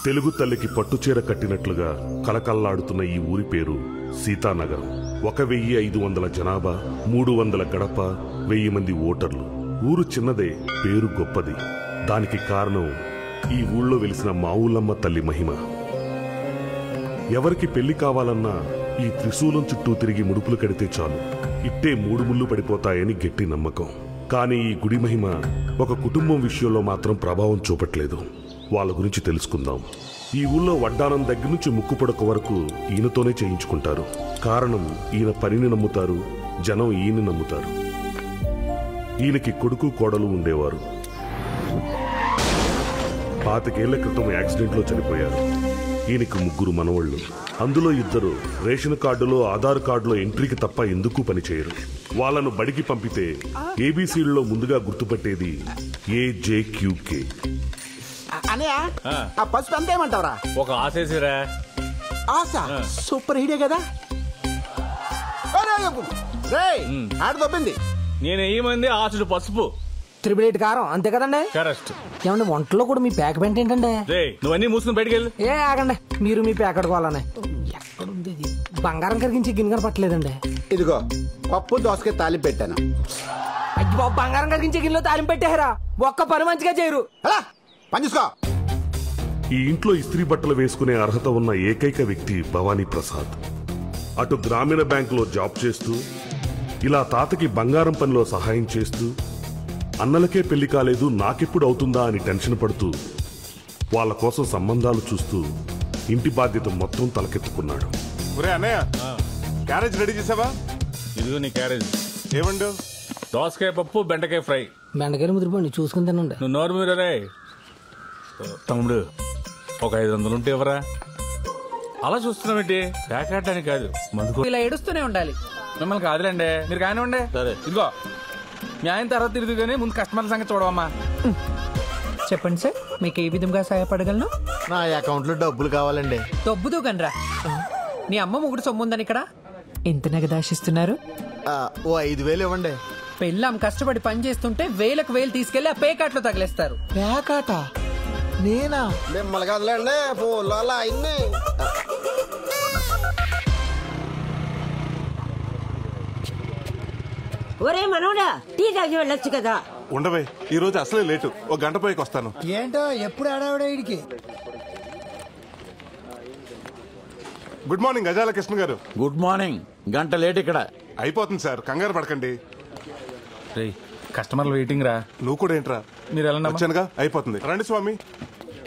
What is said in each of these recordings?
తెలుగు తల్లికి పట్టుచీర కట్టినట్లుగా కలకల్లాడుతున్న ఈ ఊరి పేరు సీతానగరం. 1500 జనాభా, 300 గడప, 1000 మంది ఓటర్లు. ఊరు చిన్నదే, పేరు గొప్పది. దానికి కారణం ఈ ఊళ్ళో వెలిసిన మావులమ్మ తల్లి మహిమ. ఎవరికి పెళ్లి కావాలన్నా ఈ త్రిశూలం చుట్టూ తిరిగి ముడుపులు కడితే చాలు, ఇట్టే 3 ముళ్ళు పడిపోతాయని గట్టి నమ్మకం. కానీ ఈ గుడి మహిమ ఒక కుటుంబం విషయంలో మాత్రం ప్రభావం చూపట్లేదు. వాళ్ళ గురించి తెలుసుకుందాం. ఈ ఊళ్ళో వడ్డానం దగ్గర నుంచి ముక్కుపొడక వరకు ఈయనతోనే చేయించుకుంటారు. కారణం, ఈయన పనిని నమ్ముతారు, జనం ఈయన్ని నమ్ముతారు. ఈయనకి కొడుకు కోడలు ఉండేవారు. 25 ఏళ్ల క్రితం యాక్సిడెంట్లో చనిపోయారు. ఈయనకి 3 మనవళ్లు. అందులో 2 రేషన్ కార్డులో, ఆధార్ కార్డులో ఎంట్రీకి తప్ప ఎందుకు పనిచేయరు. వాళ్ళను బడికి పంపితే ఏబీసీల్లో ముందుగా గుర్తుపట్టేది AJQK. పసుపు అంత ఏమంటావరా? ఒక ఆశేసిరా. ఆశ సూపర్ హీడే కదా. ఆడ దొబ్బింది. నేను ఏమంది ఆశుడు పసుపు 8 కారం అంతే కదండి. కరెక్ట్. ఏమంటే వంటలో కూడా మీ ప్యాక్ పెంట ఏంటండి? నువ్వన్నీ మూసుకుని బయటకు వెళ్ళు. ఏ ఆగండి, మీరు మీ ప్యాక్ అడుకోవాలని. ఎక్కడుంది ఇది? బంగారం కరిగించి గిన్నె పట్టలేదండి. ఇదిగో పప్పు దోసకాయ తాలింపు పెట్టాను. అయ్యి బాబు, బంగారం కరిగించే గిన్నెలో తాలింపు పెట్టారా? ఒక్క పని మంచిగా చేయరు. అలా పని చూసుకో. ఈ ఇంట్లో ఇస్త్రీ బట్టలు వేసుకునే అర్హత ఉన్న ఏకైక వ్యక్తి భవానీ ప్రసాద్. అటు గ్రామీణ బ్యాంకులో జాబ్ చేస్తూ, ఇలా తాతకి బంగారం పనిలో సహాయం చేస్తూ, అన్నలకే పెళ్లి కాలేదు నాకెప్పుడు అవుతుందా అని టెన్షన్ పడుతూ, వాళ్ళ కోసం సంబంధాలు చూస్తూ ఇంటి బాధ్యత మొత్తం తలకెత్తుకున్నాడు. అన్నయ్య, క్యారేజ్ రెడీ చేసావా? ఇదిగో నీ క్యారేజ్. ఏమండు? దోసకాయ పప్పు, బెండకాయ ఫ్రై. బెండకాయలు ముదిరిపోండి, చూసుకుని తినండి. నువ్వు నోరు మీద రే. తమ్ముడు, ఒక 500 ఉంటే ఎవరా? అలా చూస్తున్నామేంటి? ప్యాకెట్టానికి కాదు, మందుకో. ఇలా ఏడుస్తూనే ఉండాలి. మిమ్మల్ని కాదులేండి, మీరు కానివ్వండి. సరే, ఇదిగో మీ ఆయన తర్వాత తిరిగి కానీ ముందు కస్టమర్ల సంగతి చూడవమ్మా. చెప్పండి సార్, మీకు ఏ విధంగా సహాయపడగలను? నా అకౌంట్ లో డబ్బులు కావాలండి. దొబ్బుదు గనరా. నీ అమ్మ ముగ్గురు సొమ్ముందని ఇక్కడ ఎంత నగదాశిస్తున్నారు? ఓ 5000 ఇవ్వండి. పెళ్ళాం కష్టపడి పని చేస్తుంటే 1000 తీసుకెళ్లి ఆ పేకాట్లో తగిలేస్తారు. పేకాట? నేనా? మిమ్మల్ని కదలండి. ఫోన్లో అలా అయింది. ఒరే మనోడా, టీ తాగి వెళ్ళొచ్చు కదా. ఉండవే, ఈ రోజు అసలే లేటు. 1 గంట పైకి వస్తాను. ఏంటో ఎప్పుడు ఆడావిడే ఇడికి. గుడ్ మార్నింగ్ గజాల కృష్ణ గారు. Good morning. గంట లేట్ ఇక్కడ. అయిపోతుంది సార్, కంగారు పడకండి. కస్టమర్లు వెయిటింగ్ రా. నువ్వు కూడా ఏంట్రా? మీరు ఎలా వచ్చానుగా, అయిపోతుంది. రండి స్వామి,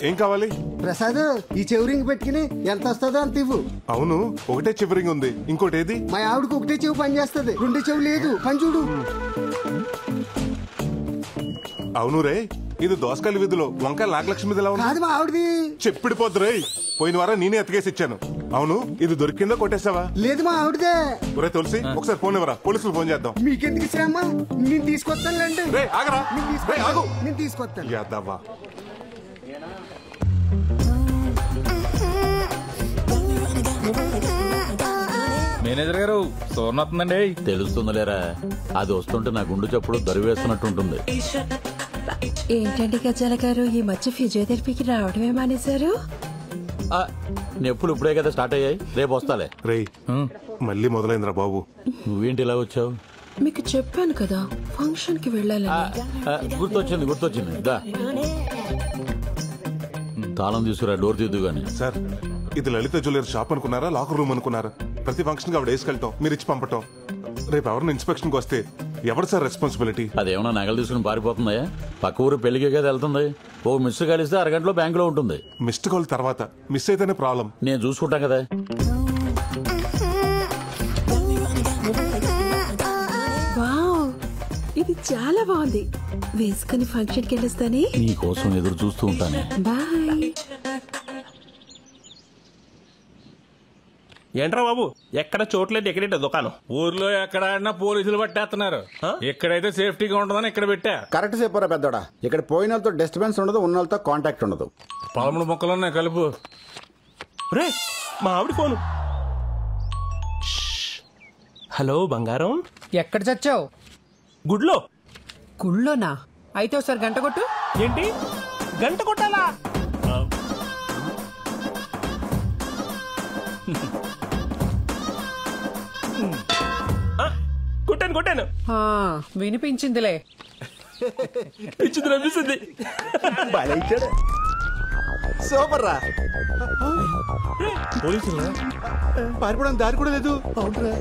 ఏం కావాలి? ప్రసాద్, ఈ చెవురింగ్ పెట్టుకుని ఎంత వస్తుందో అంత ఇవ్వు. అవును, ఒకటే చివరింగ్ ఉంది, ఇంకోటి ఏది? మా ఆవిడకి ఒకటే చెవు పని చేస్తుంది, 2 చెవు లేదు. పని చూడు. అవును రే, ఇది దోసకాయల వీధిలో వంకాయల నాగలక్ష్మి ఎలా ఉంది? కాదు, మా ఆవిడది. చెప్పిడిపోద్దు రే, పోయిన వారం నేనే ఎత్తుకేసి ఇచ్చాను. అవును, ఇది దొరికిందో కొట్టేసావా? లేదు, మా ఆవిడదే. ఒరే తులసి, ఒకసారి ఫోన్ ఇవ్వరా, పోలీసులు ఫోన్ చేద్దాం. మీకెందుకు శ్రమ? నేను తీసుకొస్తానులేండి. రే ఆగరా, ఆగు. నేను తీసుకొస్తాను. యాదవ్వా. మేనేజర్ గారు, సోర్ణ వస్తుందండి. తెలుస్తుందిలేరా, అది వస్తుంటే నా గుండు చప్పుడు దరివేస్తున్నట్టుంటుంది. ఏంటండి గజాల గారు, ఈ మధ్య ఫిజియోథెరపీకి రావడమే మానేశారు? నొప్పులు ఇప్పుడే కదా స్టార్ట్ అయ్యాయి, రేపు వస్తాలే. రే, మళ్ళీ మొదలైందిరా బాబు. నువ్వేంటి ఇలా వచ్చావు? మీకు చెప్పాను కదా ఫంక్షన్ కి వెళ్ళాలని. గుర్తొచ్చింది. దా, తాళం తీసుకురా, డోర్ తీద్దు గాని. సార్, ఇది లలిత జ్యువెలరీ షాప్ అనుకున్నారా, లాకర్ రూమ్ అనుకున్నారా? ప్రతి ఫంక్షన్ కి ఆవిడ వేసుకెళ్తాం, మీరు ఇచ్చి పంపటం. రేపు ఎవరిని ఇన్స్పెక్షన్ కి వస్తే ఎవరు సార్ రెస్పాన్సిబిలిటీ? అదేమన్నా నగలు తీసుకుని పారిపోతుందా? పక్క ఊరు పెళ్లికి కదా వెళ్తుంది. ఓ మిస్ కలిస్తే అరగంటలో బ్యాంకులో ఉంటుంది. మిస్డ్ కాల్ తర్వాత మిస్ అయితేనే ప్రాబ్లం. నేను చూసుకుంటాం కదా. వావ్, ఇది చాలా బాగుంది. వేసుకుని ఫంక్షన్ కి వెళ్ళొస్తానే. నీ కోసం ఎదురు చూస్తూ ఉంటానే. బాయ్. ఏంట్రా బాబు, ఎక్కడ చోట్లేదు, ఎక్కడేంటో దుకాణం? ఊర్లో ఎక్కడ ఆడినా పోలీసులు పట్టేస్తున్నారు. ఎక్కడైతే సేఫ్టీగా ఉంటుందని ఇక్కడ పెట్టా. కరెక్ట్ చెప్పారా పెద్దోడా. ఇక్కడ పోయిన వాళ్ళతో డిస్టర్బెన్స్ ఉండదు, ఉన్న వాళ్ళతో కాంటాక్ట్ ఉండదు. 13 మొక్కలున్నాయి కలుపు. రే, మా ఆవిడ ఫోను. హలో బంగారం. ఎక్కడ చచ్చావు? గుడ్లో. గుళ్ళోనా? అయితే ఒకసారి గంట కొట్టు. ఏంటి, గంట కొట్టాలా? వినిపించిందిలే. పిచ్చింది అనిపిస్తుంది. సూపర్ రా. పోలీసులు పారిపోవడానికి దారి కూడా లేదు. అవునరా.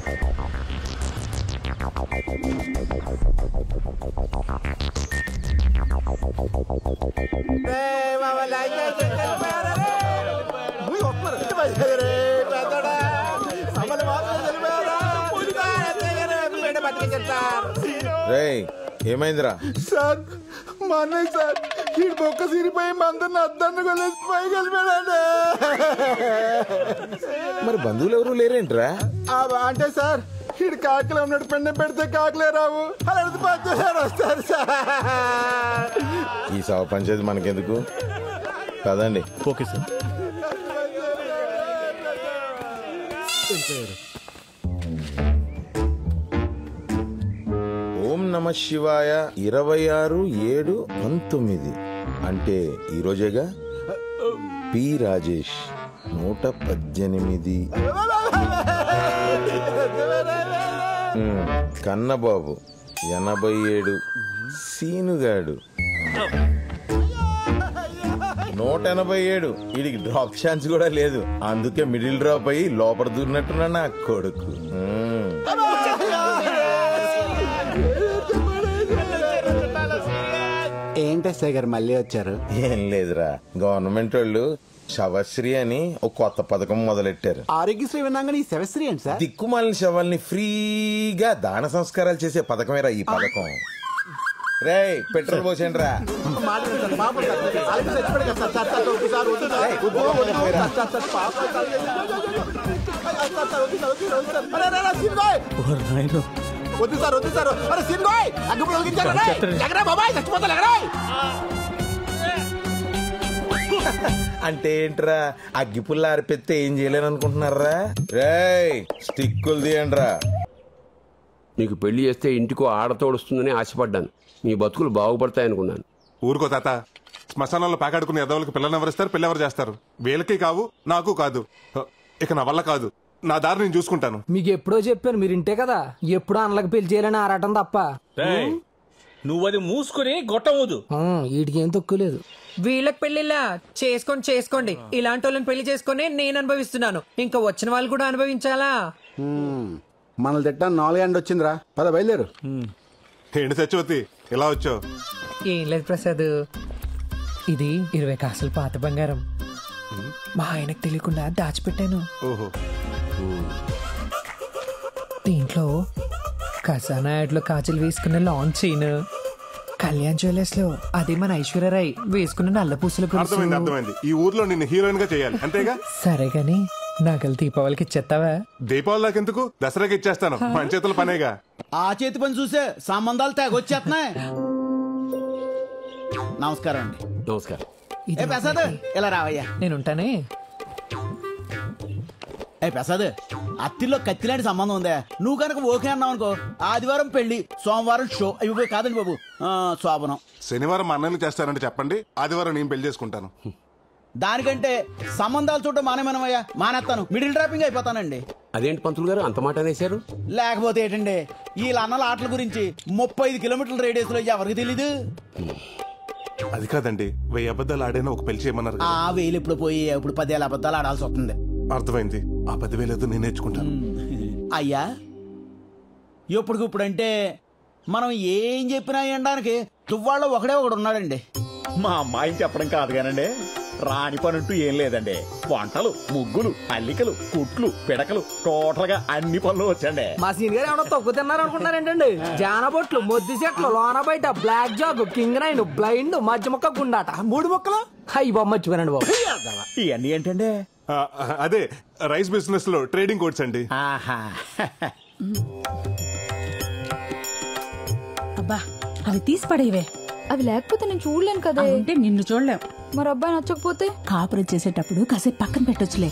ఏమైందిరా? సార్ మా అన్నయ్య సార్ ఈ బొక్క సిరిపోయి మందరిని అద్దాన్ని కొలేసి పైకి వెళ్ళిపోయాడు. మరి బంధువులు ఎవరు లేరేంట్రా? అంటే సార్ ఈడు కాకలు ఉన్నట్టు పెండ పెడితే కాకలే రావు, అలా వస్తారు సార్. ఈ సవ పంచేది మనకెందుకు కదండి. Okay sir. ఓం నమ శివాయ 26/7/19 అంటే ఈరోజేగా. పి రాజేష్ 118. కన్నబాబు 87. సీనుగాడు 187. వీడికి డ్రాప్ ఛాన్స్ కూడా లేదు, అందుకే మిడిల్ డ్రాప్ అయ్యి లోపల దూరినట్టున్నా నా కొడుకు. ఏంటి ఎస్ఐ గారు మళ్ళీ వచ్చారు? ఏం లేదురా, గవర్నమెంట్ వాళ్ళు శవశ్రీ అని ఒక కొత్త పథకం మొదలెట్టారు. ఆరోగ్యశ్రీ విన్నాగానే ఈ శవశ్రీ ఏంటి సార్? దిక్కుమాలిన శవాల్ని ఫ్రీగా దాన సంస్కారాలు చేసే పథకమేరా ఈ పథకం. రే పెట్రోల్ పోసేయండి రా. వద్దు సార్ వద్దు సార్. అరే సిన్గోయ్ అగ్గిపుల్ల బాబాయ్ చచ్చిపోతా. అంటే ఏంట్రా, అగ్గిపుల్ల ఆరిపెత్తే ఏం చేయలేను అనుకుంటున్నారా? రేయ్ స్టిక్కులు తీయండి రా. నీకు పెళ్లి చేస్తే ఇంటికో ఆడతోడుస్తుందని ఆశపడ్డాను, మీ బతుకులు బాగుపడతాయనుకున్నాను. ఊరుకో తాత, శ్మశానంలో పాకాడుకునే ఎదవలకి పిల్లలు ఎవరిస్తారు, పిల్ల ఎవరు చేస్తారు? వీళ్ళకి కావు, నాకు కాదు. ఇక నా వల్ల కాదు, నా దారి నేను చూసుకుంటాను. మీకు ఎప్పుడో చెప్పాను, మీరు ఇంటే కదా. ఎప్పుడో అన్నలకు పెళ్లి చేయాలని ఆరాటం తప్ప. నువ్వు అది మూసుకుని గొట్టవద్దు. వీటికి ఏం తక్కువలేదు. వీళ్ళకి పెళ్లిలా చేసుకోండి. ఇలాంటి వాళ్ళని పెళ్లి చేసుకుని నేను అనుభవిస్తున్నాను, ఇంకా వచ్చిన వాళ్ళు కూడా అనుభవించాలా? మనల్ని తిట్టా 4 ఎండ వచ్చిందిరా. పద బయలుదేరు. ఏంటి సత్యవతి ఇలా వచ్చావు? ఏం లేదు ప్రసాద్, ఇది 20 కాసులు పాత బంగారం మా ఆయనకు తెలియకుండా దాచిపెట్టాను. ఓహో. దీంట్లో ఖజానా యాడ్లో కాజల్ వేసుకున్న లాంగ్ చైన్, కళ్యాణ్ జ్యువెలర్స్ లో అదే మన ఐశ్వర్యరాయ్ వేసుకున్న నల్ల పూసల. అర్థమైంది. ఈ ఊర్లో నిన్ను హీరోయిన్ గా చేయాలి అంతేగా? సరే గాని నగలు దీపావళికి ఇచ్చేస్తావా? దీపావళి దాకెందుకు, దసరాకి ఇచ్చేస్తాను. మన చేతుల పనేగా. ఆ చేతి పని చూసే సంబంధాలు తెగొచ్చేస్తున్నాయి. నమస్కారం అండి. నమస్కారం. ఏ ప్రసాద్ ఇలా రావయ్యా. నేనుంటానే. ఏ ప్రసాద్, అత్తిలో కత్తిలాంటి సంబంధం ఉందా? నువ్వు కనుక ఓకే అన్నావు అనుకో, ఆదివారం పెళ్లి, సోమవారం షో. ఇవి కాదండి బాబు, శోభనం. శనివారం మా అన్నయ్యలు చేస్తారంటే చెప్పండి, ఆదివారం నేను పెళ్లి చేసుకుంటాను. దానికంటే సంబంధాలు చూడటం మానేమనమయ్యా. మానేస్తాను, మిడిల్ డ్రాపింగ్ అయిపోతానండి. అదేంటి పంతులు గారు అంత మాట అనేశారు? లేకపోతే ఏంటండి, వీళ్ళ అన్నల ఆటల గురించి 35 కిలోమీటర్ల రేడియస్ లో ఎవరికి తెలీదు. అది కాదండి, 1000 అబద్ధాలు ఆడైనా ఒక పెళ్లి చేయమన్నారు. ఆ 1000 ఇప్పుడు పోయి ఇప్పుడు 10,000 అబద్ధాలు ఆడాల్సి వస్తుంది. అర్థమైంది. ఆ 10,000 ఏదో నేను నేర్చుకుంటాను. అయ్యా ఇప్పుడంటే మనం ఏం చెప్పినా ఎండానికి తువ్వాళ్ళు ఒకడే ఒకడు ఉన్నాడండి. మా అమ్మాయిని చెప్పడం కాదు కానండి, రాని పనుంటూ ఏం లేదండి. వంటలు, ముగ్గులు, అల్లికలు, కుట్లు, పిడకలు, టోటల్ గా అన్ని పనులు వచ్చండి. మా సీన్ గారు ఏమన్నా తక్కువ తిన్నారు అనుకుంటారేంటండి? జానబొట్లు, మొద్దు చెట్లు, లోన బయట, black jack, king nine, blind, మధ్య మొక్క, గుండాట, 3 మొక్కలు. అయ్యి బాబు మర్చిపోయానండి బాబు. ఇవన్నీ ఏంటండి? అదే రైస్ బిజినెస్ లో ట్రేడింగ్ కోడ్స్ అండి. అబ్బా అవి తీసి పడేవే. అవి లేకపోతే నేను చూడలేను కదా. అంటే నిన్ను చూడలేం. మరి అబ్బాయి నచ్చకపోతే? కాపురం చేసేటప్పుడు కాసేపు పక్కన పెట్టొచ్చులే.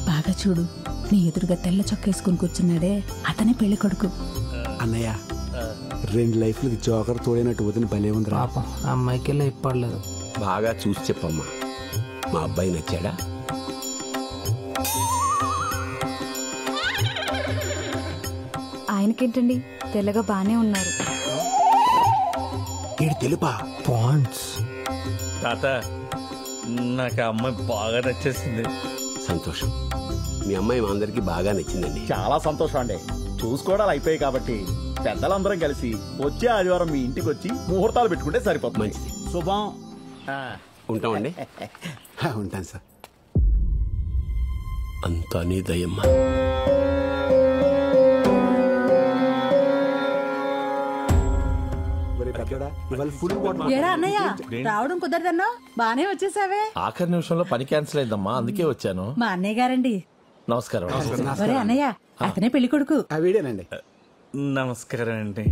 బాగా చూడు, నీ ఎదురుగా తెల్ల చొక్కేసుకుని కూర్చున్నాడే అతనే పెళ్లి కొడుకు. అన్నయ్య 2 లైఫ్లకి జోకర్ తోడైనట్టు వదిన భలే ఉంది. పాపం అమ్మాయికి లైఫ్ పడలేదు. బాగా చూసి చెప్పమ్మా, మా అబ్బాయి నచ్చాడా? ఆయనకేంటండి తెల్లగా బానే ఉన్నారు. తెలుపా పాండ్స్. తాత నాకు ఆ అమ్మాయి బాగా నచ్చేసింది. సంతోషం. మీ అమ్మాయి మా అందరికి బాగా నచ్చిందండి. చాలా సంతోషం అండి. చూసుకోవడాలు అయిపోయాయి కాబట్టి పెద్దలందరం కలిసి వచ్చే ఆదివారం మీ ఇంటికి వచ్చి ముహూర్తాలు పెట్టుకుంటే సరిపోతుంది. మంచిది. శుభం. ఉంటామండి. ఉంటాను సార్. అంతా నీ దయమ్మా. ఏరా అన్నయ్య, రావడం కుదరదన్నా బానే వచ్చేసావే. ఆఖరి నిమిషంలో పని క్యాన్సిల్ అయిందమ్మా, అందుకే వచ్చాను. మా అన్నయ్య గారండి. నమస్కారం. ఒరే అన్నయ్య, అతనే పెళ్లి కొడుకు. వీడేనండి. నమస్కారం అండి.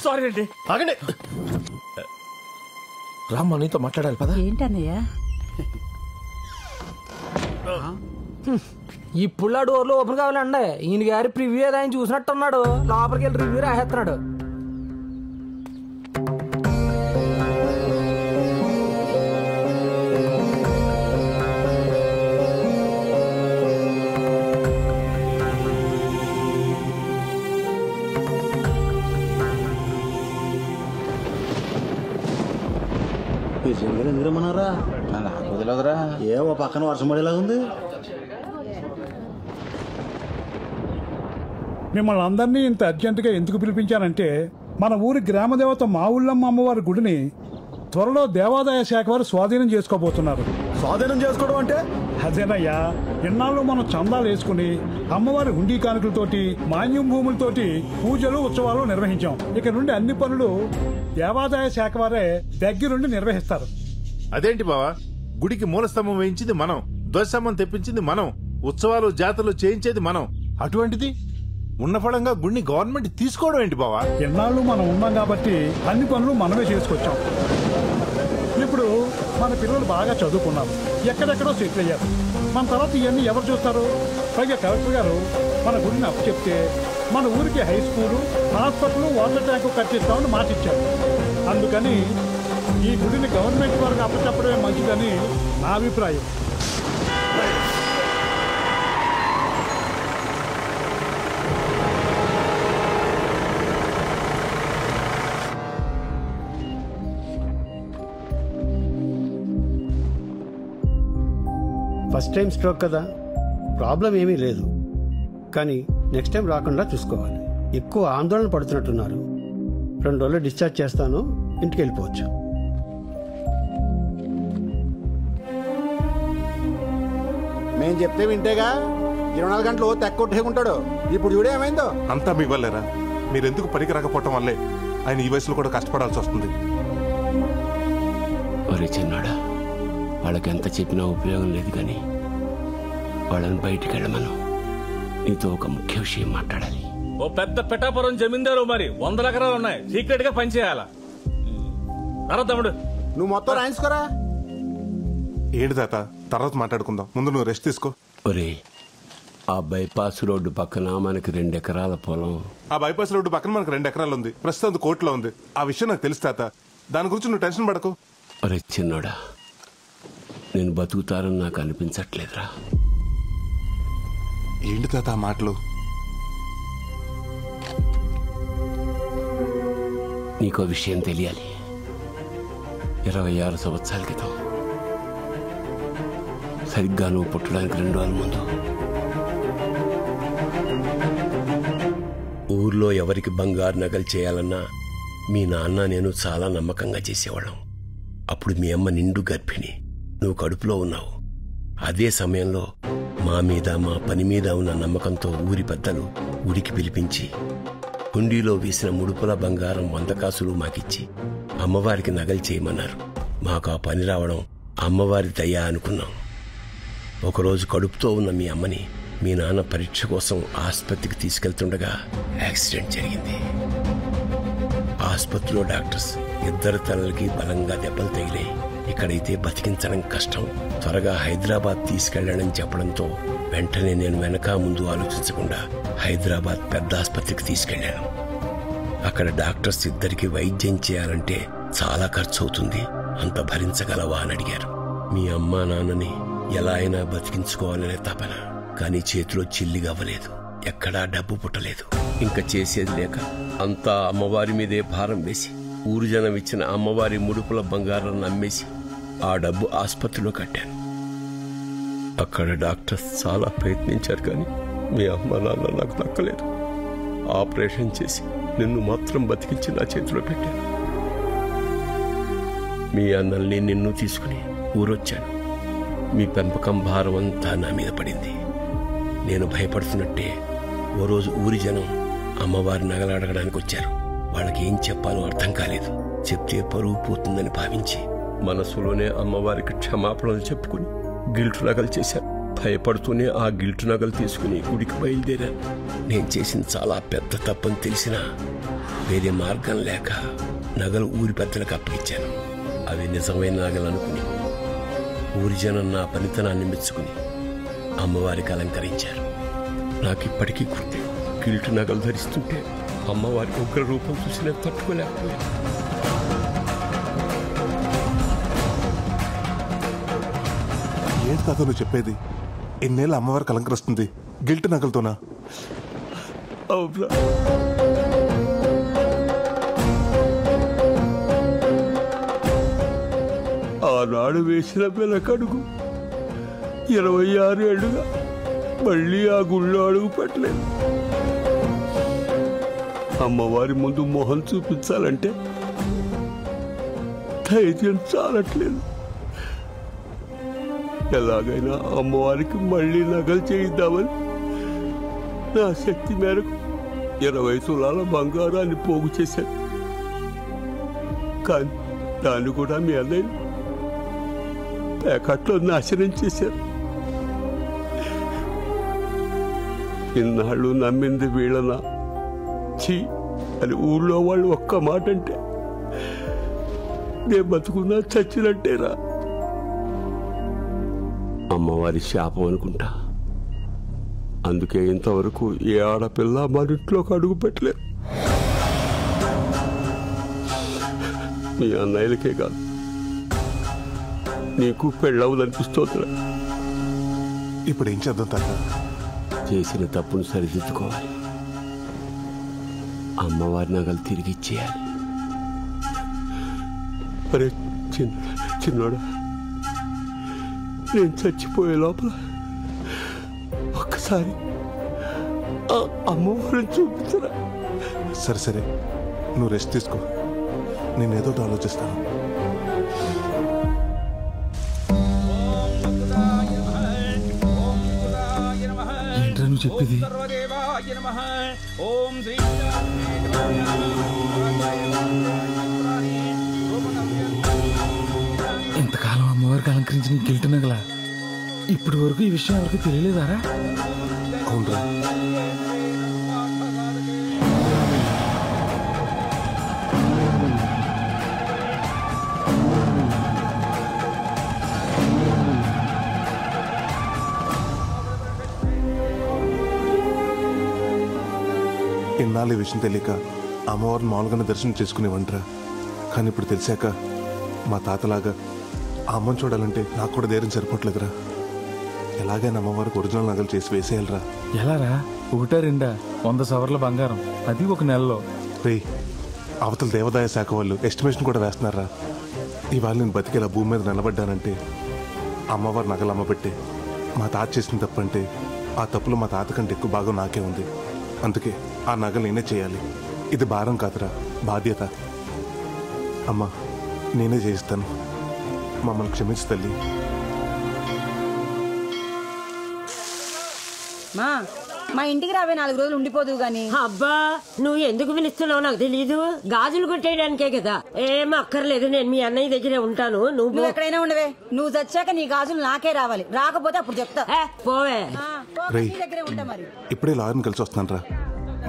సారీ అండి, ఆగండి. రామ్మా, నీతో మాట్లాడాలి పద. ఏంటన్నయ్య? ఇప్పుడు డోర్లు ఓపెన్ కావాలండి. ఈయన గారి ప్రివ్యూ ఏదో ఆయన చూసినట్టున్నాడు. లోపలికి వెళ్ళి రివ్యూ రాసేస్తున్నాడు. ఎందుకు రమ్మన్నారా? నాకు వదిలేదురా. ఏవో పక్కన వర్షం పడేలాగా ఉంది. మిమ్మల్ని అందరినీ ఇంత అర్జెంటుగా ఎందుకు పిలిపించానంటే, మన ఊరి గ్రామదేవత మా ఊళ్ళమ్మ అమ్మవారి గుడిని త్వరలో దేవాదాయ శాఖ వారు స్వాధీనం చేసుకోబోతున్నారు. స్వాధీనం చేసుకోవడం అంటే? అదేనయ్యా, ఎన్నాళ్ళు మనం చందాలు వేసుకుని అమ్మవారి హుండీ కానుకలతోటి, మాన్యం భూములతోటి పూజలు ఉత్సవాలు నిర్వహించాం. ఇక నుండి అన్ని పనులు దేవాదాయ శాఖ వారే దగ్గరుండి నిర్వహిస్తారు. అదేంటి బావా, గుడికి మూలస్తంభం వేయించింది మనం, ధ్వజస్తంభం తెప్పించింది మనం, ఉత్సవాలు జాతరలు చేయించేది మనం. అటువంటిది ఉన్న ఫలంగా గుడిని గవర్నమెంట్ తీసుకోవడం ఏంటి బావా? ఎన్నాళ్ళు మనం ఉన్నాం కాబట్టి అన్ని పనులు మనమే చేసుకొచ్చాం. ఇప్పుడు మన పిల్లలు బాగా చదువుకున్నారు, ఎక్కడెక్కడో సెటిల్ అయ్యారు. మన తర్వాత ఇవన్నీ ఎవరు చూస్తారు? పైగా కలెక్టర్ గారు మన గుడిని అప్పు చెప్తే మన ఊరికి high school, hospital, water tank కట్టిస్తామని మాటిచ్చారు. అందుకని ఈ గుడిని గవర్నమెంట్ వారికి అప్పచెప్పడమే మంచిదని నా అభిప్రాయం. ఫస్ట్ టైం స్ట్రోక్ కదా, ప్రాబ్లం ఏమీ లేదు. కానీ నెక్స్ట్ టైం రాకుండా చూసుకోవాలి. ఎక్కువ ఆందోళన పడుతున్నట్టున్నారు. 2 రోజులు డిశ్చార్జ్ చేస్తాను, ఇంటికి వెళ్ళిపోవచ్చు. మేము చెప్తే వింటేగా 24 గంటలు తెక్కొట్టేకుంటాడు. ఇప్పుడు చూడే ఏమైందో. అంతా మీ వల్లేరా? మీరెందుకు పనికి రాకపోవటం వల్లే ఆయన ఈ వయసులో కూడా కష్టపడాల్సి వస్తుంది. ఒరే చిన్నాడా, వాళ్ళకి ఎంత చెప్పినా ఉపయోగం లేదు. కానీ వాళ్ళని బయటికి వెళ్ళమను. నీతో ఒక ముఖ్య విషయం మాట్లాడాలి. ఓ పెద్ద పెటాపురం జమీందారు, మరి 100 ఎకరాలు ఉన్నాయి, సీక్రెట్ గా పనిచేయాలా? తమ్ముడు నువ్వు మొత్తం రాయించుకోరా. ఏంటి తాత, తర్వాత మాట్లాడుకుందాం, ముందు నువ్వు రెస్ట్ తీసుకో. ఒరే, ఆ బైపాస్ రోడ్డు పక్కన మనకి 2 ఎకరాల పొలం. ఆ బైపాస్ రోడ్డు పక్కన మనకు 2 ఎకరాలు ఉంది. ప్రస్తుతం కోర్టులో ఉంది. ఆ విషయం నాకు తెలుసు తాత, దాని గురించి నువ్వు టెన్షన్ పడకు. ఒరే చిన్నోడా, నేను బతుకుతారని నాకు అనిపించట్లేదురా. ఏంటి తాత ఆ మాటలు? నీకో విషయం తెలియాలి. 26 సంవత్సరాల క్రితం, సరిగ్గా నువ్వు పుట్టడానికి 2 రోజుల ముందు, ఊర్లో ఎవరికి బంగారు నగలు చేయాలన్నా మీ నాన్న నేను చాలా నమ్మకంగా చేసేవాళ్ళం. అప్పుడు మీ అమ్మ నిండు గర్భిణి, నువ్వు కడుపులో ఉన్నావు. అదే సమయంలో మా మీద, మా పని మీద ఉన్న నమ్మకంతో ఊరి పెద్దలు గుడికి పిలిపించి హుండీలో వేసిన ముడుపుల బంగారం 100 కాసులు మాకిచ్చి అమ్మవారికి నగలు చేయమన్నారు. మాకు ఆ పని రావడం అమ్మవారి దయ అనుకున్నాం. ఒకరోజు కడుపుతో ఉన్న మీ అమ్మని మీ నాన్న పరీక్ష కోసం ఆసుపత్రికి తీసుకెళ్తుండగా యాక్సిడెంట్ జరిగింది. ఆసుపత్రిలో డాక్టర్స్ 2 తలలకి బలంగా దెబ్బలు తగిలాయి. ఇక్కడైతే బతికించడం కష్టం, త్వరగా హైదరాబాద్ తీసుకెళ్లడం చెప్పడంతో వెంటనే నేను వెనక ముందు ఆలోచించకుండా హైదరాబాద్ పెద్ద ఆసుపత్రికి తీసుకెళ్లాను. అక్కడ డాక్టర్స్ ఇద్దరికి వైద్యం చేయాలంటే చాలా ఖర్చు అవుతుంది, అంత భరించగలవా అని అడిగారు. మీ అమ్మా నాన్నని ఎలా అయినా బతికించుకోవాలనే తపన, కానీ చేతిలో చిల్లిగా అవ్వలేదు, ఎక్కడా డబ్బు పుట్టలేదు. ఇంకా చేసేది లేక అంతా అమ్మవారి మీదే భారం వేసి ఊరు జనం ఇచ్చిన అమ్మవారి ముడుపుల బంగారం నమ్మేసి ఆ డబ్బు ఆసుపత్రిలో కట్టాను. అక్కడ డాక్టర్స్ చాలా ప్రయత్నించారు, కానీ మీ అమ్మ నాన్న నాకు దక్కలేదు. ఆపరేషన్ చేసి నిన్ను మాత్రం బతికించి నా చేతిలో పెట్టాను. మీ అన్నల్ని నిన్ను తీసుకుని ఊరొచ్చాను. మీ పెంపకం భారం అంతా నా మీద పడింది. నేను భయపడుతున్నట్టే ఓ రోజు ఊరి జనం అమ్మవారి నగలు అడగడానికి వచ్చారు. వాళ్ళకి ఏం చెప్పాలో అర్థం కాలేదు. చెప్తే పరువు పోతుందని భావించి మనసులోనే అమ్మవారికి క్షమాపణలు చెప్పుకుని గిల్టు నగలు చేశాను. భయపడుతూనే ఆ గిల్టు నగలు తీసుకుని గుడికి బయలుదేరాను. నేను చేసిన చాలా పెద్ద తప్పని తెలిసినా వేరే మార్గం లేక నగలు ఊరి పెద్దలకు అప్పగించాను. అవి నిజమైన నగలు అనుకుని ఊరి జనం నా పనితనాన్ని మెచ్చుకుని అమ్మవారికి అలంకరించారు. నాకిప్పటికీ గుర్తే, గిల్టు నగలు ధరిస్తుంటే అమ్మవారి ఉగ్ర రూపం చూసి నేను తట్టుకోలేకపోయాను. ఏంటి తాత నువ్వు చెప్పేది? ఎన్నేళ్ళు అమ్మవారికి అలంకరిస్తుంది గిల్ట్ నగలతోనా? అవునా? ఆనాడు వేసిన వెనకడుగు 26 ఏళ్లుగా మళ్ళీ ఆ గుళ్ళో అడుగు పెట్టలేదు. అమ్మవారి ముందు మొహం చూపించాలంటే ధైర్యం చాలట్లేదు. ఎలాగైనా అమ్మవారికి మళ్ళీ నగలు చేయిద్దామని నా శక్తి మేరకు 20 తులాల బంగారాన్ని పోగు చేశాను. కానీ దాన్ని కూడా మీ అన్నయ్య ప్యాకెట్లో నాశనం చేశారు. ఇన్నాళ్ళు నమ్మింది వీళ్ళనా చీ అని ఊళ్ళో వాళ్ళు ఒక్క మాట అంటే నేను బతుకున్నా చచ్చినట్టేరా. అమ్మవారి శాపం అనుకుంటా. అందుకే ఇంతవరకు ఏ ఆడపిల్ల మన ఇంట్లోకి అడుగు పెట్టలేదు. మీ అన్నయ్యలకే కాదు, నీకు పెళ్ళవుదనిపిస్తోందిరా. ఇప్పుడు ఏం చేద్దాం తాత? చేసిన తప్పును సరిదిద్దుకోవాలి. అమ్మవారి నగలు తిరిగి ఇచ్చేయాలి. అరే చిన్నోడా, నేను చచ్చిపోయే లోపల ఒక్కసారి అమ్మవారిని చూపించరా. సరే సరే, నువ్వు రెస్ట్ తీసుకో, నేనేదో ఆలోచిస్తాను. ఏంట్రా నువ్వు చెప్పేది? ఇంతకాలం అమ్మవారికి అలంకరించిన గిల్టు నగల ఇప్పటి వరకు ఈ విషయం ఎవరికి తెలియలేదారా? అవునరా. ఇన్నాళ్ళు ఈ విషయం తెలియక అమ్మవారిని మామూలుగానే దర్శనం చేసుకునేవంటరా. కానీ ఇప్పుడు తెలిసాక మా తాతలాగా ఆ అమ్మని చూడాలంటే నాకు కూడా ధైర్యం సరిపోవట్లేదురా. ఎలాగైనా అమ్మవారికి ఒరిజినల్ నగలు చేసి వేసేయాలరా. ఎలారా? 1-2 100 సవర్ల బంగారం, అది ఒక నెలలో. రే, అవతల దేవాదాయ శాఖ వాళ్ళు ఎస్టిమేషన్ కూడా వేస్తున్నారా. ఇవాళ నేను బతికేలా భూమి మీద నిలబడ్డానంటే అమ్మవారి నగలు అమ్మబెట్టే. మా తాత చేసిన తప్పు అంటే ఆ తప్పులో మా తాత కంటే ఎక్కువ భాగం నాకే ఉంది. అందుకే ఆ నగలు నేనే చేయాలి. ఇది భారం కాదురా, బాధ్యత. అమ్మా, నేనే చేయిస్తాను. మమ్మల్ని క్షమించు తల్లి. మా ఇంటికి రావే 4 రోజులు ఉండిపోదు గాని. అబ్బా, నువ్వు ఎందుకు పిలుస్తున్నావు నాకు తెలీదు. గాజులు కొట్టేయడానికే కదా. ఏం అక్కర్లేదు, నేను మీ అన్నయ్య దగ్గరే ఉంటాను. నువ్వు ఎక్కడైనా ఉండవే. నువ్వు చచ్చాక నీ గాజులు నాకే రావాలి. రాకపోతే అప్పుడు చెప్తా. పోవే. దగ్గరే ఉంటా. మరి ఇప్పుడే లాయర్ని కలిసి వస్తున్నాను రా.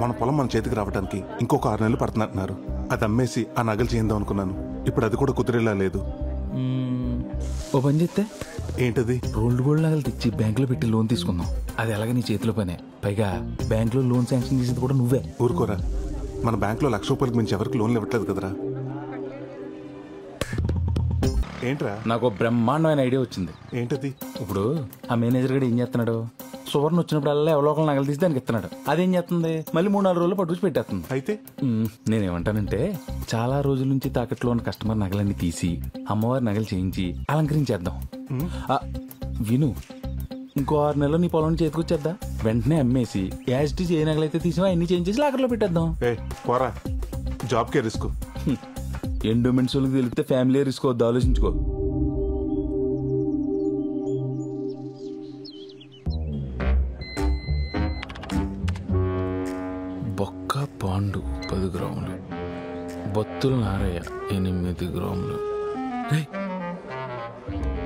మన పొలం మన చేతికి రావడానికి ఇంకొక 6 నెలలు పడుతున్నట్టున్నారు. అది అమ్మేసి ఆ నగలు చేద్దాం అనుకున్నాను. ఇప్పుడు అది కూడా కుదిరేలా లేదు. ఓ పని చేస్తే ఏంటది? రోల్డ్ గోల్డ్ నగలు తెచ్చి బ్యాంకులో పెట్టి లోన్ తీసుకుందాం. అది ఎలాగ నీ చేతిలో పనే. పైగా బ్యాంకులో లోన్ శాంక్షన్ చేసేది కూడా నువ్వే. ఊరుకోరా, మన బ్యాంకులో 1,00,000 రూపాయలకు మించి ఎవరికి లోన్లు ఇవ్వట్లేదు కదరా. ఏంట్రా? నాకు బ్రహ్మాండమైన ఐడియా వచ్చింది. ఏంటది? ఇప్పుడు ఆ మేనేజర్ గడు ఏం చేస్తున్నాడు, సువర్ణ వచ్చినప్పుడల్లా ఎవరో ఒకరు నగలు తీసి దానికి ఇస్తున్నాడు. అదేం చేస్తుంది, మళ్ళీ 3-4 రోజులు పట్టుకుని పెట్టేస్తుంది. అయితే నేనేమంటానంటే, చాలా రోజుల నుంచి తాకట్లో ఉన్న కస్టమర్ నగలన్నీ తీసి అమ్మవారి నగలు చేయించి అలంకరించేద్దాం. విను, ఇంకో 6 నెలలు నీ పొలం చేతికొచ్చేద్దా, వెంటనే అమ్మేసి యాజిటీ ఏ నగలైతే తీసినా అన్ని చేంజ్ చేసి లాకర్లో పెట్టేద్దాం. పోరా, జాబ్కే రిస్క్. ఎండోమెంట్స్ వాళ్ళకి తెలిపితే ఫ్యామిలీ రిస్క్ వద్దు, ఆలోచించుకో. బొక్క పాండు 10 గ్రాములు, బొత్తుల నారయ్య 8 గ్రాములు,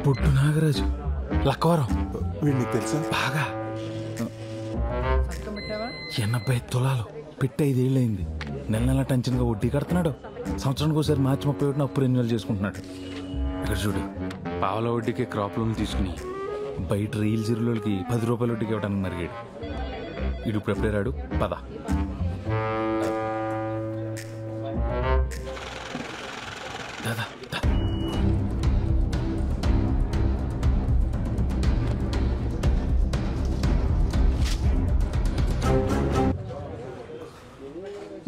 పుట్టు నాగరాజు లక్కవరం. వీడిని తెలుసా? బాగా 80 తులాలు పెట్టి 5 ఏళ్ళయింది. నెల టెన్షన్గా వడ్డీ కడుతున్నాడు. సంవత్సరానికి ఒకసారి మార్చి 31 అప్పు రెన్యువల్ చేసుకుంటున్నాడు. ఇక్కడ చూడు, పావుల వడ్డీకి క్రాప్ లోన్ తీసుకుని బయట రీల్ జీరోలకి 10 రూపాయల వడ్డీకి ఇవ్వడానికి మరిగాడు. ఇడు ఇప్పుడు ఎప్పుడే రాడు, పద. దాదా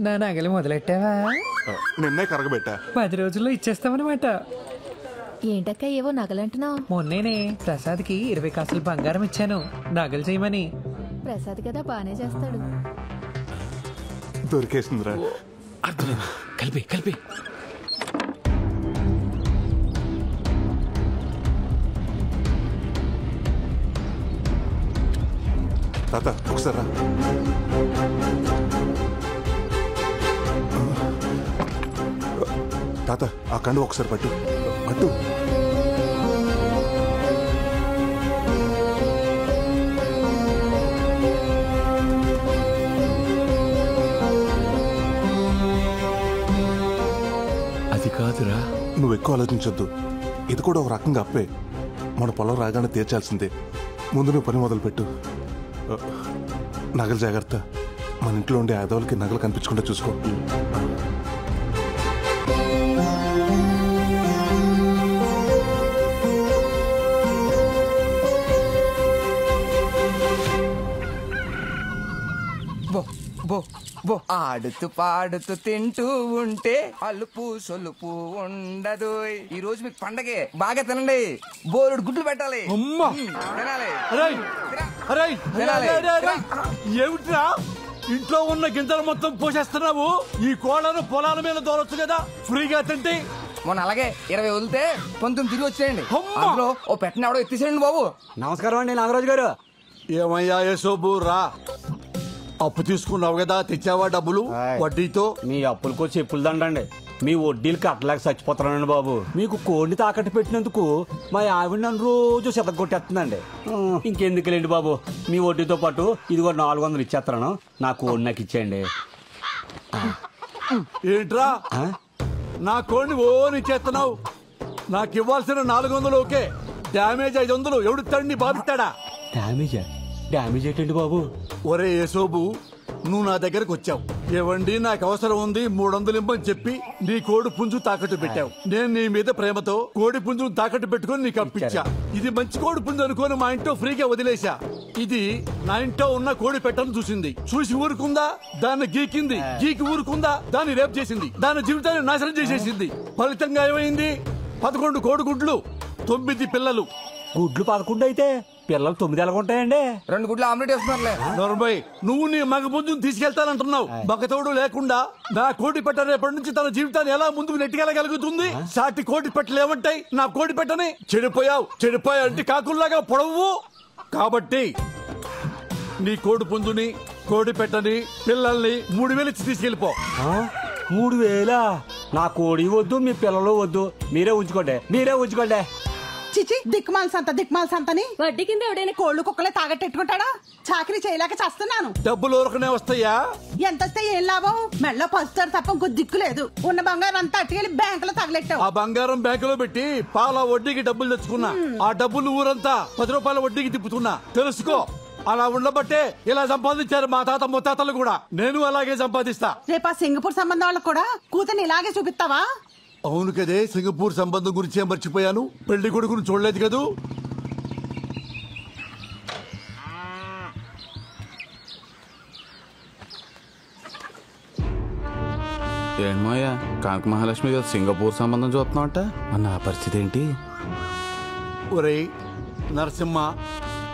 నా నగలు మొదలెట్టావా? నిన్నే కరగబెట్టా. 10 రోజుల్లో ఇచ్చేస్తామన్నమాట. ఏంటక్క ఏవో నగలంటున్నావు? మొన్నేనే ప్రసాద్కి 20 కాసులు బంగారం ఇచ్చాను నగలు చేయమని. ప్రసాద్ కదా బానే చేస్తాడు. దొరికేసిందిరా. అర్థమైంది, కలిపి కలిపి. తాత ఒకసారి రా. తాత ఆ కండు ఒకసారి పట్టు పట్టు. అది కాదురా. నువ్వు ఎక్కువ ఆలోచించొద్దు. ఇది కూడా ఒక రకంగా అప్పే. మన పొలం రాగానే తీర్చాల్సిందే. ముందు నువ్వు పని మొదలు పెట్టు. నగలు జాగ్రత్త. మన ఇంట్లో ఉండే ఆదవులకి నగలు కనిపించకుండా చూసుకో. ఆడుతూ పాడుతూ తింటూ ఉంటే అలుపు సొలుపు ఉండదు. ఈ రోజు మీకు పండగే, బాగా తినండి. బోరుడు గుడ్లు పెట్టాలి. ఏమిట్రా ఇంట్లో ఉన్న గింజలు మొత్తం పోసేస్తున్నావు? ఈ కోళ్ళను పొలాల మీద దూరొచ్చు కదా, ఫ్రీగా తింటే. మొన్న అలాగే 20 వదిలితే 19 తిరిగి వచ్చేయండి. అందులో ఓ పెట్టిన ఎవడో ఎత్తిసేయండి బాబు. నమస్కారం అండి నాగరాజు గారు. ఏమయ్యా యశోబు రా, అప్పు తీసుకున్నావు కదా, తెచ్చావా డబ్బులు వడ్డీతో? మీ అప్పులకో చెప్పులు దండండి, మీ వడ్డీలు కట్టలేక చచ్చిపోతానండి బాబు. మీకు కోడిని తాకట్టు పెట్టినందుకు మా ఆవిడ నన్ను రోజు చెదగొట్టేస్తుందండి. ఇంకెందుకులేండి బాబు, మీ వడ్డీతో పాటు ఇదిగో 400 ఇచ్చేస్తాను, నా కోడి నాకు ఇచ్చేయండి. ఏంట్రా నా కోడిని ఓని ఇచ్చేస్తున్నావు? నాకు ఇవ్వాల్సిన 400 ఓకే, డ్యామేజ్ 500 ఎవడు తండ్రి బాధిస్తాడా? డ్యామేజ్ ఏంటండి బాబు? ఒరే యేసోబు, నువ్వు నా దగ్గరకు వచ్చావు. ఏవండి నాకు అవసరం ఉంది 300 ఇవ్వని చెప్పి నీ కోడి పుంజు తాకట్టు పెట్టావు. నేను నీ మీద ప్రేమతో కోడి పుంజును తాకట్టు పెట్టుకుని నీకు అప్పించా. ఇది మంచి కోడి పుంజు అనుకోని మా ఇంట్లో ఫ్రీగా వదిలేశా. ఇది నా ఇంట్లో ఉన్న కోడి పెట్టను చూసింది, చూసి ఊరుకుందా? దాన్ని గీకింది, గీకి ఊరుకుందా? దాన్ని రేపు చేసింది, దాని జీవితాన్ని నాశనం చేసేసింది. ఫలితంగా ఏమైంది? 11 కోడి గుడ్లు, 9 పిల్లలు. గుడ్లు 11 అయితే పిల్లలు 9 ఎలాగుంటాయండి? 2 గుడ్లు ఆమ్లెట్ వేస్తున్నారులే. నొరబై, నువ్వు నీ మగ పుంజును తీసుకెళ్తానంటున్నావు. బకతోడు లేకుండా నా కోడి పెట్ట రేపటి నుంచి తన జీవితాన్ని ఎలా ముందుకు నెట్టుకెళ్ళగలుగుతుంది? సాటి కోడి పెట్టలు ఏమంటాయి నా కోడి పెట్టని? చెడిపోయావు అంటే కాకుల్లాగా పొడవు. కాబట్టి నీ కోడి పుంజుని, కోడి పెట్టని, పిల్లల్ని 3000 ఇచ్చి తీసుకెళ్ళిపో. 3000? నా కోడి వద్దు, మీ పిల్లలు వద్దు, మీరే ఉంచుకోండి. చిచి, దిక్మాల్ సంతని వడ్డీ కింద ఎవడైనా కోళ్లు కుక్కలే తాగట్టెట్టుకుంటాడా? చాకరీ చేయలేక చేస్తున్నాను. డబ్బులు ఊరకనే వస్తాయా? ఎంత వస్తే ఏం లాభం? మెళ్ళో పసుతారు తప్ప ఇంకో దిక్కు లేదు. ఉన్న బంగారం అంతా అట్టుకెళ్ళి బ్యాంకులో తగలెట్టావు. ఆ బంగారం బ్యాంకులో పెట్టి పాల వడ్డీకి డబ్బులు తెచ్చుకున్నా. ఆ డబ్బులు ఊరంతా 10 రూపాయల వడ్డీకి తిప్పుతున్నా. తెలుసుకో, అలా ఉండబట్టే ఇలా సంపాదించారు మా తాత ముత్తాతలు కూడా. నేను అలాగే సంపాదిస్తా. రేపు ఆ సింగపూర్ సంబంధం వాళ్ళకు కూడా కూతుర్ని ఇలాగే చూపిస్తావా? అవును కదే, సింగపూర్ సంబంధం గురించి మర్చిపోయాను. పెళ్లి కొడుకును చూడలేదు కదూ. ఏంటమ్మయ్యా కాంక మహాలక్ష్మి గారు సింగపూర్ సంబంధం చూస్తున్నావుట, నా పరిస్థితి ఏంటి? ఒరేయ్ నరసింహ,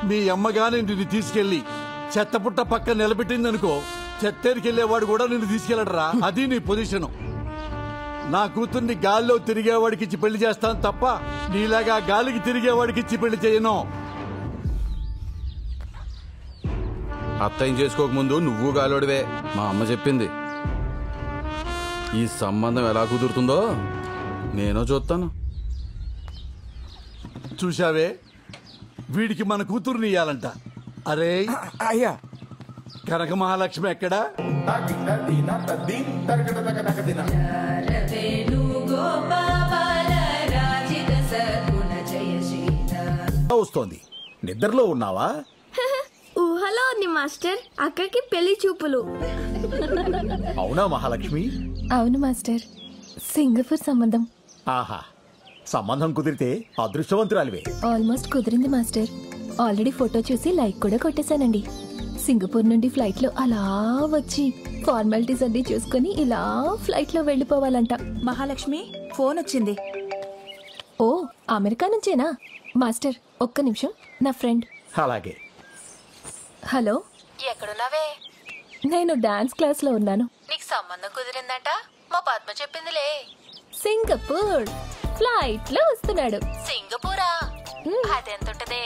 మీ అమ్మగానే నిన్ను తీసుకెళ్లి చెత్తపుట్ట పక్క నిలబెట్టిందనుకో, చెత్తేరికెళ్లేవాడు కూడా నిన్ను తీసుకెళ్లడరా. అది నీ పొజిషను. నా కూతుర్ని గాల్లో తిరిగేవాడికి ఇచ్చి పెళ్లి చేస్తాను తప్ప నీలాగా గాలికి తిరిగేవాడికి ఇచ్చి పెళ్లి చేయను. అత్తయ్యం చేసుకోకముందు నువ్వు గాలోడివే, మా అమ్మ చెప్పింది. ఈ సంబంధం ఎలా కుదురుతుందో నేను చూస్తాను. చూశావే, వీడికి మన కూతుర్ని ఇయ్యాలంట. అరే అయ్యా, కనక మహాలక్ష్మి ఎక్కడా? వస్తోంది. నిద్రలో ఉన్నావా? ఊహలో ఉంది మాస్టర్. అక్కకి పెళ్లి చూపులు. అవునా మహాలక్ష్మి? అవును మాస్టర్, సింగపూర్ సంబంధం. ఆహా, సంబంధం కుదిరితే అదృష్టవంతురాలివే. ఆల్మోస్ట్ కుదిరింది మాస్టర్. ఆల్రెడీ ఫోటో చూసి లైక్ కూడా కొట్టేశానండి. సింగపూర్ నుండి ఫ్లైట్ లో అలా వచ్చి ఫార్మాలిటీస్ అన్ని చూసుకుని ఇలా ఫ్లైట్ లో వెళ్ళిపోవాలంట. మహాలక్ష్మి ఫోన్ వచ్చింది. ఓ, అమెరికా నుంచేనా? మాస్టర్ ఒక్క నిమిషం, నా ఫ్రెండ్. అలాగే. హలో, ఎక్కడున్నావే? నేను డాన్స్ క్లాస్ లో ఉన్నాను. నీకు సంబంధం కుదిరిందంట, మా పద్మ చెప్పిందిలే. సింగపూర్ ఫ్లైట్ లో వస్తున్నాడు. సింగపూరా? అదెంతుంటదే?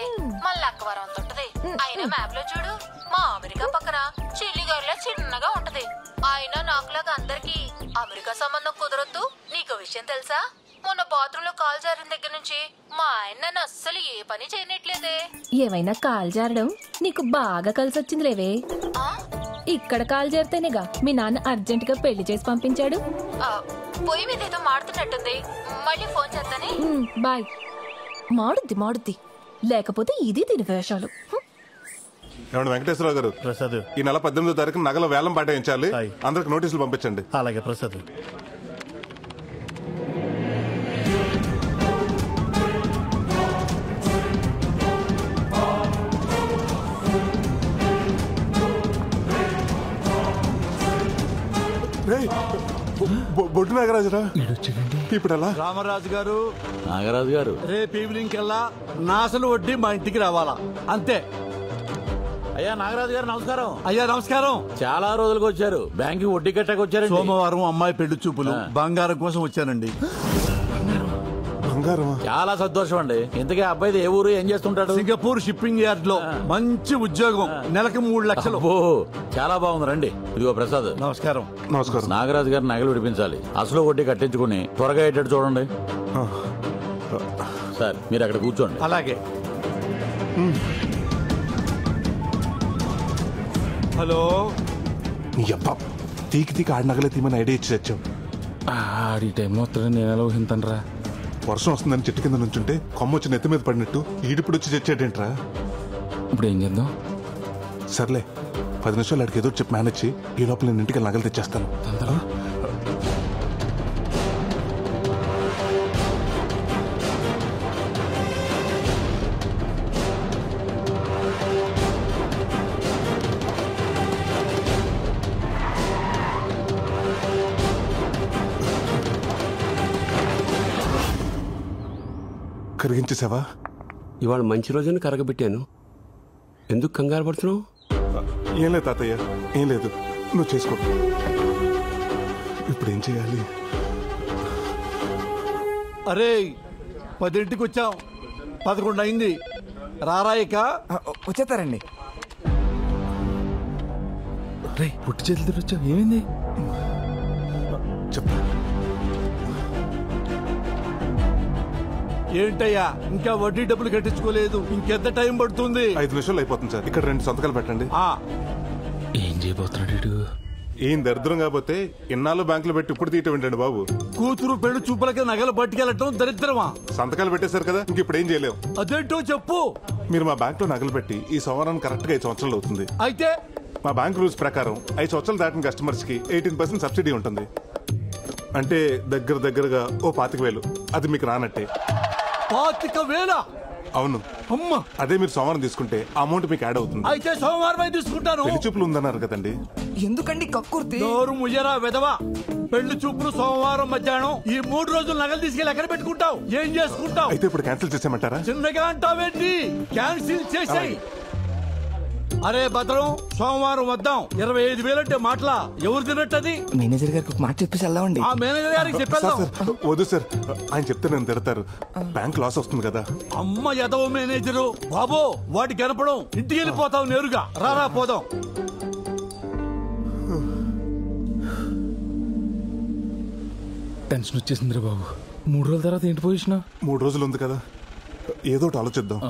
మన లక్కవరం ఉంటది. అయినా మ్యాప్ లో చూడు, మా అమెరికా పక్కన చిల్లిగారిలో చిన్నగా ఉంటది. అయినా నాకులాగా అందరికి అమెరికా సంబంధం కుదరొద్దు. నీకు విషయం తెలుసా? మొన్న బాత్రూమ్ లో కాల్ జారిన దగ్గర నుంచి మా ఆయన నన్ను అస్సలు ఏ పని చేయనట్లేదే. ఏమైనా కాల్ జారడం నీకు బాగా కలిసి వచ్చింది లేవే. ఇక్కడ కాల్ జారితేనేగా మీ నాన్న అర్జెంట్ గా పెళ్లి చేసి పంపించాడు. పొయ్యి మీద ఏదో మాడుతున్నట్టుంది, మళ్ళీ ఫోన్ చేస్తానే. బాయ్. మాడుద్ది లేకపోతే ఇది దీని వేషాలు. ఏమండి వెంకటేశ్వరరావు గారు, ప్రసాద్ ఈ నెల 18వ తారీఖు నగల వేలం పాటించాలి. అందరికి నోటీసులు పంపించండి. అలాగే ప్రసాద్. బొడ్డు నాగరాజురా, ఇప్పుడు ఎలా? రామరాజు గారు, నాగరాజు గారు, రేపు ఈవినింగ్ కల్లా నాసలు వడ్డీ మా ఇంటికి రావాలా, అంతే. అయ్యా నాగరాజు గారు నమస్కారం. అయ్యా నమస్కారం. చాలా రోజులకు వచ్చారు. బ్యాంకు వడ్డీ కట్టకు వచ్చారు. సోమవారం అమ్మాయి పెళ్లి చూపులు, బంగారం కోసం వచ్చానండి. చాలా సంతోషం అండి. ఇంతకీ అబ్బాయిది ఏ ఊరు, ఏం చేస్తుంటాడు? సింగపూర్ షిప్పింగ్ యార్డ్ లో మంచి ఉద్యోగం, నెలకు 3 లక్షలు. చాలా బాగుంది. రండి. ఇదిగో ప్రసాద్. నమస్కారం. నమస్కారం. నాగరాజు గారు నగలు విడిపించాలి. అసలు వడ్డీ కట్టించుకుని త్వరగా అయ్యేటట్టు చూడండి. సార్ మీరు అక్కడ కూర్చోండి. అలాగే. హలో. నీ అబ్బా, తీకి ఆడి నగలే తీమని ఐడియా ఇచ్చి తెచ్చాం. ఆడి టైంలో వస్తాడని నేను ఎలా ఊహింతనరా? వర్షం వస్తుందని చెట్టు కింద నుంచుంటే కొమ్మ వచ్చి నెత్తి మీద పడినట్టు ఈడిప్పుడు వచ్చి తెచ్చాడేంట్రా? ఇప్పుడు ఏం చేద్దాం? సర్లే, 10 నిమిషాలు అడిగి ఏదో చెప్పి మేనేజ్ చేయి. ఈ లోపల నేను ఇంటికి నగలు తెచ్చేస్తాను. కరిగించేసావా? ఇవాళ మంచి రోజున కరగబెట్టాను. ఎందుకు కంగారు పడుతున్నావు? ఏం లేదు తాతయ్య, ఏం లేదు. నువ్వు చేసుకో. ఇప్పుడు ఏం చేయాలి? అరే 10ంటికి వచ్చాం, 11 అయింది. రారాయిక వచ్చేస్తారండి. రే పుట్టి చేతులు వచ్చావు, ఏమైంది? చెప్పు. ఏంటయ్యా, ఇంకా వడ్డీ డబ్బులు కట్టించుకోలేదు? ఇంకెంత టైం పడుతుంది? 5 నిమిషాలు అయిపోతుంది సార్. ఇక్కడ 2 సంతకాలు పెట్టండి. ఏం చేయబోతున్నాడు? ఏం దరిద్రం కాకపోతే ఇన్నాళ్ళు బ్యాంకులో పెట్టి ఇప్పుడు తీయటం ఏంటండి బాబు? కూతురు పెళ్లి చూపులకి నగలు పట్టుకెళ్ళటం దరిద్రమా? సంతకాలు పెట్టేశారు కదా, ఇంక ఇప్పుడు ఏం చేయలేవు. అదేంటో చెప్పు. మీరు మా బ్యాంక్ లో నగలు పెట్టి ఈ సంవత్సరం కరెక్ట్ గా 5 సంవత్సరాలు అవుతుంది. అయితే మా బ్యాంక్ రూల్స్ ప్రకారం 5 సంవత్సరాలు దాటిన కస్టమర్స్ కి 18% సబ్సిడీ ఉంటుంది. అంటే దగ్గరగా ఓ 25,000. అది మీకు రానట్టే. 25,000? అవును. అమ్మా, అదే మీరు సోమవారం తీసుకుంటే అమౌంట్ మీకు యాడ్ అవుతుంది. అయితే సోమవారం తీసుకుంటాను. పెళ్లి చూపులు ఉందన్నారు కదండి. ఎందుకండి కక్కుర్తి? నోరు ముయ్యరా వెదవా. పెళ్లి చూపులు సోమవారం మధ్యాహ్నం. ఈ 3 రోజులు నగలు తీసుకెళ్ళి ఎక్కడ పెట్టుకుంటావు? ఏం చేసుకుంటావు? అయితే ఇప్పుడు క్యాన్సిల్ చేసేయమంటారా? చిన్నగా అంటావేంటి? క్యాన్సిల్ చేసేయ్. అరే భద్రం, సోమవారం వద్దాం. 25,000 అంటే మాటలా? ఎవరు తినట్టది? మేనేజర్ గారికి ఒక మాట చెప్పేసి వెళ్దామండి. ఆ మేనేజర్ గారికి చెప్పేద్దాం. వద్దు సార్, ఆయన చెప్తే నన్ను తిడతారు. బ్యాంక్ లాస్ వస్తుంది కదా. అమ్మ ఎదవ మేనేజరు బాబో, వాటి కనపడం. ఇంటికి వెళ్ళిపోతావు నేరుగా. రారా పోదాం. టెన్షన్ వచ్చేసిందిరా బాబు. 3 రోజుల తర్వాత ఏంటి పొజిషన్? 3 రోజులు ఉంది కదా, ఏదో ఒకటి ఆలోచిద్దాం.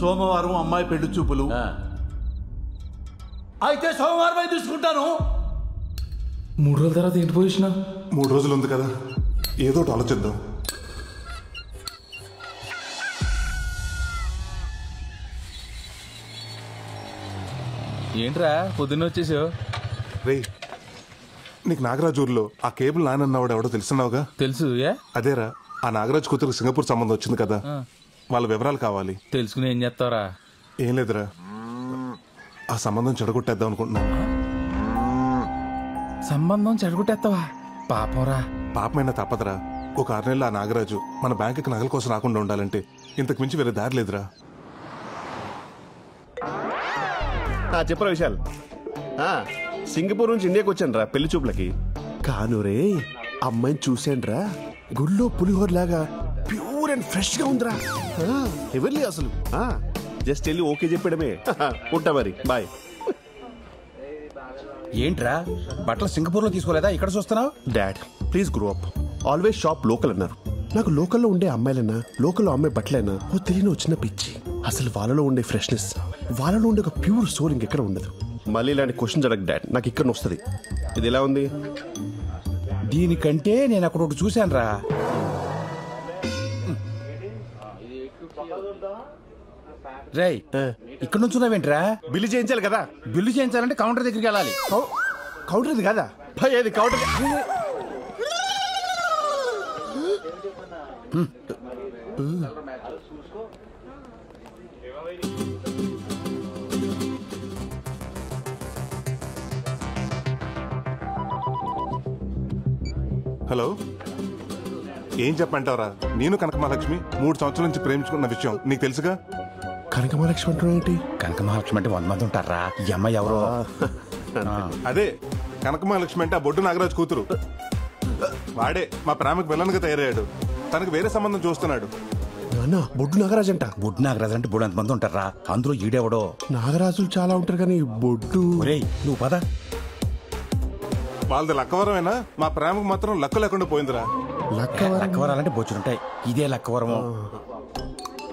సోమవారం అమ్మాయి పెళ్లి చూపులు. అయితే సోమవారం తీసుకుంటాను. 3 రోజుల తర్వాత ఏంటి పొజిషన్? 3 రోజులు ఉంది కదా, ఏదో ఒకటి ఆలోచిద్దాం. ఏంట్రా పొద్దున్న వచ్చేసావు? రే, నీకు నాగరాజు ఊర్లో ఆ కేబుల్ నానన్నవాడు ఎవడో తెలుసున్నావుగా? తెలుసు. అదేరా, ఆ నాగరాజు కూతురు సింగపూర్ సంబంధం వచ్చింది కదా, వాళ్ళ వివరాలు కావాలి. తెలుసుకుని ఏం చేస్తావరా? ఏం లేదురా, ఆ సంబంధం చెడగొట్టేద్దాం అనుకుంటున్నాను. సంబంధం చెడగొట్టేస్తావా? పాపంరా. పాపమైనా తప్పదురా. ఒక 6 నెలలు ఆ నాగరాజు మన బ్యాంకుకి నగల కోసం రాకుండా ఉండాలంటే ఇంతకు మించి వేరే దారి లేదురా. చెప్పరా విశాల్, సింగపూర్ నుంచి ఇండియాకి వచ్చాను రా పెళ్లి చూపులకి. కానురే, అమ్మాయిని చూశాను రా, గుళ్ళో పులిహోర లాగా ప్యూర్ అండ్ ఫ్రెష్ గా ఉందిరా. ఎవరిలే అసలు. జస్ట్ వెళ్ళి ఓకే చెప్పడమే. ఉంటా మరి, బాయ్. ఏంట్రా బట్టలు సింగపూర్ లో తీసుకోలేదా, ఇక్కడ చూస్తున్నావు? Dad please grow up. Always shop local అన్నారు. నాకు లోకల్లో ఉండే అమ్మాయిలైనా, లోకల్లో అమ్మాయి బట్టలైనా ఓ తెలియని వచ్చిన పిచ్చి. అసలు వాళ్ళలో ఉండే ఫ్రెష్నెస్, వాళ్ళలో ఉండే ఒక ప్యూర్ సోల్ ఇంకెక్కడ ఉండదు. మళ్ళీ ఇలాంటి క్వశ్చన్ అడగ డాడ్, నాకు ఇక్కడ వస్తుంది. ఇది ఎలా ఉంది? దీనికంటే నేను అక్కడ ఒకటి చూశాను రా. రేయ్, ఇక్కడ నుంచి ఉన్నావేంట్రా? బిల్లు చేయించాలి కదా. బిల్లు చేయించాలంటే కౌంటర్ దగ్గరికి వెళ్ళాలి. కౌంటర్ ఇది కదా భయ్, అది కౌంటర్. హలో, ఏం చెప్పంటావురా? నేను కనకమహాలక్ష్మి 3 సంవత్సరాల నుంచి ప్రేమించుకున్న విషయం నీకు తెలుసుగా. కనకమహాలక్ష్మి అంటే ఏంటి? కనకమహాలక్ష్మి అంటే 100 మంది ఉంటారా? ఈ అమ్మాయి ఎవరో. అదే కనకమహాలక్ష్మి అంటే ఆ బొడ్డు నాగరాజు కూతురు. వాడే మా ప్రేమకు విలన్గా తయారయ్యాడు. తనకు వేరే సంబంధం చూస్తున్నాడు. బొడ్డు నాగరాజు అంట. బొడ్డు నాగరాజు అంటే 300 మంది ఉంటారా? అందులో ఈడెవడో. నాగరాజులు చాలా ఉంటారు కానీ బొడ్డు. నువ్వు పద. వాళ్ళది లక్కవరమేనా? మా ప్రేమకు మాత్రం లక్క లేకుండా పోయిందిరా. లక్కవరాలంటే బొచ్చులుంటాయి, ఇదే లక్కవరము.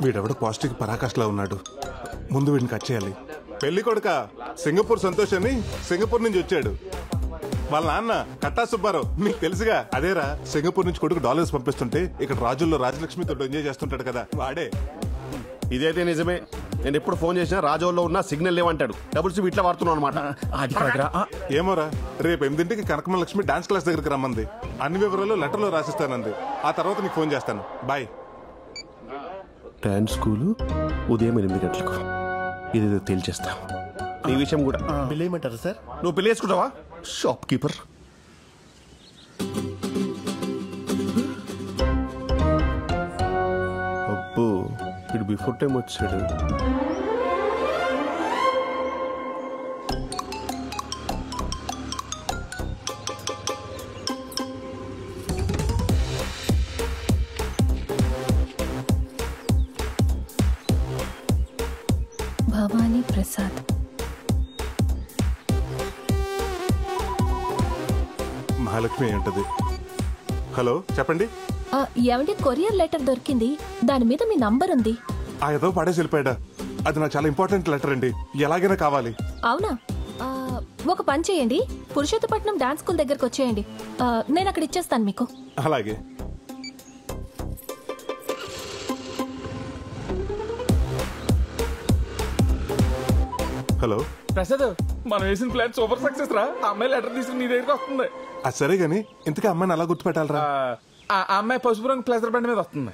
వీడెవడో పాజిటివ్ పరాకాష్లా ఉన్నాడు. ముందు వీడిని కట్ చేయాలి. పెళ్లి కొడుక సింగపూర్ సంతోష్ అని సింగపూర్ నుంచి వచ్చాడు. వాళ్ళ నాన్న కట్టా సుబ్బారావు మీకు తెలుసుగా. అదేరా, సింగపూర్ నుంచి కొడుకు డాలర్స్ పంపిస్తుంటే ఇక్కడ రాజుల్లో రాజలక్ష్మితో ఎంజాయ్ చేస్తుంటాడు కదా, వాడే. ఇదైతే నిజమే. నేను ఎప్పుడు ఫోన్ చేసినా రాజోల్లో ఉన్న సిగ్నల్ లేవంటాడు. డబుల్ సిమ్ ఇట్లా వాడుతున్నావు అనమాట. ఏమోరా, రేపు 8ంటికి కనకమహాలక్ష్మి డాన్స్ క్లాస్ దగ్గరికి రమ్మంది. అన్ని వివరాలు లెటర్లో రాసిస్తానంది. ఆ తర్వాత నీకు ఫోన్ చేస్తాను. బాయ్. డాన్స్ స్కూలు ఉదయం 8 గంటలకు. ఇదేదో తేల్చేస్తా. ఈ విషయం కూడా బిల్ వేయమంటారా సార్? నువ్వు పెళ్లి చేసుకుంటావా? Shop keeper. అబ్బో, ఇటు బిఫోర్ టైం వచ్చాడు. భవానీ ప్రసాద్. మహాలక్ష్మి అయి ఉంటది. హలో చెప్పండి. ఏమంటే కొరియర్ లెటర్ దొరికింది, దాని మీద మీ నంబర్ ఉంది. ఏదో పడేసి వెళ్ళిపోయాడా? అది నాకు చాలా ఇంపార్టెంట్ లెటర్ అండి, ఎలాగైనా కావాలి. అవునా? ఒక పని చేయండి, పురుషోత్తపట్నం డాన్స్ స్కూల్ దగ్గరకు వచ్చేయండి, నేను అక్కడ ఇచ్చేస్తాను మీకు. అలాగే. హలో ప్రసాద్, మనం వేసిన ప్లాన్ సూపర్ సక్సెస్ రా. ఆ అమ్మాయి లెటర్ తీసుకుని నీ దగ్గరికి వస్తుంది. అది సరే గాని ఇంతకీ అమ్మాయిని అలా గుర్తుపెట్టాలరా? ఆ అమ్మాయి పసుపు రంగు ప్లేసర్ బండి మీద వస్తుంది.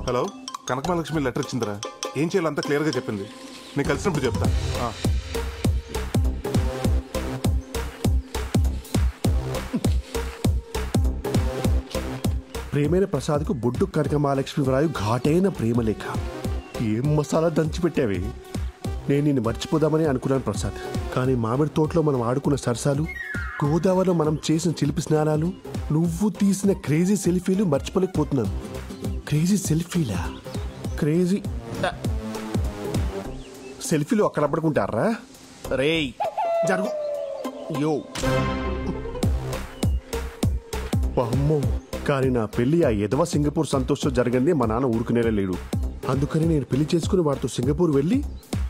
హలో, కనకమహాలక్ష్మి లెటర్ ఇచ్చిందిరా. ఏం చేయాలో అంతా క్లియర్గా చెప్పింది. నేను కలిసినప్పుడు చెప్తా. ప్రేమైన ప్రసాద్కు బొడ్డు కనకమహాలక్ష్మి వ్రాయు ఘాటైన ప్రేమలేఖ. ఏం మసాలా దంచిపెట్టావి. నేను నిన్ను మర్చిపోదామని అనుకున్నాను ప్రసాద్, కానీ మామిడి తోటలో మనం ఆడుకున్న సరసాలు, గోదావరిలో మనం చేసిన చిలిపి స్నానాలు, నువ్వు తీసిన క్రేజీ సెల్ఫీలు మర్చిపోలేకపోతున్నాను. క్రేజీ సెల్ఫీలా? క్రేజీ సెల్ఫీలు అక్కడ పడుకుంటారా? రేయ్ జరుగు. యో అమ్మో, కానీ నా పెళ్లి ఆ ఎదవ సింగపూర్ సంతోషం జరగండి మా నాన్న ఊరుకునేలా లేడు. అందుకని నేను పెళ్లి చేసుకుని వాడితో సింగపూర్ వెళ్ళి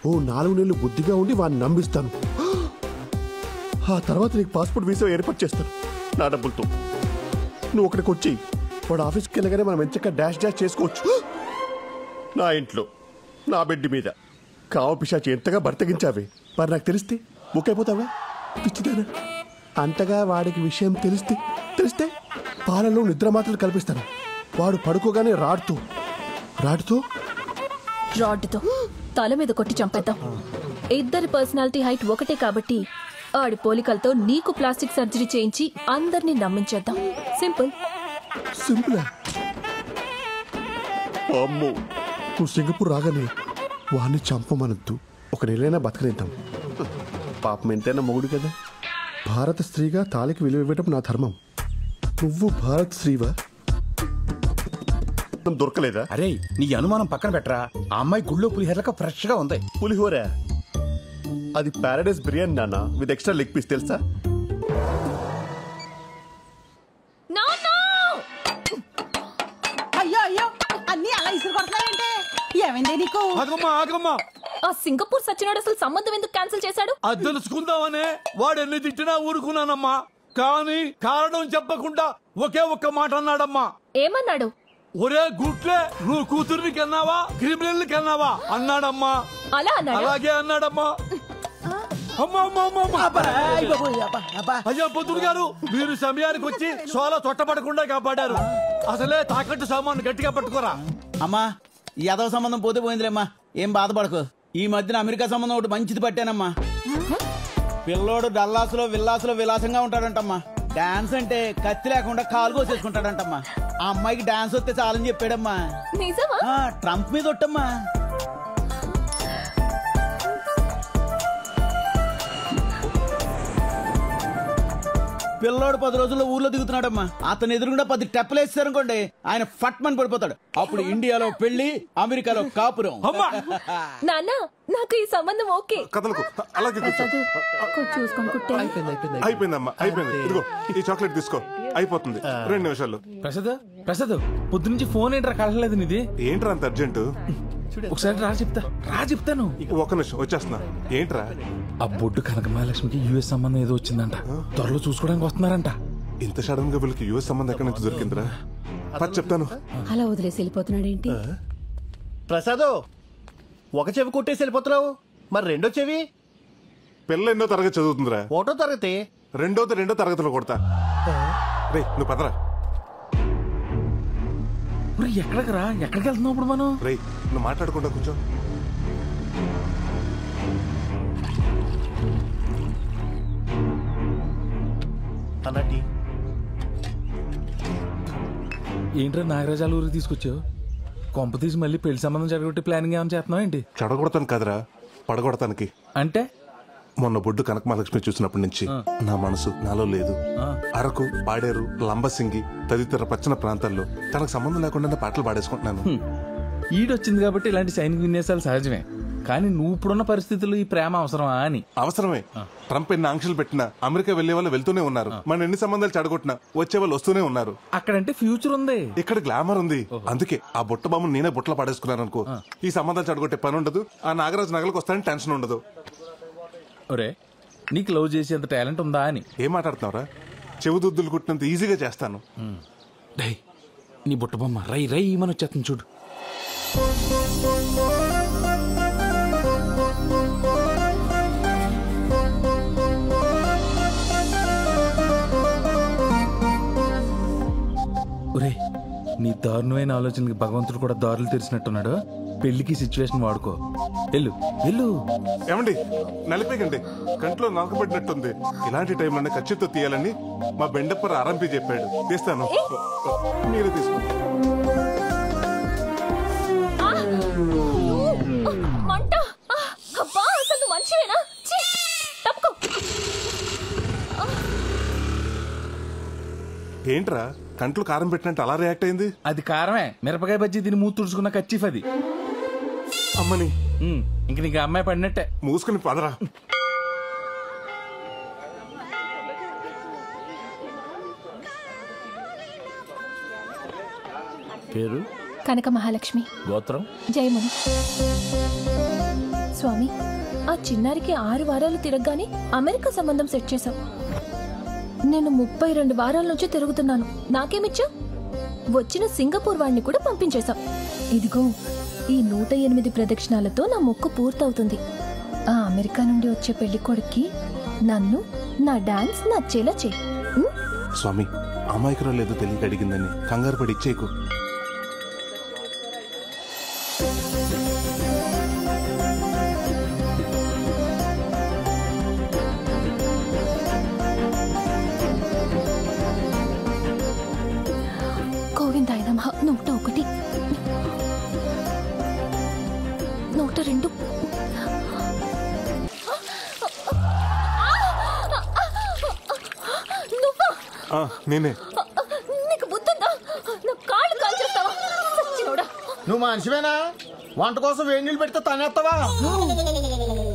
4 నెలలు బుద్ధిగా ఉండి వాడిని నమ్మిస్తాను. ఆ తర్వాత నీకు పాస్పోర్ట్ వీసా ఏర్పాటు చేస్తాను నా డబ్బులతో. నువ్వు అక్కడికి వచ్చి వాడు ఆఫీస్కి వెళ్ళగానే మనం ఎంచక్క డాష్ డాష్ చేసుకోవచ్చు. నా ఇంట్లో నా బెడ్ మీద కావ పిశాచి ఎంతగా బర్తగించావే. మరి నాకు తెలిస్తే బుక్కైపోతావా? పిచ్చిదానా? అంతగా వాడికి విషయం తెలిస్తే పాలలో నిద్ర మాత్రలు కల్పిస్తాను. వాడు పడుకోగానే రాడ్తో తల మీద కొట్టి చంపేద్దాం. ఇద్దరి పర్సనాలిటీ హైట్ ఒకటే కాబట్టి ఆడి పోలికలతో నీకు ప్లాస్టిక్ సర్జరీ చేయించి అందరినీ నమ్మించేద్దాం. సింపుల్. సింపులా? అమ్మో, నువ్వు సింగపూర్ రాగానే వాడిని చంపమనద్దు. 1 నెలైనా బతకనిద్దాం. పాపం ఎంతైనా మొగుడు కదా. భారత స్త్రీగా తాళికి విలువ ఇవ్వడం నా ధర్మం. నువ్వు భారత స్త్రీవా? దొరకలేదా? అరే, నీ అనుమానం పక్కన పెట్టరా. ఆ అమ్మాయి గుళ్ళో పులిహోరక ఫ్రెష్ గా ఉంది. పులిహోర? అది పారాడైస్ బిర్యానీ నాన్న, విత్ ఎక్స్ట్రా లెగ్ పీస్. తెలుసా? అయ్యో అయ్యో, అన్ని అలా ఇసురు కొడతాయంటే ఏమైంది నీకు? ఆగమ్మా. ఆ సింగపూర్ సచ్చినోడు అసలు సంబంధం ఎందుకు క్యాన్సిల్ చేశాడు? అది తెలుసుకుందామనే వాడు ఎన్ని తిట్టినా ఊరుకున్నానమ్మా. కానీ కారణం చెప్పకుండా ఒకే ఒక్క మాట అన్నాడమ్మా. ఏమన్నాడు? ఒరే గుట్లే, నువ్వు కూతుర్ని కన్నావా క్రిమినల్ కన్నావా అన్నాడమ్మా. అలా అన్నాడు? అలాగే అన్నాడమ్మా. అయ్యా పొద్దుడు గారు, మీరు సమయానికి వచ్చి సోలా తొట్టపడకుండా కాపాడారు. అసలే తాకట్టు సామాను గట్టిగా పట్టుకోరా. అమ్మా, యాదవ సంబంధం పోతే పోయిందిలేమ్మా, ఏం బాధపడకు. ఈ మధ్యన అమెరికా సంబంధం ఒకటి మంచిది పట్టానమ్మా. పిల్లోడు డల్లాసులో విల్లాసులో విలాసంగా ఉంటాడంటమ్మా. డాన్స్ అంటే కత్తి లేకుండా కాలు కోసేసుకుంటాడంటమ్మా. ఆ అమ్మాయికి డాన్స్ వస్తే చాలని చెప్పాడమ్మా. ట్రంప్ మీద ఒట్టమ్మా. పిల్లోడు 10 రోజుల్లో ఊర్లో దిగుతున్నాడమ్మా. అతను ఎదురుగుండా 10 టెప్పలు వేస్తారనుకోండి, ఆయన ఫట్మని పడిపోతాడు. అప్పుడు ఇండియాలో పెళ్లి, అమెరికాలో కాపురం. నాన్న, నాకు ఈ సంబంధం ఓకే. కథలకు అలాగే అయిపోయిందమ్మా, అయిపోయింది. ఇదిగో ఈ చాక్లెట్ తీసుకో, అయిపోతుంది 2 నిమిషాల్లో. ప్రసాద్, పొద్దు నుంచి ఫోన్ ఏంట్రా కలలేదు నీది? ఏంట్రా అంత అర్జెంటు? ఒకసారి చెప్తాను. 1 నిమిషం వచ్చేస్తున్నా. ఏంట్రా? ఆ బొడ్డు కనకమహాలక్ష్మికి యుఎస్ సంబంధం ఏదో వచ్చిందంట, త్వరలో చూసుకోవడానికి వస్తున్నారంట. ఇంత సడన్ గా వీళ్ళకి యుఎస్ సంబంధం ఎక్కడి నుంచి దొరికిందిరా? చెప్తాను. అలా వదిలేసి వెళ్ళిపోతున్నాడు ఏంటి? ప్రసాదో, ఒక చెవి కొట్టేసి వెళ్ళిపోతున్నావు, మరి రెండో చెవి? పిల్ల ఎన్నో తరగతి చదువుతుందిరా? 1వ తరగతి. రెండో తరగతిలో కొడతా. రే నువ్వు పదరా. ఎక్కడికి వెళ్తున్నావు ఇప్పుడు మనం? రే నువ్వు మాట్లాడుకుంటా కూర్చో. అన్నటి ఏంట్రా నాగరాజాల ఊరికి తీసుకొచ్చావు? కొంప తీసి మళ్ళీ పెళ్లి సంబంధం జరగొట్టి ప్లానింగ్ ఏమైనా చేస్తున్నావు ఏంటి? చెడగొడతాను కదరా, పడగొడతానికి. అంటే మొన్న బొడ్డు కనక మహాలక్ష్మి చూసినప్పటి నుంచి నా మనసు నాలో లేదు. అరకు, పాడేరు, లంబసింగి తదితర పచ్చని ప్రాంతాల్లో తనకు సంబంధం లేకుండా పాటలు పాడేసుకుంటున్నాను. ఈడొచ్చింది కాబట్టి ఇలాంటి సైనిక విన్యాసాలు సహజమే. కానీ నువ్వు ఇప్పుడున్న పరిస్థితుల్లో ఈ ప్రేమ అవసరమా అని. అవసరమే. ట్రంప్ ఎన్ని ఆంక్షలు పెట్టినా అమెరికా వెళ్లే వాళ్ళు వెళ్తూనే ఉన్నారు. మన ఎన్ని సంబంధాలు చెడగొట్టినా వచ్చే వాళ్ళు వస్తూనే ఉన్నారు. అక్కడంటే ఫ్యూచర్ ఉంది, ఇక్కడ గ్లామర్ ఉంది. అందుకే ఆ బుట్ట బొమ్మను నేనే బుట్టలో పాడేసుకున్నాను అనుకో, ఈ సంబంధాలు చెడగొట్టే పని ఉండదు. ఆ నాగరాజు నగలకు వస్తానని టెన్షన్ ఉండదు. ఒరే, నీకు లవ్ చేసేంత టాలెంట్ ఉందా అని. ఏం మాట్లాడుతున్నావురా? చెవుదుద్దులు కుట్టినంత ఈజీగా చేస్తాను. డై, నీ బుట్ట బొమ్మ రై రై మన వచ్చేస్తుంది చూడు. ఒరే, నీ దారుణమైన ఆలోచనకి భగవంతుడు కూడా దారులు తెరిచినట్టున్నాడు. పెళ్లికి సిచ్యువేషన్ వాడుకో. వెళ్ళు వెళ్ళు. ఏమండి, నలిపేకండి, కంట్లో నలకబడినట్టుంది. ఇలాంటి టైంలోనే ఖచ్చితంగా తీయాలని మా బెండప్పర్ ఆరంపి చెప్పాడు. తీస్తాను, మీరే తీసుకోండి. ఏంట్రా కంట్లో కారం పెట్టినట్టు అలా రియాక్ట్ అయింది? అది కారమే, మిరపకాయ బజ్జీ తిని మూతి తుడుచుకున్న కచ్చిఫ్ అది. అమ్మని ఇంక నీకు అమ్మాయి పడినట్టే. మూసుకుని పదరా. పేరు కనక మహాలక్ష్మి, గోత్రం జయముని. స్వామి, ఆ చిన్నారికి 6 వారాలు తిరగగానే అమెరికా సంబంధం సెట్ చేశాం. నేను 32 వారాల నుంచి తిరుగుతున్నాను. నాకేమిచ్చా? వచ్చిన సింగపూర్ వాడిని కూడా పంపించేశాం. ఇదిగో ఈ 108 ప్రదక్షిణాలతో నా మొక్కు పూర్తవుతుంది. ఆ అమెరికా నుండి వచ్చే పెళ్లి కొడుక్కి నన్ను, నా డాన్స్ నచ్చేలా చెయ్యి. స్వామి, అమాయకురాలు ఏదో తెలియక అడిగిందని కంగారు పడి ఇచ్చేయకు. గోవిందాయ నమః. 101, 102. నేనే. నీకు బుద్ధుందా? నా కాళ్ళు కాల్చేస్తావా? సచ్చినోడా. నువ్వు మనిషివేనా? వంట కోసం వేడి నీళ్ళు పెడితే తనేస్తావా?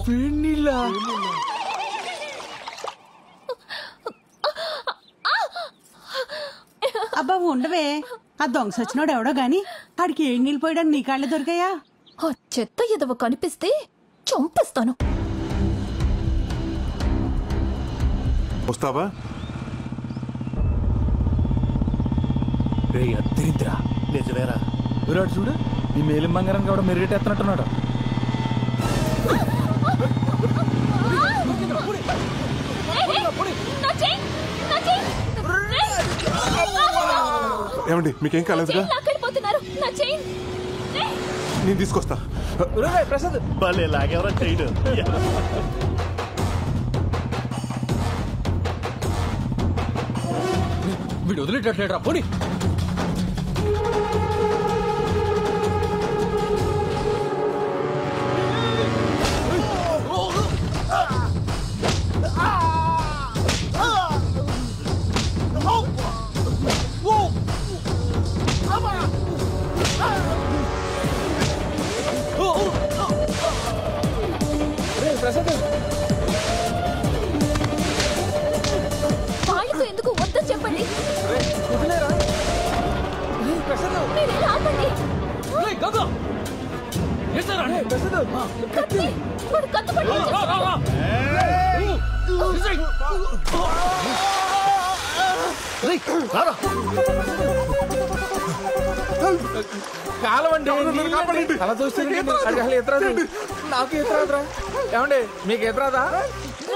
వేడి నీళ్ళ? అబ్బా ఉండవే, ఆ దొంగ సచ్చినోడు ఎవడో గాని ఆడికి ఏడు నీళ్ళు పోయడానికి నీ కాళ్ళే దొరికాయా? ఆ చెత్త ఎదవ కనిపిస్తే చంపేస్తాను. వస్తావా? రే అద్దరిద్రా. నిజమేరా. విరాట్ చూడు, నీ మేలిం బంగారం కూడా మెరుగెట్టేస్తున్నట్టున్నాడు. ఏమండి, మీకేం కాలేదుగా? నేను తీసుకొస్తా. ప్రసాద్ భలే లాగేవరా చేయడు. వీడు వదిలేటట్లేట్రా, పోనీ. వాళ్ళతో ఎందుకు వద్దని చెప్పండి. మీరు ఇలా ఆపండి. కత్తి, వాడు కత్తి పట్టుకొని కాలవండి. అలా చూస్తే నాకు ఈత రాదురా. ఏమండి, మీకు ఈత రాదా?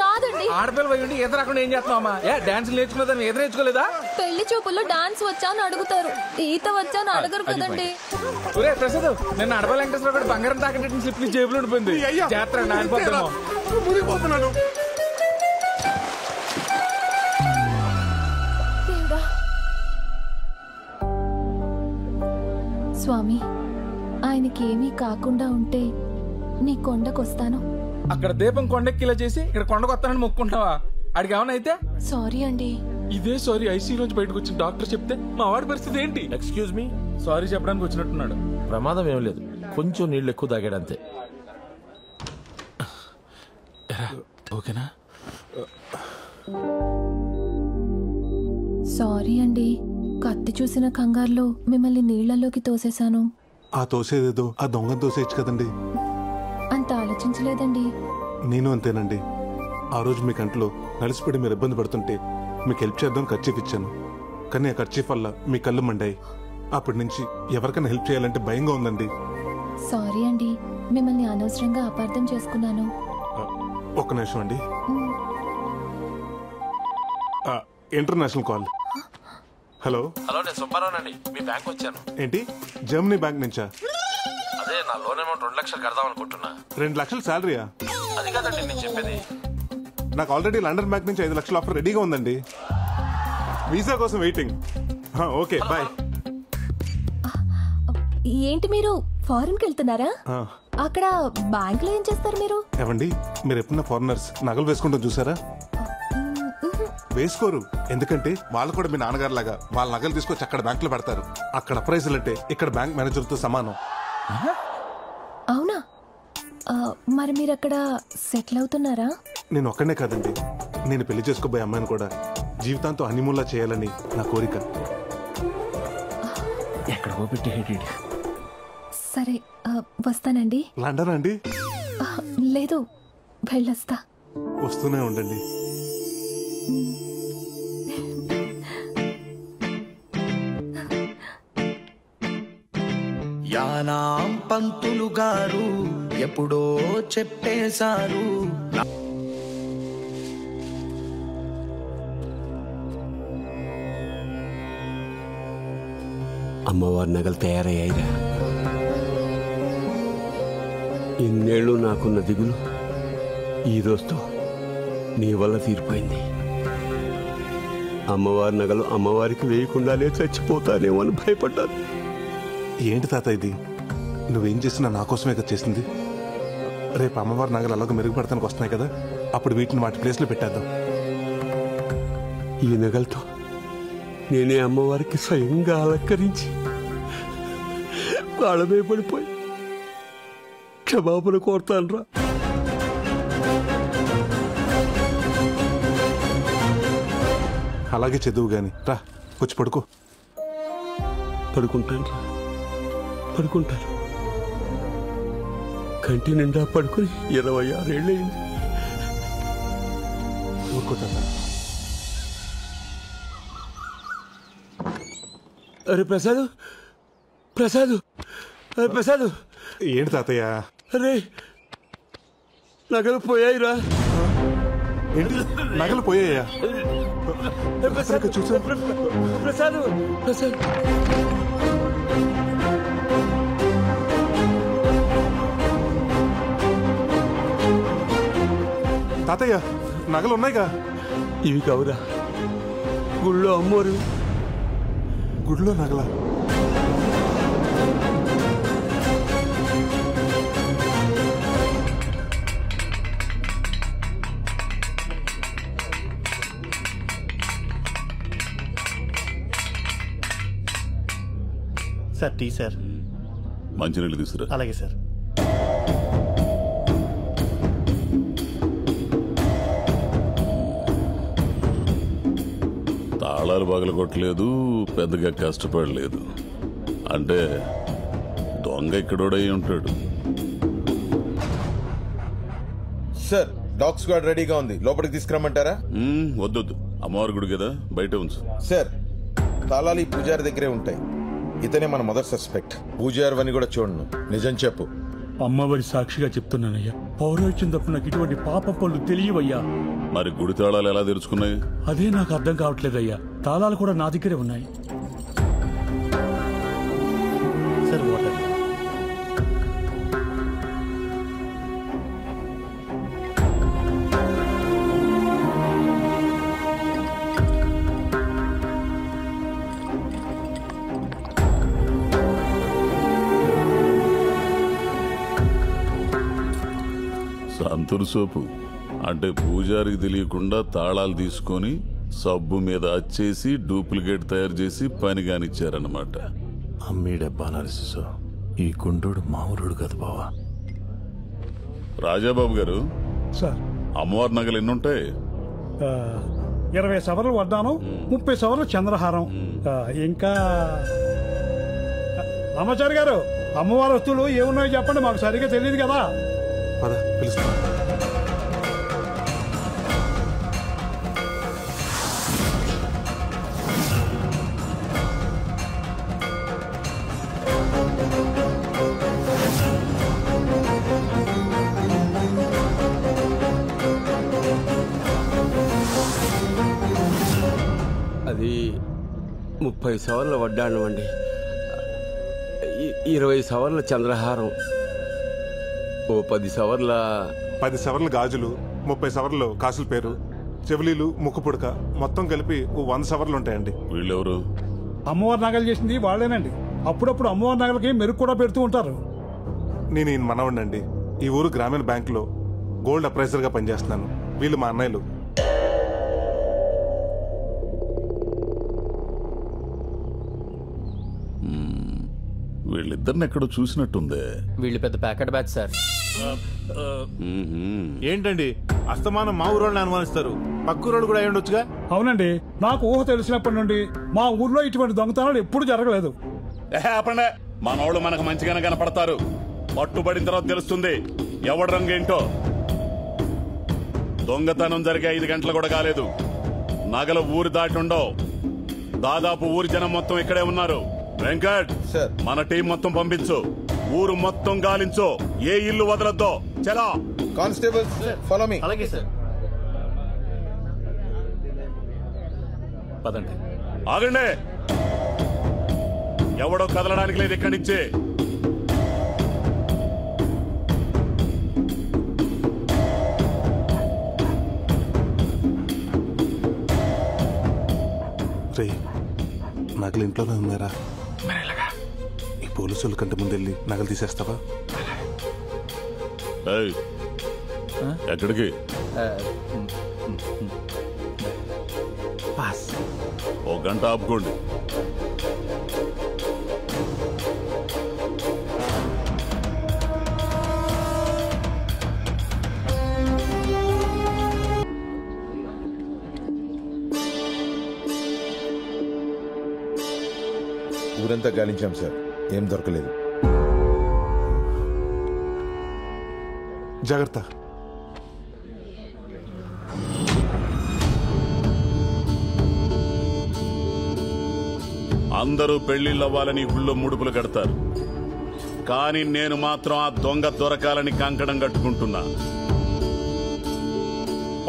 రాదండి. ఆడపిల్ల పోయి ఉండి ఈత రాకుండా ఏం చేస్తున్నావమ్మా? డాన్స్ నేర్చుకున్నదని ఈత నేర్చుకోలేదా? పెళ్లి చూపుల్లో డాన్స్ వచ్చా అని అడుగుతారు, ఈత వచ్చా అని అడగరు కదండి. ఒరే ప్రసాద్, నిన్న అడపల వెంకటేశ్వర కూడా బంగారం తాకట్టిన స్లిప్ ని జేబులో ఉండిపోయింది. జాతర నానిపోతున్నాం. స్వామి, ఆయనకి ఏమీ కాకుండా ఉంటే నీ కొండకొస్తాను. అక్కడ దీపం కొండెక్కిలా చేసి ఇక్కడ కొండకు వస్తానని మొక్కుంటావా? అడిగి ఏమన్నా అయితే? సారీ అండి. ఇదే సారీ ఐసీయూ నుంచి బయటకు వచ్చిన డాక్టర్ చెప్తే మా వాడి పరిస్థితి ఏంటి? ఎక్స్క్యూజ్ మీ, సారీ చెప్పడానికి వచ్చినట్టున్నాడు. ప్రమాదం ఏం లేదు, కొంచెం నీళ్ళు ఎక్కువ తాగాడంతే. ఓకేనా? సారీ అండి, కత్తి చూసిన కంగారులో మిమ్మల్ని నీళ్లలోకి తోసేశాను. ఆ తోసేదేదో ఆ దొంగను తోసేయచ్చు కదండి. అంత ఆలోచించలేదండి. నేను అంతేనండి. ఆ రోజు మీ కంట్లో నలిసిపడి మీరు ఇబ్బంది పడుతుంటే మీకు హెల్ప్ చేద్దాం ఖర్చీఫ్ ఇచ్చాను. కానీ ఆ ఖర్చీఫ్ వల్ల మీ కళ్ళు మండాయి. అప్పటి నుంచి ఎవరికైనా హెల్ప్ చేయాలంటే భయంగా ఉందండి. సారీ అండి, మిమ్మల్ని అనవసరంగా అపార్థం చేసుకున్నాను. ఒక్క నిమిషం అండి. International call. హలో హలో, నేను సుబ్బారావునండి. మీ బ్యాంక్ వచ్చాను. ఏంటి? జర్మనీ బ్యాంక్ నుంచా? అదే నా లోన్ అమౌంట్ 2 లక్షలు కడదాం అనుకుంటున్నా. 2 లక్షలు శాలరీయా? అది కాదండి నేను చెప్పేది. నాకు ఆల్రెడీ లండన్ బ్యాంక్ నుంచి 5 లక్షల ఆఫర్ రెడీగా ఉందండి. వీసా కోసం వెయిటింగ్. Okay bye. ఏంటి మీరు ఫారెన్కి వెళ్తున్నారా? అక్కడ బ్యాంక్ లో ఏం చేస్తారు మీరు? ఏవండి, మీరు ఎప్పుడన్నా ఫారినర్స్ నగలు వేసుకుంటాం చూసారా? వేసుకోరు. ఎందుకంటే వాళ్ళు కూడా మీ నాన్నగారు లాగా వాళ్ళ నగలు తీసుకొచ్చి అక్కడ బ్యాంక్ లో పెడతారు. అక్కడ ప్రైజులు అంటే ఇక్కడ బ్యాంక్ మేనేజర్ తో సమానం. అవునా? మరి మీరు అక్కడ సెటిల్ అవుతున్నారా? నేను ఒక్కనే కాదండి, నేను పెళ్లి చేసుకోబోయే అమ్మాయిని కూడా జీవితాంతో హనీమూన్లా చేయాలని నా కోరిక. ఎక్కడికో పెట్టి సరే వస్తానండి. లండన్ అండి? లేదు, వెళ్ళొస్తా. వస్తూనే ఉండండి. యానాం పంతులు గారు ఎప్పుడో చెప్పేశారు. అమ్మవారి నగలు తయారయ్యాయిరా. ఇన్నేళ్ళు నాకున్న దిగులు ఈ రోజుతో నీ వల్ల తీరిపోయింది. అమ్మవారి నగలు అమ్మవారికి వేయకుండానే చచ్చిపోతానేమో అని భయపడ్డాను. ఏంటి తాత ఇది? నువ్వేం చేసినా నా కోసమే కదా చేసింది. రేపు అమ్మవారి నగలు అలాగ మెరుగుపడతానికి వస్తున్నాయి కదా, అప్పుడు వీటిని వాటి ప్లేస్లో పెట్టేద్దాం. ఈ నగలతో నేనే అమ్మవారికి స్వయంగా అలంకరించి వాళ్ళమే పడిపోయి క్షమాపణ కోరుతాను రా. అలాగే చదువు గాని రా, వచ్చి పడుకో. పడుకుంటాను రా, పడుకుంటాను. కంటి నిండా పడుకుని 26 ఏళ్ళయింది. ఊరుకోతా. అరే ప్రసాద్, ప్రసాద్, ప్రసాద్. ఏంటి తాతయ్య? అరే నగలు పోయాయిరా. ఏంటి నగలు పోయాయా? చూసా ప్రసాద్, ప్రసాద్. తాతయ్య నగలు ఉన్నాయిగా? ఇవి కావురా, గుళ్ళో అమ్మోరు. గుడిలో నగల? Sir tea sir. మంచినీళ్ళు తీసుకురా. అలాగే సార్. తాళాలు పగలగొట్టలేదు, పెద్దగా కష్టపడలేదు. అంటే దొంగ ఇక్కడోడై ఉంటాడు. సార్ డాగ్ స్క్వాడ్ రెడీగా ఉంది, లోపలికి తీసుకురమ్మంటారా? వద్దొద్దు, అమ్మవారి గుడి కదా, బయట ఉంచు. సార్ తాళాలు ఈ పూజారి దగ్గరే ఉంటాయి. ఇతనే మన మొదటి సస్పెక్ట్. పూజారి అని కూడా చూడను. నిజం చెప్పు. అమ్మవారి సాక్షిగా చెప్తున్నానయ్యా, పౌరోహిత్యం తప్ప నాకు ఇటువంటి పాప పనులు తెలియవయ్యా. మరి గుడి తాళాలు ఎలా తెరుచుకున్నాయి? అదే నాకు అర్థం కావట్లేదయ్యా. తాళాలు కూడా నా దగ్గరే ఉన్నాయి. Sir water. మెంతురు సోపు అంటే పూజారికి తెలియకుండా తాళాలు తీసుకొని సబ్బు మీద అచ్చేసి డూప్లికేట్ తయారు చేసి పని కానిచ్చారన్నమాట. అమ్మీడబ్బా నరసిసు, ఈ గుండోడు మామూలుడు కదా బావా. రాజాబాబు గారు, సార్ అమ్మవారి నగలు ఎన్నుంటాయి? 20 సవర్లు వడ్డాను, 30 సవర్లు చంద్రహారం, ఇంకా రామాచారి గారు అమ్మవారి వస్తువులు ఏమున్నాయో చెప్పండి, మాకు సరిగ్గా తెలియదు కదా. పిలుస్తా. అది 30 సవర్ల వడ్డాణం అండి, 20 సవర్ల చంద్రహారం, ఓ 10 సవర్ల 10 సవర్లు గాజులు, 30 సవర్లు కాసుల పేరు, చెవులీలు, ముక్కు పుడక, మొత్తం కలిపి 100 సవర్లు ఉంటాయండి. వీళ్ళెవరు? అమ్మవారి నగలు చేసింది వాళ్ళేనండి. అప్పుడప్పుడు అమ్మవారి నగలకి మెరుగు కూడా పెడుతూ ఉంటారు. నేను ఈయన మనవండి. ఈ ఊరు గ్రామీణ బ్యాంకులో గోల్డ్ అప్రైజర్గా పనిచేస్తున్నాను. వీళ్ళు మా అన్నయ్యలు. వీళ్ళిద్దరిని ఎక్కడో చూసినట్టుందే. వీళ్ళు పెద్ద ప్యాకెట్ బ్యాచ్ సార్. ఏంటండి అస్తమానం మా ఊరోళ్ళని అనుమానిస్తారు? పక్కూరోళ్ళు కూడా అయి ఉండొచ్చుగా. అవునండి, నాకు ఊహ తెలిసినప్పటి నుండి మా ఊర్లో ఇటువంటి దొంగతనాలు ఎప్పుడు జరగలేదు. ఆపండి, మనోళ్ళు మనకు మంచిగానే కనపడతారు. పట్టుబడిన తర్వాత తెలుస్తుంది ఎవడి రంగు ఏంటో. దొంగతనం జరిగే 5 గంటలు కూడా కాలేదు. నగలు ఊరి దాటి ఉండవు. దాదాపు ఊరి జనం మొత్తం ఇక్కడే ఉన్నారు. వెంకట్, మన టీం మొత్తం పంపించు. ఊరు మొత్తం గాలించు, ఏ ఇల్లు వదలొద్దో. చలా కానిస్టేబుల్, ఫాలో మీ. అలాగే సార్. పదండి. ఆగండి, ఎవడో కదలడానికి లేదు ఇక్కడి నుంచి. రే, నగలు ఇంట్లోనే ఉన్నారా? ఈ పోలీసుల కంటే ముందెళ్ళి నగలు తీసేస్తావా? ఎక్కడికి? ఓ గంట ఆపుకోండి. ఊరంతా గాలించాం సార్, ఏం దొరకలేదు. జాగ్రత్త. అందరూ పెళ్లిళ్ళవ్వాలని గుళ్ళో ముడుపులు కడతారు, కానీ నేను మాత్రం ఆ దొంగ దొరకాలని కంకణం కట్టుకుంటున్నా.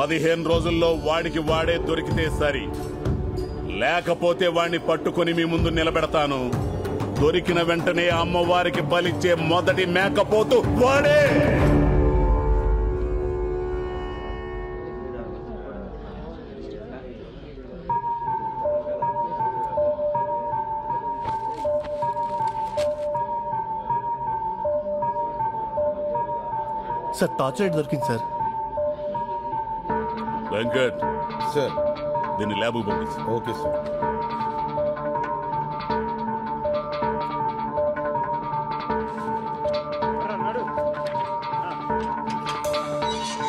15 రోజుల్లో వాడికి వాడే దొరికితే సరి, లేకపోతే వాడిని పట్టుకొని మీ ముందు నిలబెడతాను. దొరికిన వెంటనే అమ్మవారికి బలిచ్చే మొదటి మేకపోతు వాడే. సార్ టార్చ్ లైట్ దొరికింది సార్. వెంకట్ సార్, దీన్ని ల్యాబ్ పంపించు. Okay sir.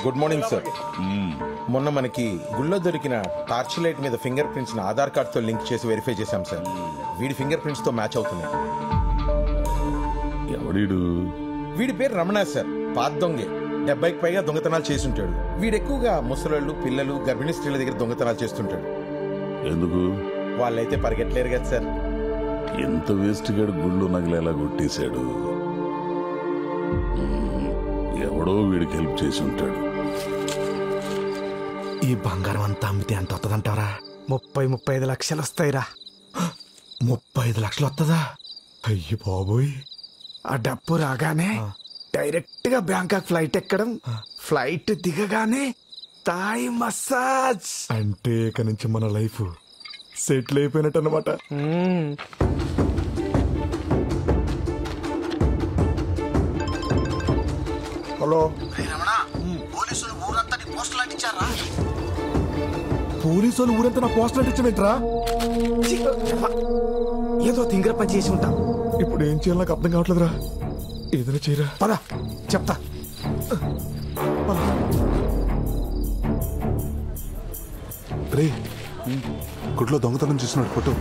Good morning sir. మొన్న మనకి గుళ్ళో దొరికిన టార్చ్ లైట్ మీద ఫింగర్ ప్రింట్స్ ఆధార్ కార్డ్ తో లింక్ చేసి వెరిఫై చేశాం సార్. వీడి ఫింగర్ ప్రింట్స్ తో మ్యాచ్ అవుతున్నాయి. ఎవడీడు? వీడి పేరు రమణ సార్, పాత దొంగే. 70కి పైగా దొంగతనాలు చేస్తుంటాడు. వీడు ఎక్కువగా ముసలోళ్ళు, పిల్లలు, గర్భిణీ స్త్రీల దగ్గర దొంగతనాలు చేస్తుంటాడు. ఎందుకు? వాళ్ళైతే పరిగెట్టలేరు కదా సార్. ఎంత వేస్ట్ గాడు గుళ్ళు నగలేలా కొట్టేశాడు. ఎవడో వీడికి హెల్ప్ చేసి ఉంటాడు. ఈ బంగారం అంతా అమ్మితే ఎంత వస్తుందంటారా? 30-35 లక్షలు వస్తాయిరా. 35 లక్షలు వస్తుందా? అయ్యి బాబోయ్. ఆ డబ్బు రాగానే డైరెక్ట్ గా బ్యాంకాక్ ఫ్లైట్ ఎక్కడం, ఫ్లైట్ దిగగానే థాయ్ మసాజ్. అంటే ఇక నుంచి మన లైఫ్ సెటిల్ అయిపోయినట్టు అనమాట. హలో, పోలీసు వాళ్ళు ఊరంతా నా పోస్టర్ అంటించమేంట్రా? ఏదో తింగర పని చేసి ఉంటా. ఇప్పుడు ఏం చేయాలో నాకు అర్థం కావట్లేదురా. ఏదైనా చేయరా. పద చెప్తా. రే గుడ్లో దొంగతనం చేస్తున్నాడు ఫోటో.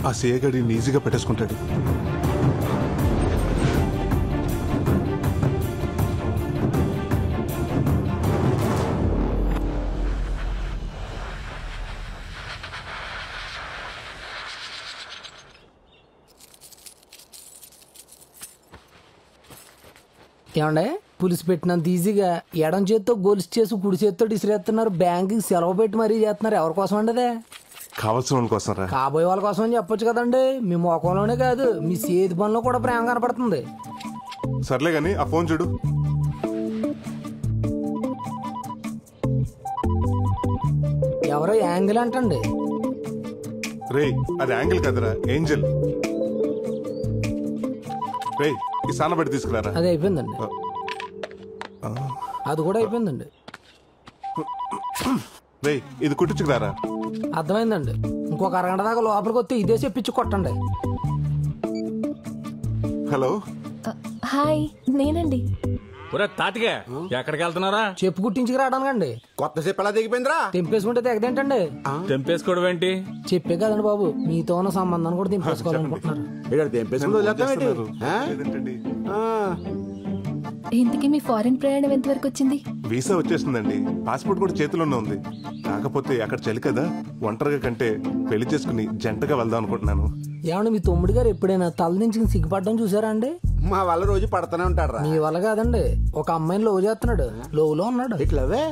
ఆ సీఏ గడి ఈజీగా పెట్టేసుకుంటాడు. ఏమండే పులిసి పెట్టినంత ఈజీగా ఎడం చేత్తో గొలుసు చేసి కుడి చేత్తో ఇసిరేస్తున్నారు. బ్యాంకుకి సెలవు పెట్టి మరీ చేస్తున్నారు. ఎవరి కోసం అండి అదే? కావాల్సిన వాళ్ళ కోసం రా. కాబోయే వాళ్ళ కోసం అని చెప్పొచ్చు కదండి. మీ ముఖంలోనే కాదు మీ చేతి పనిలో కూడా ప్రేమ కనపడుతుంది. సర్లే గాని ఆ ఫోన్ చూడు. ఎవరో యాంగిల్ అంటండి. రే అది యాంగిల్ కదరా, ఏంజల్. రే ఈ సానబడి తీసుకురారా. అది అయిపోయిందండి. అది కూడా అయిపోయిందండి. రే ఇది కుట్టించుకురారా. అర్థమైందండి. ఇంకొక అరగంట దాకా లోపలికి వస్తే ఇదే చెప్పించి కొట్టండి. హలో హాయ్ నేనండి. తాతిగా ఎక్కడికి వెళ్తున్నారా? చెప్పు కుట్టించుకు రావడానికండి. కొత్త చెప్పు ఎలా దిగిపోయిందిరా? తెంపేసుకుంటే తెగదేంటండి? తెంపేసుకోవడం ఏంటి? చెప్పే కదండి బాబు, మీతో ఉన్న సంబంధాన్ని కూడా తెంపేసుకోవాలనుకుంటున్నారు. ఇంతకీ మీ ఫారెన్ ప్రయాణం ఎంతవరకు వచ్చింది? వీసా వచ్చేసిందండి. పాస్పోర్ట్ కూడా చేతిలోనే ఉంది. కాకపోతే అక్కడ చలి కదా, ఒంటరిగా కంటే పెళ్లి చేసుకుని జంటగా వెళ్దాం అనుకుంటున్నాను. ఏమన్నా మీ తమ్ముడు గారు ఎప్పుడైనా తల నుంచి సిగ్గుపడడం చూసారా అండి? మా వల్ల రోజు పడుతూనే ఉంటాడు. మీ వల్ల కాదండి, ఒక అమ్మాయిని లవ్ చేస్తున్నాడు. లోవులో ఉన్నాడు. ఇట్లవే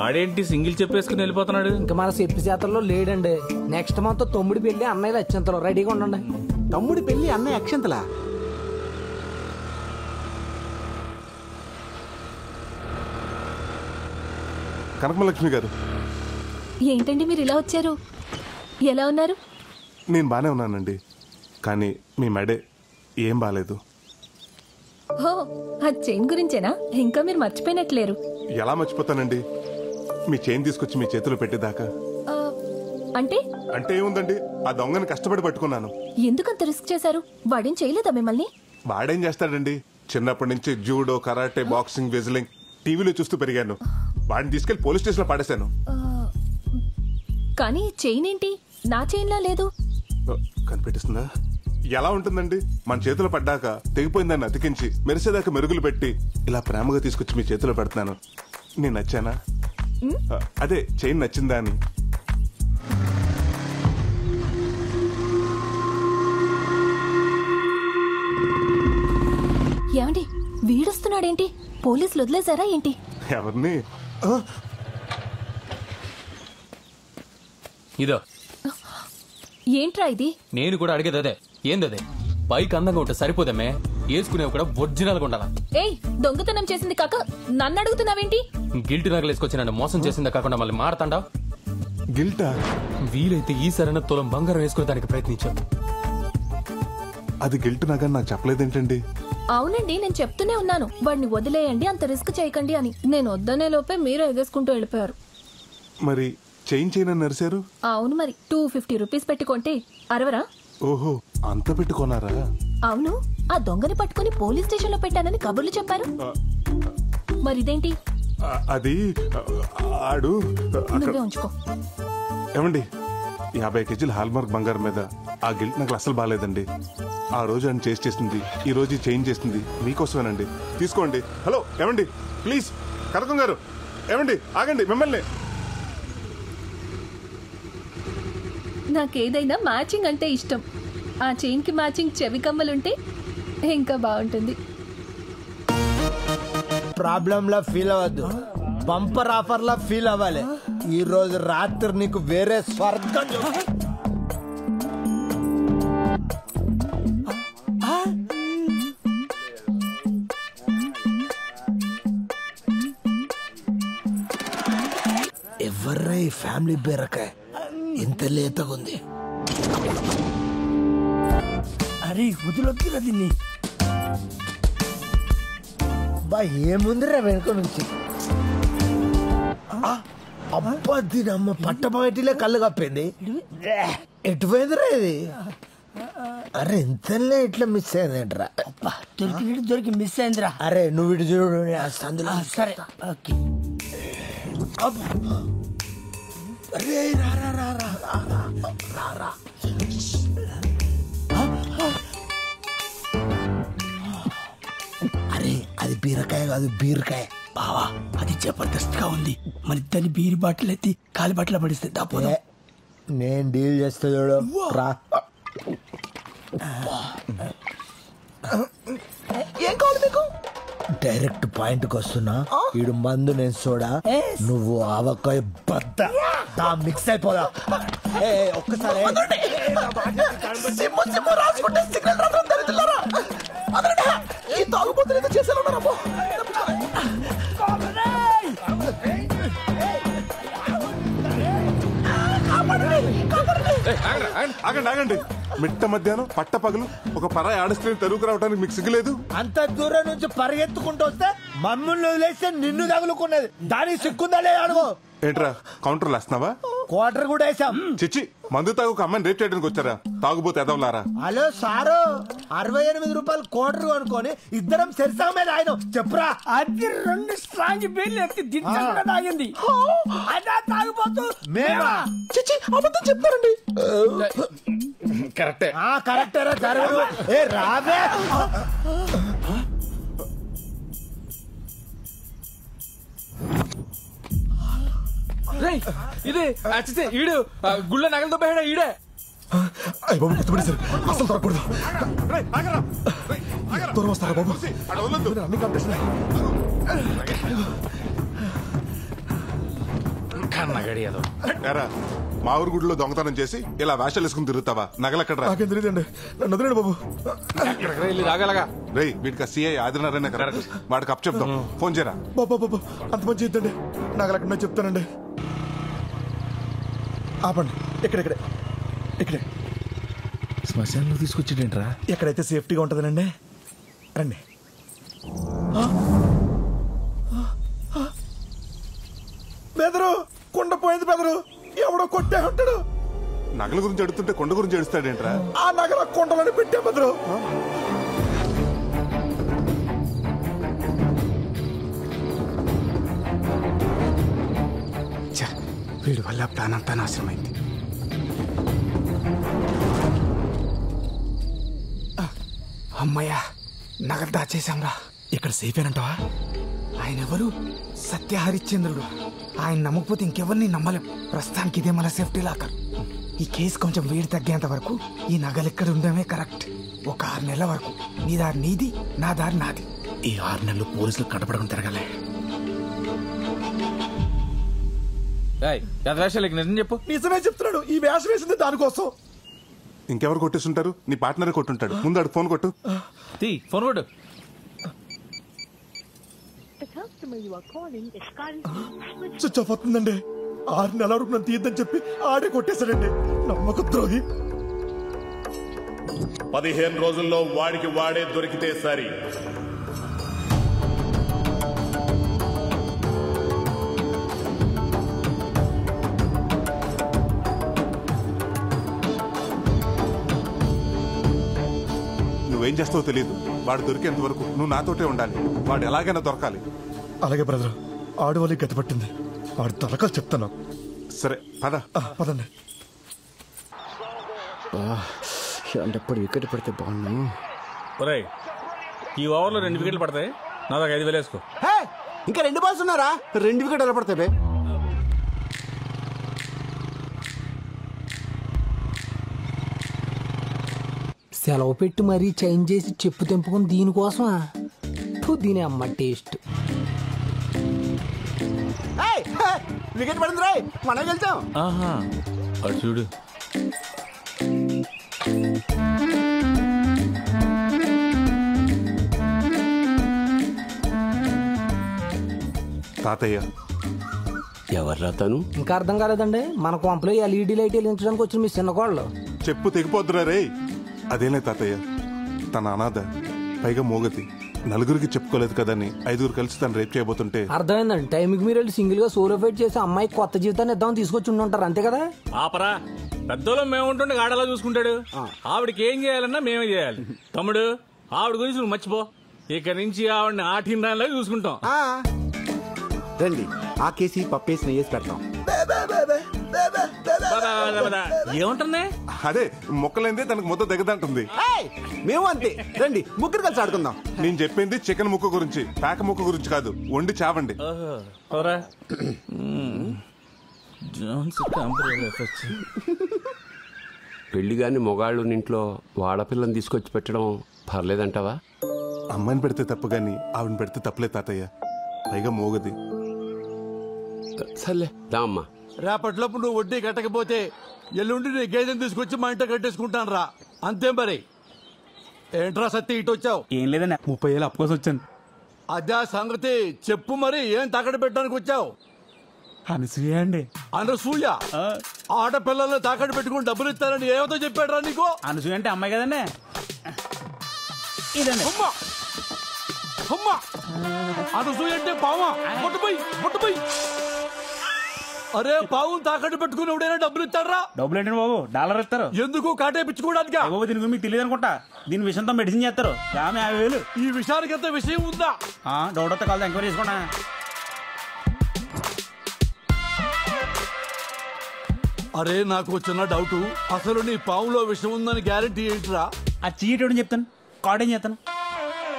ఆడేంటి సింగిల్ చెప్పేసుకుని వెళ్ళిపోతున్నాడు? ఇంకా మన చెప్పి చేతల్లో లేడండి. నెక్స్ట్ మంత్ తమ్ముడి పెళ్లి, అన్నయ్యలు అత్యంతలో రెడీగా ఉండండి. తమ్ముడి పెళ్లి, అన్నయ్య అక్షంతలా? కనకమలక్ష్మి గారు. ఏంటండి మీరు ఇలా వచ్చారు? ఎలా ఉన్నారు? నేను బానే ఉన్నానండి, కానీ మీ మెడే ఏం బాలేదు. హో ఆ చైన్ గురించేనా? ఇంకా మీరు మర్చిపోయినట్లేరు. ఎలా మర్చిపోతానండి, మీ చైన్ తీసుకొచ్చి మీ చేతిలో పెట్టేదాకా. అంటే అంటే ఏముందండి, ఆ దొంగని కష్టపడి పట్టుకున్నాను. ఎందుకంత రిస్క్ చేశారు? వాడేం చేయలేదా మిమ్మల్ని? వాడేం చేస్తాడండి, చిన్నప్పటి నుంచి జూడో, కరాటే, బాక్సింగ్, వెజ్లింగ్ టీవీలో చూస్తూ పెరిగాను. వాడిని తీసుకెళ్లి పోలీస్ స్టేషన్ లో పాడేశాను. కానీ చైన్ ఏంటి నా చైన్లా లేదు? కనిపెట్టిస్తుందా? ఎలా ఉంటుందండి, మన చేతిలో పడ్డాక తెగిపోయిందాన్ని అతికించి మెరిసేదాకా మెరుగులు పెట్టి ఇలా ప్రేమగా తీసుకొచ్చి మీ చేతిలో పెడుతున్నాను. నేను నచ్చానా? అదే చైన్ నచ్చిందా అని. ఏమండి వీడొస్తున్నాడేంటి? పోలీసులు వదిలేశారా ఏంటి? ఎవరిని? ఇదో ఏంట్రా ఇది? నేను కూడా అడిగేది అదే. ఏందదే? పైకి అందంగా ఉంటే సరిపోదమ్మే, వేసుకునేవి కూడా ఒరిజినల్ గా ఉండాలా. ఏయ్ దొంగతనం చేసింది కాక నన్ను అడుగుతున్నావేంటి? గిల్ట్ నగలేసుకొచ్చి నన్ను మోసం చేసిందే కాకుండా మళ్ళీ మారతాండా? గిల్టా? వీలైతే ఈ సరైన తులం బంగారం వేసుకునే దానికి ప్రయత్నించాను. అది గిల్ట్ నగని నాకు చెప్పలేదేంటండి? అవునండి, నేను చెప్తూనే ఉన్నాను వాడిని వదిలేయండి, అంత రిస్క్ చేయకండి అని. నేను వద్దనే లోపే మీరు ఎగేసుకుంటూ వెళ్ళిపోయారు. మరి చైన్ నరిశారు? అవును, మరి 250 రూపీస్ పెట్టుకుంటే అరవరా? ఓహో, అంత పెట్టుకున్నారా? అవును, ఆ దొంగని పట్టుకుని పోలీస్ స్టేషన్ లో పెట్టానని కబుర్లు చెప్పారు. మరిదేంటి? అది ఆడు. నువ్వే ఉంచుకో. ఏమండి, 50 కేజీల హాల్మార్క్ బంగారం మీద ఆ గిల్ట్ నాకు అసలు బాగాలేదండి. ఆ రోజు ఆయన చేసింది, ఈ రోజు చేంజ్ చేసింది మీకోసమేనండి. తీసుకోండి. హలో ఏమండి, ప్లీజ్. కనకం గారు, ఏమండి ఆగండి, మిమ్మల్ని. నాకేదైనా మ్యాచింగ్ అంటే ఇష్టం. ఆ చైన్ కి మ్యాచింగ్ చెవి కమ్మలుంటే ఇంకా బాగుంటుంది. ప్రాబ్లం లా ఫీల్ అవ్వద్దు, బంపర్ ఆఫర్ లా ఫీల్ అవ్వాలి. ఈ రోజు రాత్రి నీకు వేరే స్వర్గం. ఎవర్రా ఈ ఫ్యామిలీ బీరకాయ ఇంత లేతగుంది? అరే వదిలొక్కిరా దీన్ని. అబ్బా ఏముందిరా వెనుక నుంచి అబ్బా దీనమ్మ పట్టపగటిలే కళ్ళు కప్పింది. ఎటు పోయిందిరా ఇది? అరే ఇంతలే ఇట్లా మిస్ అయిందేంట్రా? దొరికి మిస్ అయిందిరా. అరే నువ్వు ఇటు చూడు అందులో. సరే ఓకే. అరే రా రా రా రా రా రా. అరే అది బీరకాయ కాదు బీరకాయ. బావా అది జబర్దస్త్ గా ఉంది. మన ఇద్దరిని బీరి బాటిల్ ఎత్తి కాలి బట్టలు పడిస్తే దాపోదా. నేను డీల్ చేస్తా చూడు రా. ఏం కావాలి మీకు? డైరెక్ట్ పాయింట్ కి వస్తున్నా. ఈడు మందు నేను సోడా, నువ్వు ఆవకాయ బద్ద. మిక్స్ అయిపోదా ఒక్కసారి. ఆగండి ఆగండి. మిట్ట మధ్యాహ్నం పట్ట పగలు ఒక పరాయి ఆడస్ట్రీని తరువుకు రావడానికి మీకు సిగ్గులేదు? అంత దూరం నుంచి పరిగెత్తుకుంటూ వస్తే మమ్మల్ని వదిలేస్తే నిన్ను తగులుకున్నది. దానికి సిగ్గుందా లేదా అడుగు. ఏంట్రా కౌంటర్లు వేస్తున్నావా? క్వార్టర్ కూడా వేసాం. చిచ్చి మందు తాగు ఒక అమ్మాయిని రేప్ చేయడానికి వచ్చారా? తాగుబోతే ఎదవలారా? హలో సారు, 68 రూపాయలు క్వార్టర్ అనుకోని ఇద్దరం సెరిసా మీద ఆయన చెప్పురా. అది 2 స్ట్రాంగ్ బీర్లు ఎత్తి దించకుండా తాగింది. అదా తాగిపోతూ మేమా? చిచ్చి అబద్ధం చెప్తారండి. కరెక్టే. కరెక్టేరా జరగదు. ఏ రావే. ఇదే అచ్చితే ఈడు గుళ్ళ నగలతో పోయాడా ఈడే? అయ్య బాబు గుర్తుపడి సార్ అసలు దొరకకూడదు. దూరం వస్తారా బాబు? అన్ని కాంపిటీషన్. కన్నగడి ఏదో. మా ఊరు గుడిలో దొంగతనం చేసి ఇలా వేషాలు వేసుకుని తిరుగుతావా? నగలెక్కడరా? నాకేం తెలియదండి. నన్ను వదిలేండి బాబు. రేయ్ వీడికి సిఐ ఆదినారాయణ కరెక్ట్. వాడికి అప్ చెప్తాం. ఫోన్ చేయరా. బాబా బాబా అంత మంచి ఇద్దండి. నగలెక్కడ చెప్తానండి. ఆపండి. ఇక్కడే ఇక్కడే శ్మశానంలో తీసుకొచ్చేటంట్రా. ఎక్కడైతే సేఫ్టీగా ఉంటుందనండి. రండి. బెదరు కొండ పోయింది. బెదరు ఎవడో కొట్టే ఉంటాడు. నగల గురించి అడుగుతుంటే కొండ గురించి అడుస్తాడేంట్రా? ఆ నగల కొండలని పెట్టే బెదరు. వీడి వల్ల ప్లాన్ అంతా నాశనమైంది. అమ్మయ్యా నగలు దాచేశాంరా. ఇక్కడ సేఫ్ ఏనంటావా? ఆయన ఎవరు? సత్య హరిశ్చంద్రుడు. ఆయన నమ్మకపోతే ఇంకెవరిని నమ్మలేం. ప్రస్తుతానికి ఇదే మన సేఫ్టీ లాకర్. ఈ కేసు కొంచెం వేడి తగ్గేంత వరకు ఈ నగలు ఇక్కడ ఉండడమే కరెక్ట్. ఒక 6 నెలల వరకు నీ దారి నీది, నా దారి నాది. ఈ 6 నెలలు పోలీసులు కనపడకుండా తిరగలే. నిజం చెప్పు. నిజమే చెప్తున్నాడు. ఈ వేషం వేసింది దానికోసం. ఇంకెవరు కొట్టేస్తుంటారు? నీ పార్ట్నర్ కొట్టుంటాడు. ముందు ఆడు ఫోన్ కొట్టు. ఫోన్ కొట్టు. స్విచ్ ఆఫ్ అవుతుందండి. 6 నెలల వరకు నన్ను తీయద్దని చెప్పి ఆడే కొట్టేశాడండి. నమ్మక ద్రోహి. 15 రోజుల్లో వాడికి వాడే దొరికితే సరి. నువ్వేం చేస్తావో తెలియదు. వాడు దొరికేంత వరకు నువ్వు నాతోటే ఉండాలి. వాడు ఎలాగైనా దొరకాలి. అలాగే బ్రదర్. ఆడవాళ్ళకి గతి పట్టింది. వాడు దొరకాలి చెప్తాను. సరే పద. పదండి. ఎప్పుడు వికెట్ పడితే బాగున్నాను. ఈ ఓవర్లో 2 వికెట్లు పడతాయి. నా దాకా 5,000 వేసుకో. ఇంకా 2 బాల్స్ ఉన్నారా? 2 వికెట్ ఎలా పడతాయి? సెలవు పెట్టి మరీ చేంజ్ చేసి చెప్పు తెంపుకుని దీనికోసమా? దీని అమ్మ టేస్ట్. వికెట్ పడింది రాయ్. మనం వెళ్తాం. అటు చూడు. తాతయ్య ఎవర్రా తను? ఇంకా అర్థం కాలేదండి. మన కొంపలో LED లైట్ వెలిగించడానికి వచ్చిన మీ చిన్నకోళ్ళు. చెప్పు తెగిపోద్దురా రే. అదేలే తాతయ్య. తన అనాథ, పైగా మోగతి. నలుగురికి చెప్పుకోలేదు కదని 5 కలిసి తను రేప్ చేయబోతుంటే అర్థమైందండి. టైంకి మీరు వెళ్ళి సింగిల్ గా సోలో ఫైట్ చేసి అమ్మాయి కొత్త జీవితాన్ని ఇద్దామని తీసుకొచ్చి ఉండుంటారు, అంతే కదా? ఆపరా, పెద్దోళ్ళం మేము ఉంటుండే ఆడలా చూసుకుంటాడు. ఆవిడకి ఏం చేయాలన్నా మేమే చేయాలి. తమ్ముడు, ఆవిడ గురించి నువ్వు మర్చిపో. ఇక నుంచి ఆవిడని ఆటిందానిలా చూసుకుంటాం. రండి, ఆ కేసి పప్పేసి నెయ్యేసి పెడతాం. ఏముంటుంది? అదే మొక్కలైందే తనకు ముద్ద దిగదంటుంది. మేము అంతే. రండి, ముగ్గురు కలిసి ఆడుకుందాం. నేను చెప్పింది చికెన్ ముక్క గురించి, పేక ముక్క గురించి కాదు. వండి చావండి. పెళ్లిగాని మొగాళ్ళు ఇంట్లో వాడపిల్లని తీసుకొచ్చి పెట్టడం పర్లేదంటావా? అమ్మాయిని పెడితే తప్పు గాని ఆవిడని పెడితే తప్పులే తాతయ్య. పైగా మోగది. సర్లే దా అమ్మా. రేపట్లోపు నువ్వు వడ్డీ కట్టకపోతే ఎల్లుండి నీ గేదెని తీసుకొచ్చి మా ఇంట కట్టేసుకుంటాను రా. అంతే మరి. ఏంట్రా సత్తి ఇటు వచ్చావు? ఏం లేదన్నా, 30,000 అప్పు కోసం వచ్చాను. అదే సంగతి చెప్పు మరి. ఏం తాకట్టు పెట్టడానికి వచ్చావు? అనసూయ అండి. అనసూయ? ఆడపిల్లల్ని తాకట్టు పెట్టుకుని డబ్బులు ఇస్తారని ఏమతో చెప్పాడు రా నీకు? అనసూయ అంటే అమ్మాయి కదండి. ఇదండి. అమ్మా, అనసూయ అంటే పావా? ముట్టుపోయి. అరే, పావు తాకట్టు పెట్టుకుని ఎవడైనా డబ్బులు ఇస్తారా? డబ్బులు ఏంటండి బాబు, డాలర్ ఇస్తారు. ఎందుకు? కాటేపించుకోవడానికి. బాబు దీని గురించి మీకు తెలియదు అనుకుంటా. దీని విషయంతో మెడిసిన్ చేస్తారు. ఆమె 50,000. ఈ విషయానికి ఎంత విషయం ఉందా? డౌట్ వస్తే కాదు, ఎంక్వైరీ చేసుకున్నా. అరే, నాకు చిన్న డౌట్. అసలు నీ పావులో విషయం ఉందని గ్యారెంటీ ఏంటిరా? ఆ చీటోడని చెప్తాను, కార్డు ఏం చేస్తాను.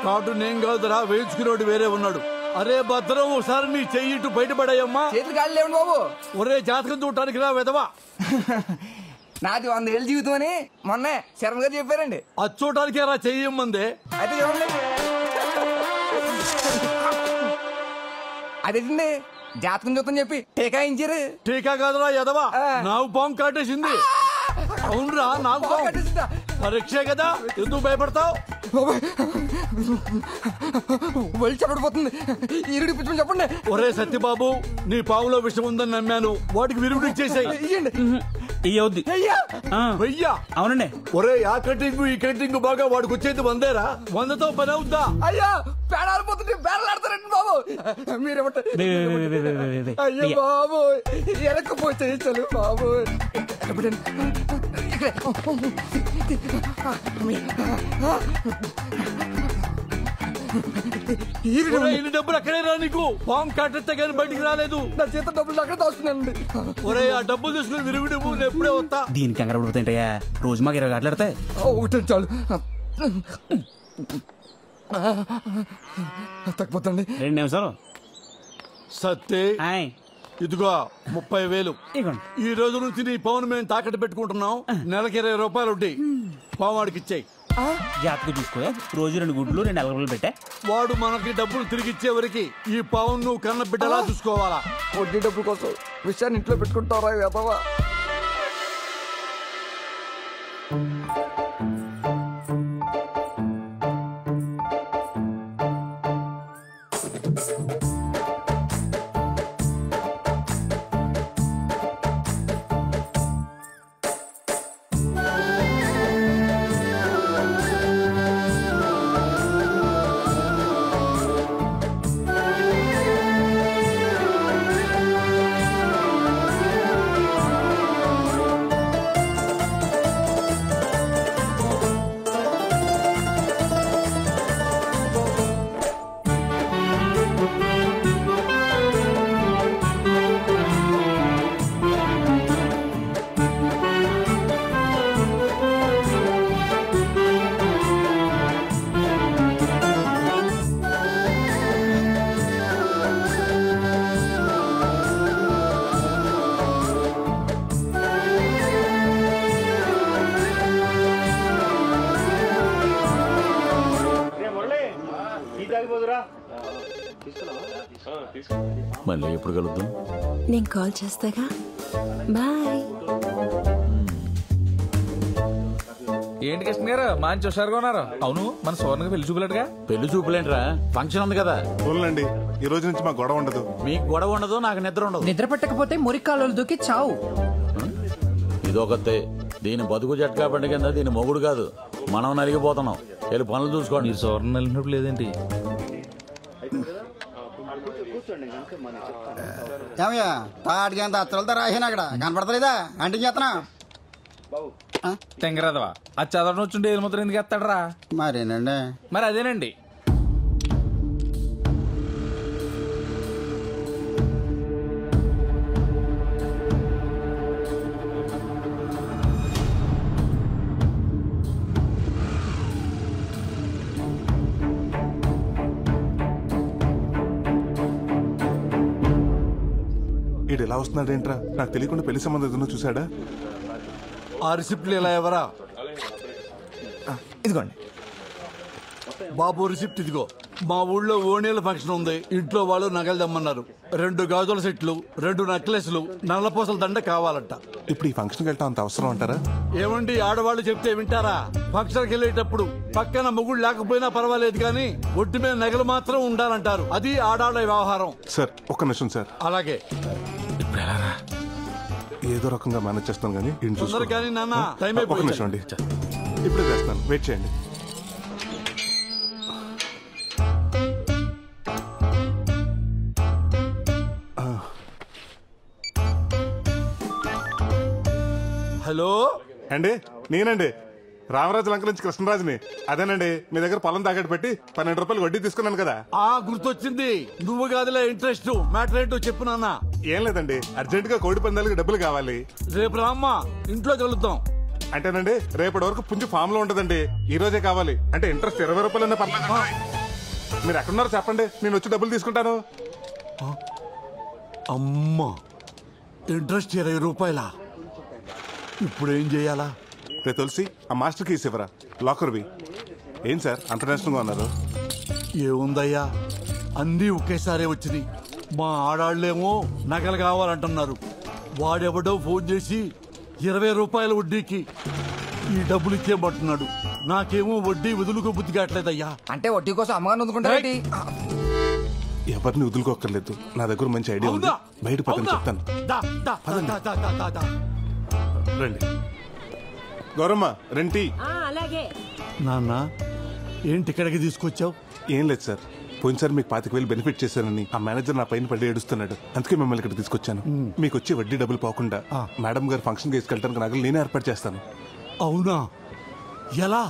కార్డు నేను కాదురా, వేయించుకునేవాడు వేరే ఉన్నాడు. అరే భద్రం, ఒకసారి నీ చెయ్యి బయటపడాయమ్మా. చేతులు కాళ్ళు లేవండి బాబు. ఒరే, జాతకం చూడటానికి రా వెదవా. నాది 100 ఏళ్ళ జీవితం అని మొన్న శరణ్ గారు చెప్పారండి. అది చూడటానికి రా చెయ్యమ్మందే. అయితే చూడండి. అదేంటండి, జాతకం చూద్దాం చెప్పి టీకా ఇచ్చారు. టీకా కాదురా ఎదవా, నాకు పాము కాటేసింది. అవునరా, నాకు పాము పరీక్షే కదా, ఎందుకు భయపడతావు? వాళ్ళు చెప్పడిపోతుంది. ఈరుడి పిచ్చి చెప్పండి. ఒరే సత్యబాబు, నీ పావులో విషయం ఉందని నమ్మాను. వాటికి విరుగుడు ఇచ్చేసాయి. అవునండి. ఒరే, ఆ కటింగ్ ఈ కటింగ్ బాగా వాడికి వచ్చేది 100రా. 100తో పని అవుద్దా? అయ్యా, పేడాలు పోతుంటే బేరలాడతారండి బాబు. మీరేమంటారు? అయ్యో బాబు, ఎరకపోతే చలు బాబు. ఇన్ని డబ్బులు అక్కడే రా. నీకు పాము కాటేస్తే కానీ బయటికి రాలేదు. నా చేత డబ్బులు అక్కడ దాస్తున్నానండి. ఒరే, ఆ డబ్బులు తీసుకుని విరుగుడు నేను ఎప్పుడే వస్తా. దీనికి కంగారు పడిపోతాయంటయ్యా, రోజు మాకు 20 గంటలు ఆడతాయి. ఒకటే చాలు. తగ్గిపోతండి. 2 నిమిషాలు. సత్తే, ఇదిగో 30,000. ఈ రోజు నుంచి నీ పవన్ మేము తాకట్టు పెట్టుకుంటున్నాం. నెలకి 20 రూపాయలు ఉంటాయి. పావాడికి ఇచ్చాయి. జాతకు చూసుకో. రోజు 2 గుడ్లు 2 అలగలు పెట్టా. వాడు మనకి డబ్బులు తిరిగి ఇచ్చే వరకు ఈ పవన్ నువ్వు కన్న బిడ్డలా చూసుకోవాలా. వడ్డీ డబ్బుల కోసం విషయాన్ని ఇంట్లో పెట్టుకుంటారా వేదవా? మళ్ళీ ఎప్పుడు కలుద్దాం? నేను కాల్ చేస్తాగా. బాయ్. ఏంటి కృష్ణ గారు మంచి హుషారుగా ఉన్నారు? అవును, మన సోర్ణకి పెళ్లి చూపులేడుగా. పెళ్లి చూపులేంట్రా, ఫంక్షన్ ఉంది కదా. చూడండి, ఈ రోజు నుంచి మాకు గొడవ ఉండదు. మీకు గొడవ ఉండదు, నాకు నిద్ర ఉండదు. నిద్ర పట్టకపోతే మురికాలు దూకి చావు. ఇదొకతే. దీని బతుకు జట్కా బండి కింద దీని మొగుడు కాదు, మనం నలిగిపోతున్నాం. వెళ్ళి పనులు చూసుకోండి. మీరు సోర్ణ వెళ్ళినప్పుడు లేదేంటి? ఏమయ్యా తాటికి అంత అత్తలతో రాసాను అక్కడ కనపడతలేదా అంటే చేస్తున్నా తెంగరాదవా అది చదవడం వచ్చుంటే ఏది ముద్ర ఎందుకు ఎత్తాడరా? మరేనండి. మరి అదేనండి. ఈడు ఎలా వస్తున్నాడేంట్రా? నాకు తెలియకుండా పెళ్లి సంబంధం ఏదైనా చూసాడా? ఆ రిసిప్ట్లు ఎలా ఎవరా? ఇదిగోండి బాబు రిసిప్ట్ ఇదిగో. మా ఊళ్ళో ఓణీల ఫంక్షన్ ఉంది. ఇంట్లో వాళ్ళు నగలు తెమ్మన్నారు. 2 గాజుల సెట్లు, 2 నెక్లెస్లు, నల్లపూసల దండ కావాలంట. ఇప్పుడు ఈ ఫంక్షన్కి వెళ్తా అంత అవసరం అంటారా? ఏమండి ఆడవాళ్ళు చెప్తే వింటారా? ఫంక్షన్కి వెళ్ళేటప్పుడు పక్కన మొగుడు లేకపోయినా పర్వాలేదు కానీ ఒట్టి మీద నగలు మాత్రం ఉండాలంటారు. అది ఆడాళ్ళ వ్యవహారం. సార్ ఒక్క నిమిషం సార్. అలాగే ఏదో రకంగా మేనేజ్ చేస్తాను కానీ తొందరగా కానీ నాన్న, టైం ఒక్క నిమిషం అండి, ఇప్పుడే చేస్తాను, వెయిట్ చేయండి. హలో అండి, నేనండి రామరాజు లంక నుంచి కృష్ణరాజుని. అదేనండి మీ దగ్గర పొలం తాకట్టు పెట్టి 12 రూపాయలు వడ్డీ తీసుకున్నాను కదా. గుర్తొచ్చింది. నువ్వు కాదులే ఇంట్రెస్ట్. మ్యాటర్ ఏంటో చెప్పు నాన్న. ఏం లేదండి, అర్జెంట్ గా కోడి పందాలకి డబ్బులు కావాలి. రేపు రామ్మా, ఇంట్లో కలుద్దాం. అంటేనండి రేపటి వరకు పుంజు ఫామ్ లో ఉంటదండి. ఈ రోజే కావాలి. అంటే ఇంట్రెస్ట్ 20 రూపాయలన్నా పర్లేదు. మీరు ఎక్కడున్నారో చెప్పండి, నేను వచ్చి డబ్బులు తీసుకుంటాను. అమ్మా, ఇంట్రెస్ట్ 20 రూపాయలా? ఇప్పుడు ఏం చేయాలా? రే తులసి, ఆ మాస్టర్ కీస్ ఇవ్వరా, లాకర్వి. ఏం సార్ అంత టెన్షన్గా ఉన్నారు? ఏముందయ్యా, అన్నీ ఒకేసారి వచ్చినాయి. మా ఆడాళ్ళేమో నగలు కావాలంటున్నారు. వాడెవడో ఫోన్ చేసి 20 రూపాయల వడ్డీకి ఈ డబ్బులు ఇచ్చేయమంటున్నాడు. నాకేమో వడ్డీ వదులుకో బుద్ధి కావట్లేదయ్యా. అంటే వడ్డీ కోసం అమ్మగారిని వదులుకుంటారేంటి? ఎవరిని వదులుకోక్కర్లేదు, నా దగ్గర మంచి ఐడియా ఉంది. బయట పక్కన చెప్తాను. రండి గౌరమ్మ, రెంటి. అలాగే. నాన్న ఏంటి ఇక్కడికి తీసుకొచ్చావు? ఏం లేదు సార్, పోయినసారి మీకు 25,000 బెనిఫిట్ చేశానని ఆ మేనేజర్ నా పైన పడి ఏడుస్తున్నాడు. అందుకే మిమ్మల్ని ఇక్కడ తీసుకొచ్చాను. మీకు వచ్చి వడ్డీ డబ్బులు పోకుండా మేడం గారు ఫంక్షన్ తీసుకెళ్ళడానికి నగలు నేనే ఏర్పాటు చేస్తాను. అవునా? ఎలా?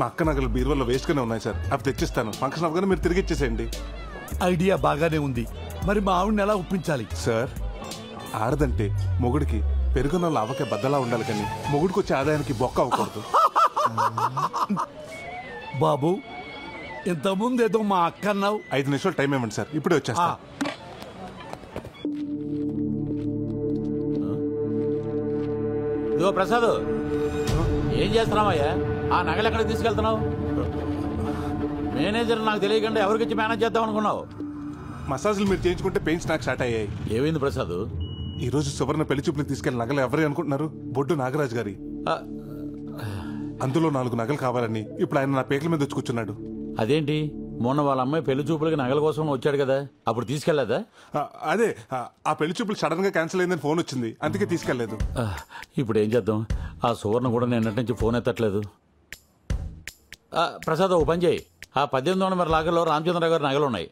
మా అక్క నగలు బీరువాలో వేస్ట్ గానే ఉన్నాయి సార్, అవి తెచ్చిస్తాను. ఫంక్షన్ అవగానే మీరు తిరిగి ఇచ్చేసేయండి. ఐడియా బాగానే ఉంది. మరి మా ఆవిడని ఎలా ఒప్పించాలి? సార్, ఆడదంటే మొగుడికి పెరుగున్న లావకే బద్దలా ఉండాలి కానీ మొగుడికి వచ్చే ఆదాయానికి బొక్క అవ్వకూడదు. బాబు, ఇంతకుముందు ఏదో మా అక్క అన్నావు. 5 నిమిషాలు టైం ఇవ్వండి సార్, ఇప్పుడే వచ్చేస్తా. ఇదిగో ప్రసాద్, ఏం చేస్తున్నావయ్యా? ఆ నగలు ఎక్కడికి తీసుకెళ్తున్నావు? మేనేజర్ నాకు తెలియకుండా ఎవరికిచ్చి మేనేజ్ చేద్దాం అనుకున్నావు? మసాజులు మీరు చేయించుకుంటే పెయిన్స్ నాకు స్టార్ట్ అయ్యాయి. ఏమైంది ప్రసాద్? ఈ రోజు సువర్ణ పెళ్లి చూపులకు తీసుకెళ్లిన నగలు ఎవరు అనుకుంటున్నారు? బొడ్డు నాగరాజు గారి. అందులో 4 నగలు కావాలని ఇప్పుడు ఆయన నా పేకల మీద వచ్చి కూర్చున్నాడు. అదేంటి, మొన్న వాళ్ళ అమ్మాయి పెళ్లి చూపులకి నగల కోసం వచ్చాడు కదా, అప్పుడు తీసుకెళ్లేదా? అదే, ఆ పెళ్లి చూపులు సడన్ గా క్యాన్సిల్ అయిందని ఫోన్ వచ్చింది, అందుకే తీసుకెళ్లేదు. ఇప్పుడు ఏం చేద్దాం? ఆ సువర్ణ కూడా నిన్నటి నుంచి ఫోన్ ఎత్తట్లేదు. ప్రసాద్, ఓ పని చేయి. ఆ 1800 నెంబర్ లాగర్లో రామచంద్రరావు గారి నగలు ఉన్నాయి,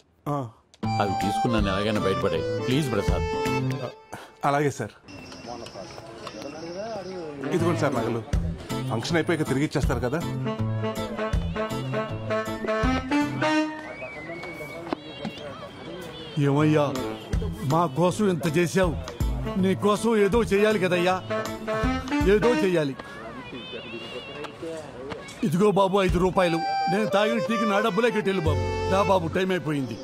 అవి తీసుకున్నాను ఎలాగైనా బయటపడాయి. ప్లీజ్ ప్రసాద్. అలాగే సార్. ఇదిగోండి సార్ నగలు. ఫంక్షన్ అయిపోయాక తిరిగి ఇచ్చేస్తారు కదా. ఏమయ్యా, మా కోసం ఎంత చేశావు? నీ కోసం ఏదో చెయ్యాలి కదయ్యా, ఏదో చెయ్యాలి. ఇదిగో బాబు 5 రూపాయలు. నేను తాగిన టీకి నా డబ్బులే కట్టేళ్ళు బాబు. రా బాబు, టైం అయిపోయింది.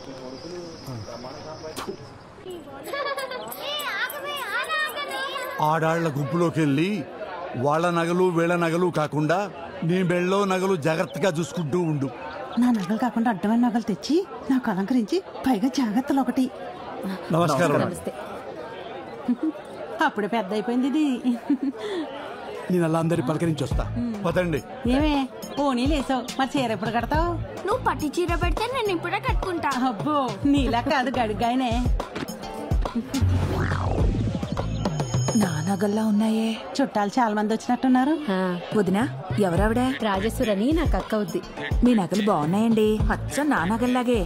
ఆడాళ్ల గుంపులోకి వెళ్ళి వాళ్ళ నగలు వీళ్ళ నగలు కాకుండా నీ మెళ్ళో నగలు జాగ్రత్తగా చూసుకుంటూ ఉండు. నా నగలు కాకుండా అడ్డమైన నగలు తెచ్చి నాకు అలంకరించి పైగా జాగ్రత్తలు ఒకటి. నమస్కారం. అప్పుడే పెద్ద అయిపోయింది ఇది. నేను అలా అందరి పలకరించి వస్తా. పదండి. ఏమే పోనీ లేసావు, మరి చీర ఎప్పుడు కడతావు? నువ్వు పట్టి చీర పెడితే నేను ఇప్పుడే కట్టుకుంటా. అబ్బో, నీలా కాదు గడిగాయనే. నాన్న నగల్లా ఉన్నాయే. చుట్టాలు చాలా మంది వచ్చినట్టున్నారు. వదినా, ఎవరావిడ? రాజేశ్వరని నాకు అక్క అవుద్ది. మీ నగలు బాగున్నాయండి, అచ్చం నా నగల్లాగే.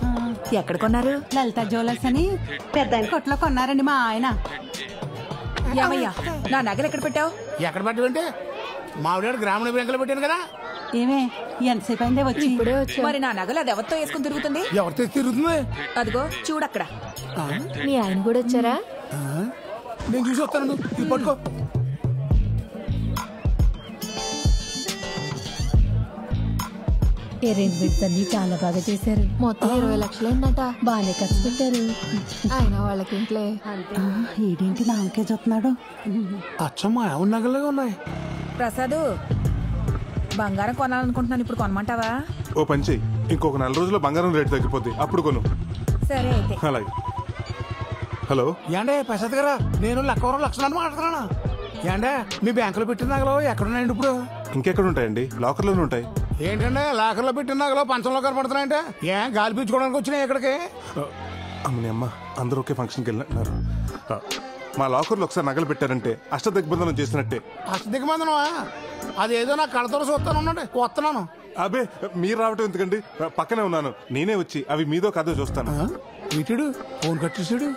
ఎక్కడ కొన్నారు? లలిత జ్యువెలర్స్ అని పెద్ద కొట్లో కొన్నారండి మా ఆయన. ఏమయ్యా, నా నగలు ఎక్కడ పెట్టావు? ఎక్కడ పెట్టావంటే మావిడ గ్రామీణ బ్యాంకులో పెట్టాను కదా. ఏమే ఎంతసేపు అయిందే వచ్చి? మరి నా నగలు అది ఎవరితో వేసుకుని తిరుగుతుంది? ఎవరితో తిరుగుతుంది? అదిగో చూడక్కడ. మీ ఆయన కూడా వచ్చారా? నేను చూసి వస్తాను, ఇది పట్టుకో. అరేంజ్మెంట్స్ అన్ని చాలా బాగా చేశారు. మొత్తం 20 లక్షలు అన్నట. బాగానే ఖర్చు పెట్టారు. ఆయన వాళ్ళకి ఇంట్లో ఈడేంటి నాకే చూస్తున్నాడు. అచ్చమ్మా ఎవరి నగలుగా ఉన్నాయి. ప్రసాద్, బంగారం కొనాలనుకుంటున్నాను, ఇప్పుడు కొనమంటావా? ఓ పంచి, ఇంకొక 4 రోజుల్లో బంగారం రేటు తగ్గిపోద్ది, అప్పుడు కొను. సరే అయితే. అలాగే. హలో ఏండే ప్రసాద్ గారా, నేను లక్షలు మాట్లాడుతున్నాను. ఏండే మీ బ్యాంకులో పెట్టిన నగలు ఎక్కడున్నాయండి ఇప్పుడు? ఇంకెక్కడ ఉంటాయండి, లాకర్లోనే ఉంటాయి. ఏంటంటే లాకర్లో పెట్టిన నగలు పంచంలో కనపడుతున్నాయంటే ఏం గాలి పీల్చుకోవడానికి వచ్చినాయి ఇక్కడికి? అమ్మని అమ్మ, అందరూ ఒకే ఫంక్షన్కి వెళ్ళినట్టున్నారు. మా లాకర్లో ఒకసారి నగలు పెట్టారంటే అష్టదిగ్బంధనం చేసినట్టే. అష్టదిగ్బంధనమా? అదేదో నా కడతో చూస్తాను ఉండండి, వస్తున్నాను. అబే, మీరు రావటం ఎందుకండి, పక్కనే ఉన్నాను. నేనే వచ్చి అవి మీదో కాదో చూస్తాను. వీటుడు ఫోన్ కట్ చేసాడు,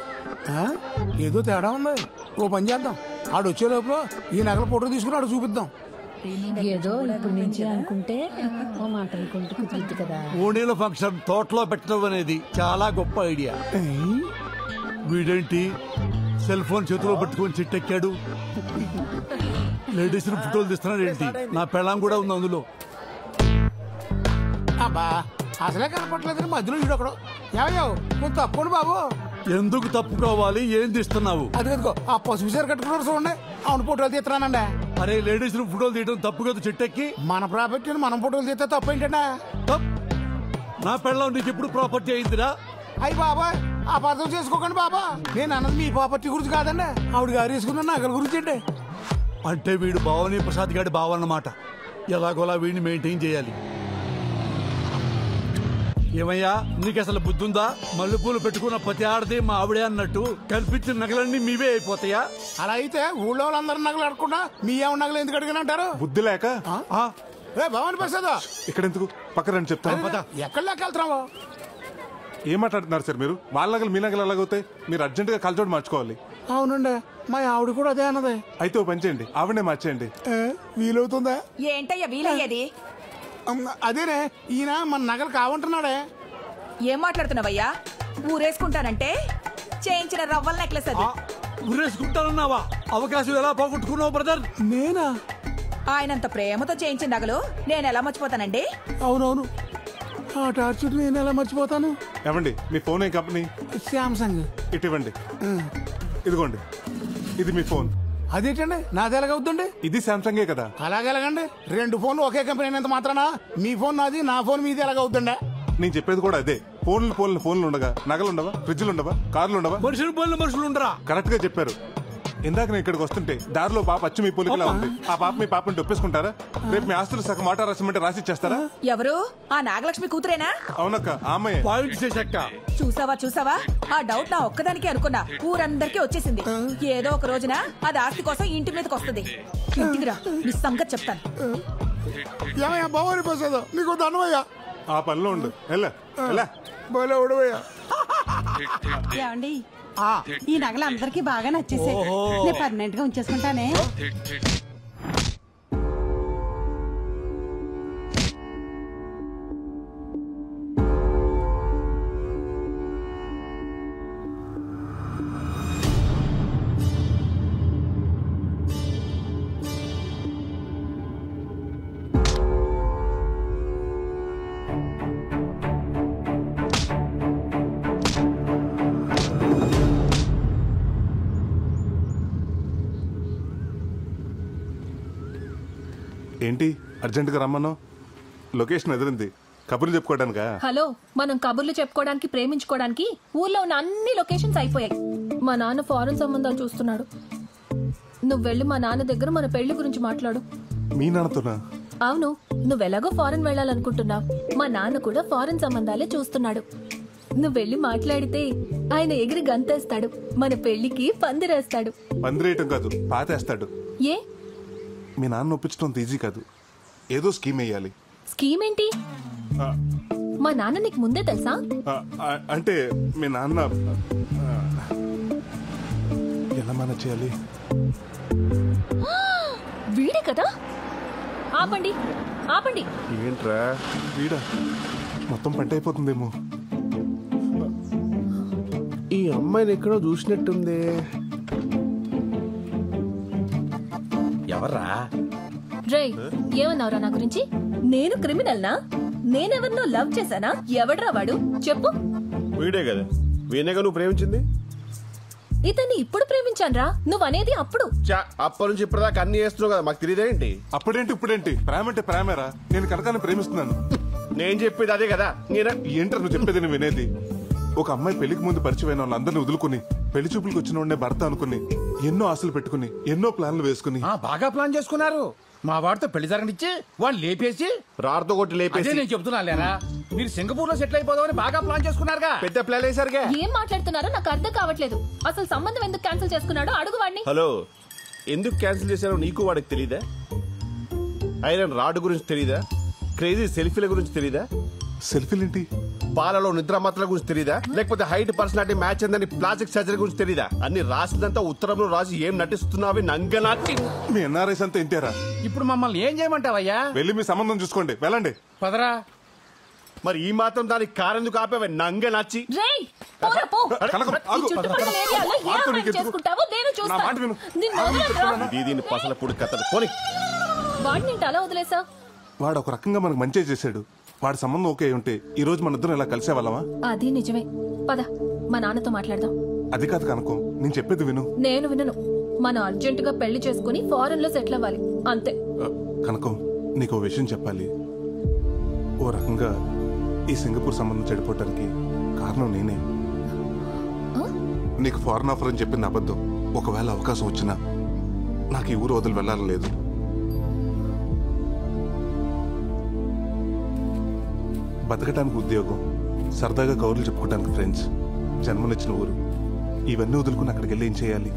ఏదో తేడా ఉంది. ఓ పని చేద్దాం, ఆడు వచ్చే లోపల ఈ నగల ఫోటో తీసుకుని ఆడు చూపిద్దాం. ఏదో ఇప్పుడు నుంచి అనుకుంటే ఓ మాట అనుకుంటే కుదురుద్ది కదా. ఓణీల ఫంక్షన్ తోటలో పెట్టడం అనేది చాలా గొప్ప ఐడియా. వీడేంటి సెల్ ఫోన్ చేతిలో పట్టుకొని చిట్టెక్కాడు? లేడీస్ ఫోటోలు తీస్తున్నాడు ఏంటి? నా పెళ్ళాం కూడా ఉంది అందులో. అబ్బా, అసలే కనపట్లేదు, మధ్యలో వీడు ఒకడు. ఏమయ్యావు, నువ్వు తప్పండి బాబు. ఎందుకు తప్పుకోవాలి? ఏం తీస్తున్నావు? అది కదుకో, ఆ పసుపు చీర కట్టుకున్నారు చూడండి, అవును ఫోటోలు తీస్తున్నానండి. అరే, లేడీస్ ఫోటోలు తీయడం తప్పు కదా చెట్టెక్కి. మన ప్రాపర్టీని మనం ఫోటోలు తీస్తే తప్పు ఏంటంటే? నా పెళ్ళాం నీకు ఎప్పుడు ప్రాపర్టీ అయిందిరా? అయ్యి బాబా, అపార్థం చేసుకోకండి బాబా. నేను అన్నది మీ ప్రాపర్టీ గురించి కాదండి, ఆవిడ గారు వేసుకున్న నగల గురించి అండి. అంటే వీడు భావని ప్రసాద్ గారి భావ అన్నమాట. ఎలాగోలా వీడిని మెయింటైన్ చేయాలి. ఏమయ్యా, నీకు అసలు బుద్ధుందా? మల్లెపూలు పెట్టుకున్న ప్రతి ఆడది మా ఆవిడే అన్నట్టు కల్పించిన నగలన్నీ మీవే అయిపోతాయా? అలా అయితే ఊళ్ళో వాళ్ళందరూ నగలు అడగకుండా మీ ఏమన్నా నగలు ఎందుకు అడిగిన అంటారు? బుద్ధి లేక. భవాని ప్రసాద్, ఇక్కడ ఎందుకు, పక్క రండి చెప్తాను. ఎక్కడ వెళ్తున్నావా? ఏం మాట్లాడుతున్నారు సార్ మీరు? వాళ్ళ నగలు మీ నగలు ఎలాగవుతాయి? మీరు అర్జెంటుగా కలచోడు మార్చుకోవాలి. అవునండి, మా ఆవిడ కూడా అదే అన్నది. అయితే ఓ పని చేయండి, ఆవిడనే మార్చేయండి. వీలవుతుందా? ఏంటయ్యా వీలయ్యేది? అదేనే, ఈయన మన నగలు కావంటున్నాడే. ఏం మాట్లాడుతున్నావయ్యా? ఊరేసుకుంటానంటే చేయించిన రవ్వల నెక్లెస్ అది. ఊరేసుకుంటానన్నావా? అవకాశం ఎలా పోగొట్టుకున్నావు బ్రదర్? నేనా? ఆయనంత ప్రేమతో చేయించిన నగలు నేను ఎలా మర్చిపోతానండి? అవునవును, ఆ టార్చర్ నేను ఎలా మర్చిపోతాను. ఏమండి, మీ ఫోన్ ఏ కంపెనీ? శాంసంగ్. ఇటు ఇవ్వండి. ఇదిగోండి, ఇది మీ ఫోన్. అదేంటండి, నాది ఎలాగవుతుందండి? ఇది శాంసంగే కదా. అలాగెలాగండి? 2 ఫోన్లు ఒకే కంపెనీ అయినంత మాత్రానా మీ ఫోన్ నాది, నా ఫోన్ మీది ఎలాగవుతుందా? నేను చెప్పేది కూడా అదే. ఫోన్లు ఉండగా నగలు ఉండవా? ఫ్రిడ్జ్లు ఉండవా? కార్లు ఉండవా? మనుషులు ఉండరా? కరెక్ట్ గా చెప్పారు. ఇందాక నేను ఇక్కడికి వస్తుంటే దారిలో పాప అచ్చు మీ పోలికలా ఉంది. ఆ పాప మీ పాపని ఒప్పేసుకుంటారా? రేపు మీ ఆస్తులు సగం మాట రాసిమంటే రాసి ఇచ్చేస్తారా? ఎవరు? ఆ నాగలక్ష్మి కూతురేనా? అవునక్క, ఆమె. చూసావా, ఆ డౌట్ నా ఒక్కదానికి అనుకున్నా, ఊరందరికీ వచ్చేసింది. ఏదో ఒక రోజున అది ఆస్తి కోసం ఇంటి మీదకి వస్తుంది. ఇంటికి రా, నీ సంగతి చెప్తాను. ఏమయ్యా భవాని ప్రసాద్, నీకు దండమయ్యా. ఆ పనిలో ఉండు. ఏమండి, ఈ నగలు అందరికి బాగా నచ్చేసాయి. నేను పర్మనెంట్ గా ఉంచేసుకుంటానే. ఏంటి అర్జెంటుగా రమ్మను? లొకేషన్ ఎదిరింది. కబుర్లు చెప్పుకోవడానికా? హలో, మనం కబుర్లు చెప్పుకోవడానికి, ప్రేమించుకోవడానికి ఊర్లో ఉన్న అన్ని లొకేషన్స్ అయిపోయాయి. మా నాన్న ఫారెన్ సంబంధాలు చూస్తున్నాడు. నువ్వు వెళ్ళి మా నాన్న దగ్గర మన పెళ్లి గురించి మాట్లాడు. మీ నాన్నతోనా? అవును, నువ్వెలాగో ఫారెన్ వెళ్ళాలనుకుంటున్నావు. మా నాన్న కూడా ఫారెన్ సంబంధాలే చూస్తున్నాడు. నువ్వు వెళ్ళి మాట్లాడితే ఆయన ఎగిరి గంతేస్తాడు, మన పెళ్లికి పందిరేస్తాడు. పందిరేయటం కాదు, పాతేస్తాడు. ఏ మీ నాన్న ఒప్పించడం ఈజీ కాదు, ఏదో స్కీమ్ వేయాలి. స్కీమ్ ఏంటి? మా నాన్న నీకు ముందే తెలుసా? అంటే మీ నాన్న ఎలా మేనేజ్ చేయాలి? వీడే కదా. ఆపండి ఆపండి. ఏంట్రా వీడా? మొత్తం పంట అయిపోతుందేమో. ఈ అమ్మాయిని ఎక్కడో చూసినట్టుంది. ఎవర్రా? రేయ్, ఏమన్నావురా నా గురించి? నేను క్రిమినల్నా? నేనెవరినో లవ్ చేశానా? ఎవడ్రా వాడు చెప్పు. వీడే కదా, వీణేగా నువ్వు ప్రేమించింది. ఇతన్ని ఇప్పుడు ప్రేమించాన్రా, నువ్వనేది అప్పుడు. అప్పటి నుంచి ఇప్పటిదాకా అన్ని చేస్తున్నావు కదా, మాకు తెలియదేంటి? అప్పుడేంటి ఇప్పుడేంటి? ప్రేమ అంటే ప్రేమేరా. నేను కనకాన్ని ప్రేమిస్తున్నాను. నేను చెప్పేది అదే కదా. ఏంటో నువ్వు చెప్పేది నేను వినేది. ఒక అమ్మాయి పెళ్లికి ముందు పరిచయమైన వాళ్ళందరినీ వదులుకుని పెళ్లి చూపులకు వచ్చిన వాడినే భర్త అనుకుని ఎన్నో ఆశలు పెట్టుకుని ఎన్నో ప్లాన్లు వేసుకుని బాగా ప్లాన్ చేసుకున్నారు. మా వాడితో పెళ్లి జరగనిచ్చి వాడిని లేపేసి రాడుతో కొట్టి లేపేసి. నేను చెప్తున్నా లేరా, మీరు సింగపూర్ లో సెటిల్ అయిపోదామని బాగా ప్లాన్ చేసుకున్నారుగా. పెద్ద ప్లాన్ వేసారుగా. ఏం మాట్లాడుతున్నారో నాకు అర్థం కావట్లేదు. అసలు సంబంధం ఎందుకు క్యాన్సిల్ చేసుకున్నాడో అడుగు వాడిని. హలో, ఎందుకు క్యాన్సిల్ చేశారో నీకు వాడికి తెలీదా? ఐరన్ రాడ్ గురించి తెలీదా? క్రేజీ సెల్ఫీల గురించి తెలీదా? సెల్ఫీలేంటి? పాలలో నిద్రమత్తల గురించి తెలీదా? లేకపోతే హైట్ పర్సనాలిటీ మ్యాచ్ అందని ప్లాస్టిక్ సర్జరీ గురించి తెలీదా? అన్ని రాసిందంతా ఉత్తరంలో రాసి ఏం నటిస్తున్నావి నంగనాచి. మీ ఎన్ఆర్ఐస్ అంతా ఇంటారా? ఇప్పుడు మమ్మల్ని ఏం చేయమంటావయ్యా? వెళ్ళి మీ సంబంధం చూసుకోండి, వెళ్ళండి. పదరా. మరి ఈ మాత్రం దానికి కారెందుకు ఆపేవే నంగనాచి? దీని పసలపూడి కథలు పోనీ. అలా వదిలేసా? వాడు ఒక రకంగా మనకు మంచి చేశాడు. వాడి సంబంధం ఓకే ఉంటే ఈ రోజు మన ఇద్దరం ఇలా కలిసే వాళ్ళమా? అది నిజమే. పద మా నాన్నతో మాట్లాడదాం. అది కాదు కనకం, నేను చెప్పేది విను. నేను వినను. మనం అర్జెంట్ గా పెళ్లి చేసుకుని ఫారెన్ లో సెటిల్ అవ్వాలి అంతే. కనకం, నీకు ఓ విషయం చెప్పాలి. ఓ రకంగా ఈ సింగపూర్ సంబంధం చెడిపోవటానికి కారణం నేనే. నీకు ఫారెన్ ఆఫర్ అని చెప్పింది అబద్ధం. ఒకవేళ అవకాశం వచ్చినా నాకు ఈ ఊరు వదిలి వెళ్ళాలని లేదు. బతకటానికి ఉద్యోగం, సరదాగా కౌరులు చెప్పుకోవడానికి ఫ్రెండ్స్, జన్మనిచ్చిన ఊరు, ఇవన్నీ వదులుకుని అక్కడికి వెళ్ళి ఏం చేయాలి?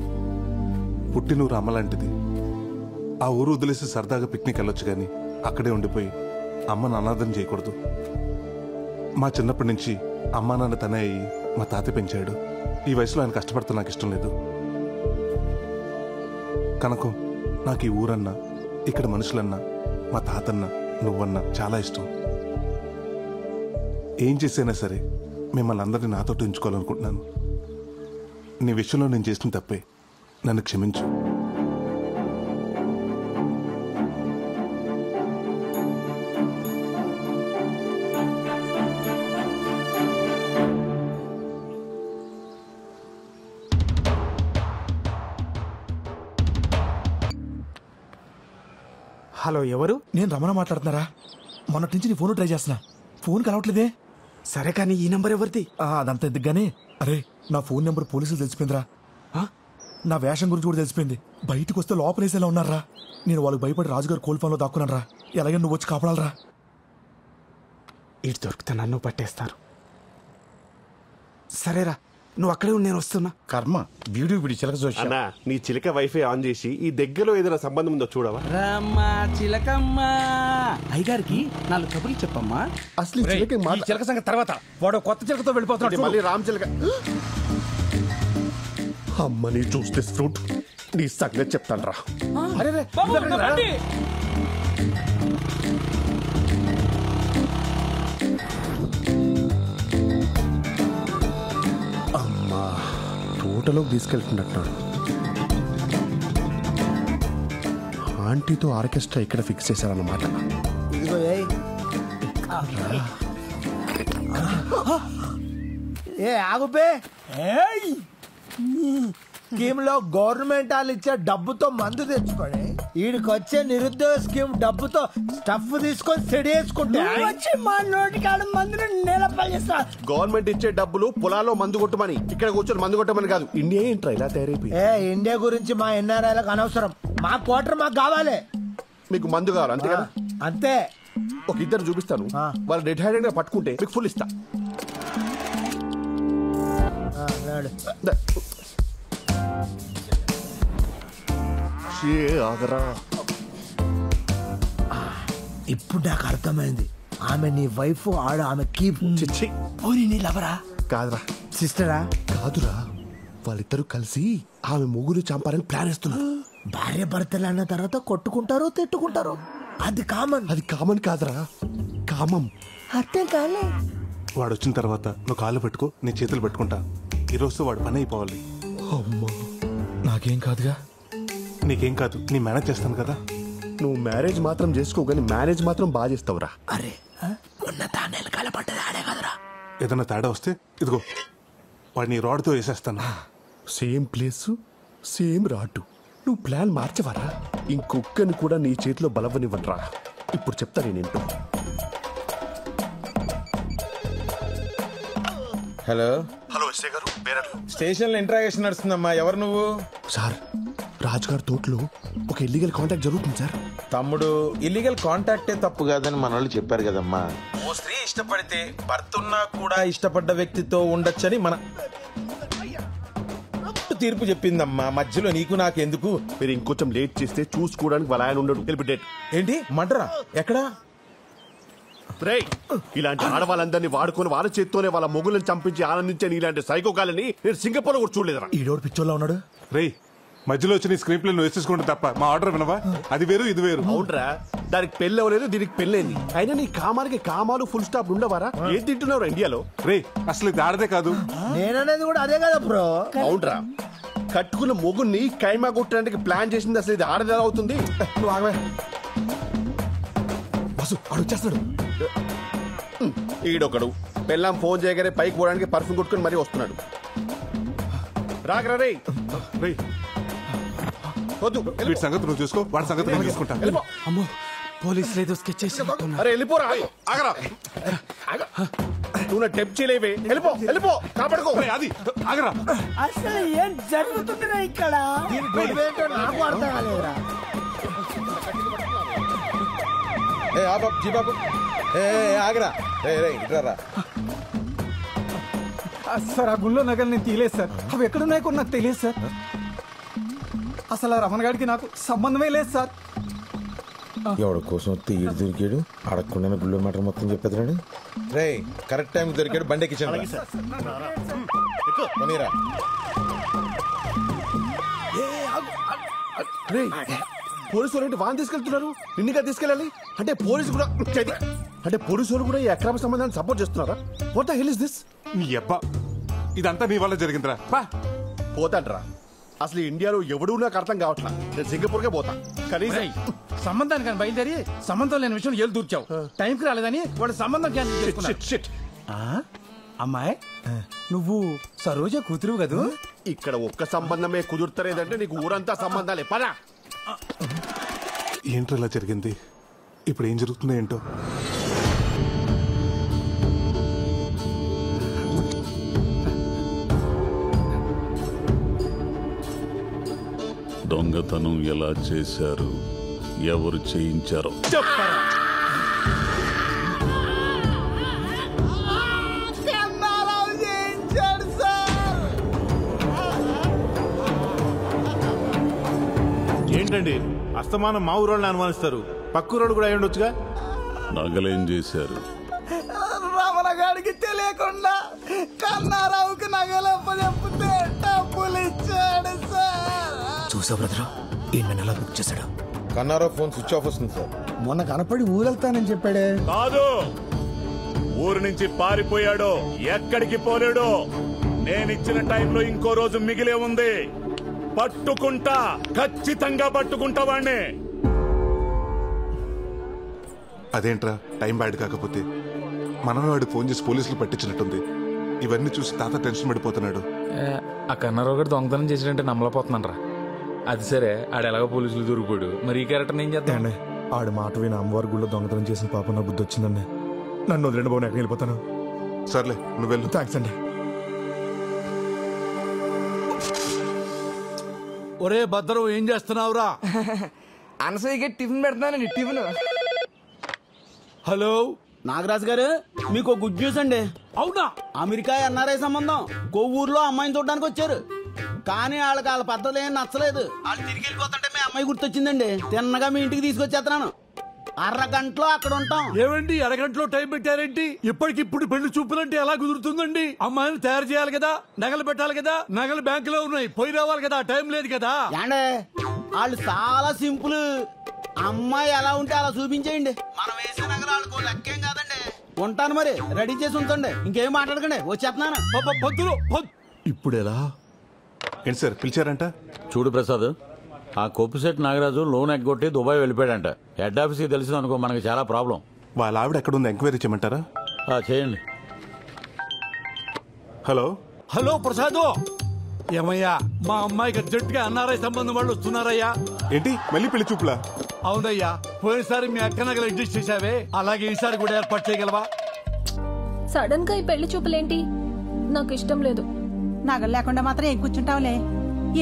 పుట్టినూరు అమ్మ లాంటిది. ఆ ఊరు వదిలేసి సరదాగా పిక్నిక్ వెళ్ళొచ్చు కానీ అక్కడే ఉండిపోయి అమ్మను అనాథం చేయకూడదు. మా చిన్నప్పటి నుంచి అమ్మా నాన్న తనే అయ్యి మా తాత పెంచాడు. ఈ వయసులో ఆయన కష్టపడతా నాకు ఇష్టం లేదు. కనకం, నాకు ఈ ఊరన్నా, ఇక్కడ మనుషులన్నా, మా తాతన్నా, నువ్వన్నా చాలా ఇష్టం. ఏం చేసైనా సరే మిమ్మల్ని అందరినీ నాతో ఉంచుకోవాలనుకుంటున్నాను. నీ విషయంలో నేను చేసిన తప్పే, నన్ను క్షమించు. హలో, ఎవరు? నేను రమణ మాట్లాడుతున్నారా? మొన్నటి నుంచి నీ ఫోన్ ట్రై చేస్తున్నా, ఫోన్ కలవట్లేదే. సరే కానీ ఈ నంబర్ ఎవరిది? అదంతా ఎందుకుగానే. అరే, నా ఫోన్ నెంబర్ పోలీసులు తెలిసిపోయిందిరా. నా వేషం గురించి కూడా తెలిసిపోయింది. బయటకు వస్తే లోపలేసేలా ఉన్నారా. నేను వాళ్ళకి భయపడి రాజుగారు కోల్ఫాన్లో దాక్కున్నాను రా. ఎలాగైనా నువ్వు వచ్చి కాపాడాలరా. ఇటు దొరికితే నన్ను పట్టేస్తారు. సరేరా, నువ్వు అక్కడే ఉండి నేను వస్తున్నా. కర్మ, వీడియో వీడి చిలక చూసి అన్నా, నీ చిలక వైఫై ఆన్ చేసి ఈ దగ్గరలో ఏదైనా సంబంధం ఉందో చూడవా? రమ్మా చిలకమ్మా, అయ్యగారికి 4 కబుర్లు చెప్పమ్మా. అసలు ఈ చిలక సంగతి తర్వాత. వాడు కొత్త చిలకతో వెళ్ళిపోతున్నాడు. మళ్ళీ రామ్ చిలక. అమ్మని చూస్తే ఫ్రూట్ నీ సంగతి చెప్తాను రా. అమ్మా, తోటలోకి తీసుకెళ్తున్నట్టున్నాడు. ఆంటీతో ఆర్కెస్ట్రా ఇక్కడ ఫిక్స్ చేశారన్నమాట. ఏ ఆగుపే. స్కీమ్ లో గవర్నమెంట్ వాళ్ళు ఇచ్చే డబ్బుతో మందు తెచ్చుకోండి. వీడికి వచ్చే నిరుద్యోగ స్కీమ్ డబ్బుతో స్టఫ్ తీసుకొని సెడి వేసుకుంటే వచ్చి మా నోటికాడ మందుని నిలపల్లిస్తా. గవర్నమెంట్ ఇచ్చే డబ్బులు పొలాల్లో మందు కొట్టమని, ఇక్కడ కూర్చొని మందు కొట్టమని కాదు. ఇండియా ఏంట్రా ఇలా తయారైపోయి? ఇండియా గురించి మా ఎన్ఆర్ఐలకు అనవసరం. మా క్వార్టర్ మాకు కావాలి. మీకు మందు కావాలి అంతే కదా? అంతే. ఒక ఇద్దరు చూపిస్తాను, వాళ్ళు డెడ్ హ్యాండెడ్ గా పట్టుకుంటే మీకు ఫుల్ ఇస్తా. ఉన్నాడు. ఇప్పుడు నాకు అర్థమైంది. ఆమె నీ వైఫ్, ఆడ ఆమె కీప్. ఓరి నీ లవరా? కాదురా. సిస్టరా? కాదురా, వాళ్ళిద్దరూ కలిసి ఆమె మొగుడు చంపాలని ప్లాన్ వేస్తున్నారు. భార్య భర్తలు అన్న తర్వాత కొట్టుకుంటారు, తిట్టుకుంటారు. అది కామన్. అది కామన్ కాదురా, కామం. అర్థం కాలే. వాడు వచ్చిన తర్వాత నువ్వు కాళ్ళు పెట్టుకో, నేను చేతులు పెట్టుకుంటా. ఈరోజు వాడు పని అయిపోవాలి. అమ్మా, నాకేం కాదుగా. నీకేం కాదు, నీ మేనేజ్ చేస్తాను కదా. నువ్వు మ్యారేజ్ మాత్రం చేసుకో, కానీ మేనేజ్ మాత్రం బాగా చేస్తావురా. అరే ఉన్న తానేలు కలపడ్డది ఆడే కదరా. ఏదన్నా తేడా వస్తే ఇదిగో వాడిని రాడ్తో వేసేస్తాను. సేమ్ ప్లేస్, సేమ్ రాటు. నువ్వు ప్లాన్ మార్చవరా? ఇంకొక్కని కూడా నీ చేతిలో బలవనివ్వనరా. ఇప్పుడు చెప్తా నేనేంటో. హలో హలో ఎస్ఐ గారు, స్టేషన్ లో ఇంట్రాగేషన్ నడుస్తుందమ్మా. ఎవరు నువ్వు? సార్, రాజుగారి తోటలో ఒక ఇల్లీగల్ కాంటాక్ట్ జరుగుతుంది సార్. తమ్ముడు, ఇల్లీగల్ కాంటాక్టే తప్పు కాదని మన వాళ్ళు చెప్పారు కదమ్మా. ఓ స్త్రీ ఇష్టపడితే భర్త ఉన్నా కూడా ఇష్టపడ్డ వ్యక్తితో ఉండొచ్చని మన తీర్పు చెప్పిందమ్మా. మధ్యలో నీకు నాకు ఎందుకు? మీరు ఇంకొంచెం లేట్ చేస్తే చూసుకోవడానికి వాళ్ళ ఆయన ఉండడు. వెళ్ళిపెట్టేట్. ఏంటి మడ్రా? ఎక్కడా? ఇలాంటి ఆడవాళ్ళందరినీ వాడుకొని వాళ్ళ చేత్తోనే వాళ్ళ మొగులను చంపించి ఆనందించే ఇలాంటి సైకోకాలని నేను సింగపూర్ లో కూడా చూడలేదురా. ఈడోడు పిచ్చోళ్ళ ఉన్నాడు. రేయ్, మధ్యలో వచ్చి నీ స్క్రీన్ ప్లే నువ్వు వేసేసుకుంటే తప్ప మా ఆర్డర్ వినవా? అది వేరు, ఇది వేరు. అవునరా, దానికి పెళ్ళి అవ్వలేదు, దీనికి పెళ్ళైంది. అయినా నీ కామానికి కామాలు ఫుల్ స్టాప్ ఉండవారా? ఏం తింటున్నావు ఇండియాలో? రేయ్, అసలు ఇది ఆడదే కాదు. నేననేది కూడా అదే కదా బ్రో. అవునరా, కట్టుకున్న మొగుని కైమా కొట్టడానికి ప్లాన్ చేసింది అసలు ఇది ఆడది ఎలా అవుతుంది? నువ్వు ఆగవే బస్సు, వాడు వచ్చేస్తాడు. ఈడొకడు పెళ్ళాం ఫోన్ చేయగానే పైకి పోవడానికి పర్ఫ్యూమ్ కొట్టుకుని మరీ వస్తున్నాడు. రాగరా రే. వీడి సంగతి నువ్వు చూసుకో, వాడి సంగతి నేను చూసుకుంటా. అమ్మో, పోలీసులు ఏదో స్కెచ్ చేసి. అరే వెళ్ళిపోరా. ఆగరా, నువ్వు నా టెప్ చేయలేవే. వెళ్ళిపో, వెళ్ళిపో, కాపాడుకో. అది ఆగరా. అసలు ఏం జరుగుతుందిరా ఇక్కడ? నాకు అర్థం కాలేదురా. ఆగరా. ఇట్రా. సార్, ఆ గుళ్ళో నగలు నేను తీయలేదు సార్. అవి ఎక్కడున్నాయో కూడా నాకు తెలియదు సార్. అసలు ఆ రమణ గారికి నాకు సంబంధమే లేదు సార్. ఎవడి కోసం వస్తే ఈడు దొరికాడు, అడగకుండా గుళ్ళో మ్యాటర్ మొత్తం చెప్పేదాడు. రే, కరెక్ట్ టైం దొరికాడు, బండి ఎక్కించాను. పోలీసు వాళ్ళు వాన్ తీసుకెళ్తున్నారు, నిన్నగా తీసుకెళ్ళాలి అంటే పోలీసు కూడా అంటే పోలీసు వాళ్ళు కూడా ఈ అక్రమ సంబంధాన్ని సపోర్ట్ చేస్తున్నారా? What the hell is this? నీ అబ్బా, ఇదంతా నీ వల్ల జరిగిందిరా. పోతాంట్రా. అసలు ఇండియాలో ఎవడూ నాకు అర్థం కావట్లా. నేను సింగపూర్కే పోతా. కనీసం సంబంధానికి బయలుదేరి సంబంధం లేని విషయం ఏళ్ళు దూర్చావు. టైంకి రాలేదని వాడు సంబంధం క్యాన్సిల్ చేసుకున్నాడు. అమ్మాయి, నువ్వు సరోజ కూతురు కదూ? ఇక్కడ ఒక్క సంబంధమే కుదురుతలేదంటే నీకు ఊరంతా సంబంధాలే. పదా. ఏంటో ఇలా జరిగింది? ఇప్పుడు ఏం జరుగుతుందో ఏంటో. దొంగతనం ఎలా చేశారు, ఎవరు చేయించారో చెప్పరా. ఏంటండి అస్తమానం మా ఊరోళ్ళని అనుమానిస్తారు? పక్కూరోళ్ళు కూడా అయి ఉండొచ్చుగా. నగలేం చేశారు? రమణ గారికి తెలియకుండా కన్నారావుకి నగలప్పచెప్పితే డబ్బులు ఇచ్చాడు సార్. చూసా బ్రదర్, ఈ నెల బుక్ చేశాడు. కన్నారావు ఫోన్ స్విచ్ ఆఫ్ వస్తుంది సార్. మొన్న కనపడి ఊరెళ్తానని చెప్పాడే. కాదు, ఊరు నుంచి పారిపోయాడు. ఎక్కడికి పోలేడు. నేనిచ్చిన టైంలో ఇంకో రోజు మిగిలే ఉంది. పట్టుకుంటా, ఖచ్చితంగా పట్టుకుంటా వాణ్ణి. అదేంట్రా, టైం బ్యాడ్ కాకపోతే మనమే వాడు ఫోన్ చేసి పోలీసులు పట్టించినట్టుంది. ఇవన్నీ చూసి తాత టెన్షన్ పడిపోతున్నాడు. ఆ కన్నారావు గారు దొంగతనం చేసినట్టే నమ్మలేకపోతున్నాను రా. అది సరే, ఆడు ఎలాగో పోలీసులు దొరికిపోయాడు. మరి ఈ క్యారెక్టర్ ఏం చేద్దాం? ఆడు మాట విని అమ్మవారి గుళ్ళో దొంగతనం చేసిన పాప నా బుద్ధి వచ్చిందండి. నన్ను వదిలేండి బాబు, ఎక్కడికి వెళ్ళిపోతాను. సర్లే, నువ్వు వెళ్ళు. థ్యాంక్స్ అండి. ఒరే భద్రం, ఏం చేస్తున్నావురా? అనసూయకి టిఫిన్ పెడుతున్నానండి. టిఫిన్. హలో నాగరాజు గారు, మీకు గుడ్ న్యూస్ అండి. అవునా? అమెరికా ఎన్ఆర్ఐ సంబంధం. కొవ్వూరులో అమ్మాయిని చూడడానికి వచ్చారు. కానీ వాళ్ళ పద్ధతులు ఏం నచ్చలేదు. వాళ్ళు తిరిగి వెళ్ళిపోతుంటే మీ అమ్మాయి గుర్తొచ్చిందండి. తిన్నగా మీ ఇంటికి తీసుకొచ్చేస్తున్నాను. అరగంటలో అక్కడ ఉంటాం. ఏమండి అరగంటలో టైం పెట్టారేంటి? ఇప్పటికిప్పుడు పెళ్లి చూపులంటే ఎలా కుదురుతుందండి? అమ్మాయిని తయారు చేయాలి కదా, నగలు పెట్టాలి కదా, నగలు బ్యాంకులో ఉన్నాయి, పోయి రావాలి కదా, టైం లేదు కదా. ఏండే వాళ్ళు చాలా సింపుల్. అమ్మాయి ఎలా ఉంటే అలా చూపించేయండి. మనం వేసే నగలు వాళ్ళకు లెక్కేం కాదండి. ఉంటాను మరి, రెడీ చేసి ఉంచండి. ఇంకేం మాట్లాడకండి, వచ్చేస్తున్నాను. ఇప్పుడు ఎలా? ఏంటి సార్ పిలిచారంట? చూడు ప్రసాద్, ఆ కొప్పుశెట్టి నాగరాజు లోన్ ఎగ్గొట్టి దుబాయ్ వెళ్ళిపోయాడంట. హెడ్ ఆఫీస్కి తెలిసింది అనుకో, మనకి చాలా ప్రాబ్లం. వాళ్ళ ఆవిడ ఎక్కడుంది ఎంక్వైరీ చేయమంటారా? చేయండి. హలో హలో ప్రసాద్, ఏమయ్యా మా అమ్మాయికి అర్జెంటుగా ఎన్ఆర్ఐ సంబంధం వాళ్ళు వస్తున్నారయ్యా. ఏంటి మళ్ళీ పెళ్లి చూపులా? అవునయ్యా, పోయినసారి మీ అక్క నగలు అడ్జస్ట్ చేసావే, అలాగే ఈసారి కూడా ఏర్పాటు చేయగలవా? సడన్ గా ఈ పెళ్లి చూపులేంటి? నాకు ఇష్టం లేదు. నగలు లేకుండా మాత్రం ఏం కూర్చుంటావులే.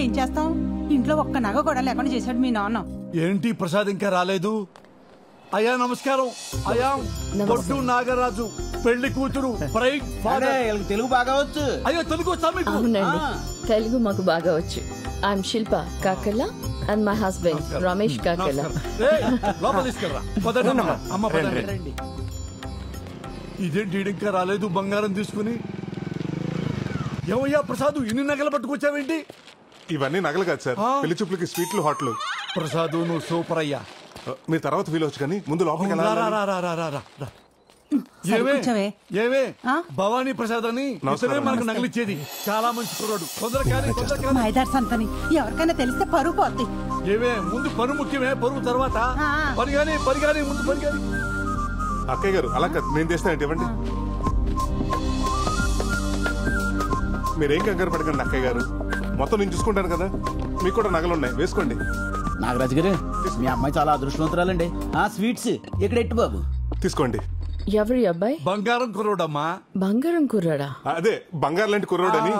ఏం చేస్తాం, ఇంట్లో ఒక్క నగ కూడా లేకుండా చేశాడు మీ నాన్న. ఏంటి ప్రసాద్ ఇంకా రాలేదు? అయ్యా నమస్కారం. అయ్యా బొడ్డు నాగరాజు, పెళ్లి కూతురు, ప్రైడ్ ఫాదర్. తెలుగు బాగా వచ్చు. అయ్యో తెలుగు వచ్చా మీకు? అవునండి, తెలుగు మాకు బాగా వచ్చు. I'm Shilpa Kakarla and my husband Ramesh Kakarla. లోపల తీసుకెళ్ళరా. పదండి అమ్మ, పదండి. ఇదేంటి ఇంకా రాలేదు బంగారం తీసుకుని? ఏమయ్యా ప్రసాద్, ఇన్ని నగలు పట్టుకొచ్చావేంటి? ఇవన్నీ నగలు కాదు సార్, పెళ్లి చూపులకి స్వీట్లు హాట్లు. ప్రసాద్ నువ్వు సూపర్ అయ్యా. మీరు తర్వాత ఫీల్ అవచ్చు కానీ ముందు లోపలికి ఏమే భవానీ ప్రసాద్ అని ఇతనే మనకు నగలిచ్చేది. చాలా మంచి కుర్రాడు. మైదార్ సంతని ఎవరికైనా తెలిస్తే పరువు పోద్ది. ఏమే ముందు పరువు ముఖ్యమే, పరువు తర్వాత పరిగాని ముందు పరిగాని. అక్కయ్య గారు అలా కాదు, నేను చేస్తానంటే ఇవ్వండి. మీరేం కంగారు పడకండి అక్కయ్య గారు, మొత్తం నేను చూసుకుంటాను కదా. మీకు కూడా నగలున్నాయి, వేసుకోండి. నాగరాజు గారు, మీ అమ్మాయి చాలా అదృష్టవంతురాలండి. స్వీట్స్ ఇక్కడ ఎట్టు బాబు తీసుకోండి. ఎవరి అబ్బాయి? బంగారం కుర్రోడమ్మా. బంగారం కుర్రాడా? అదే బంగారు లాంటి కుర్రోడని.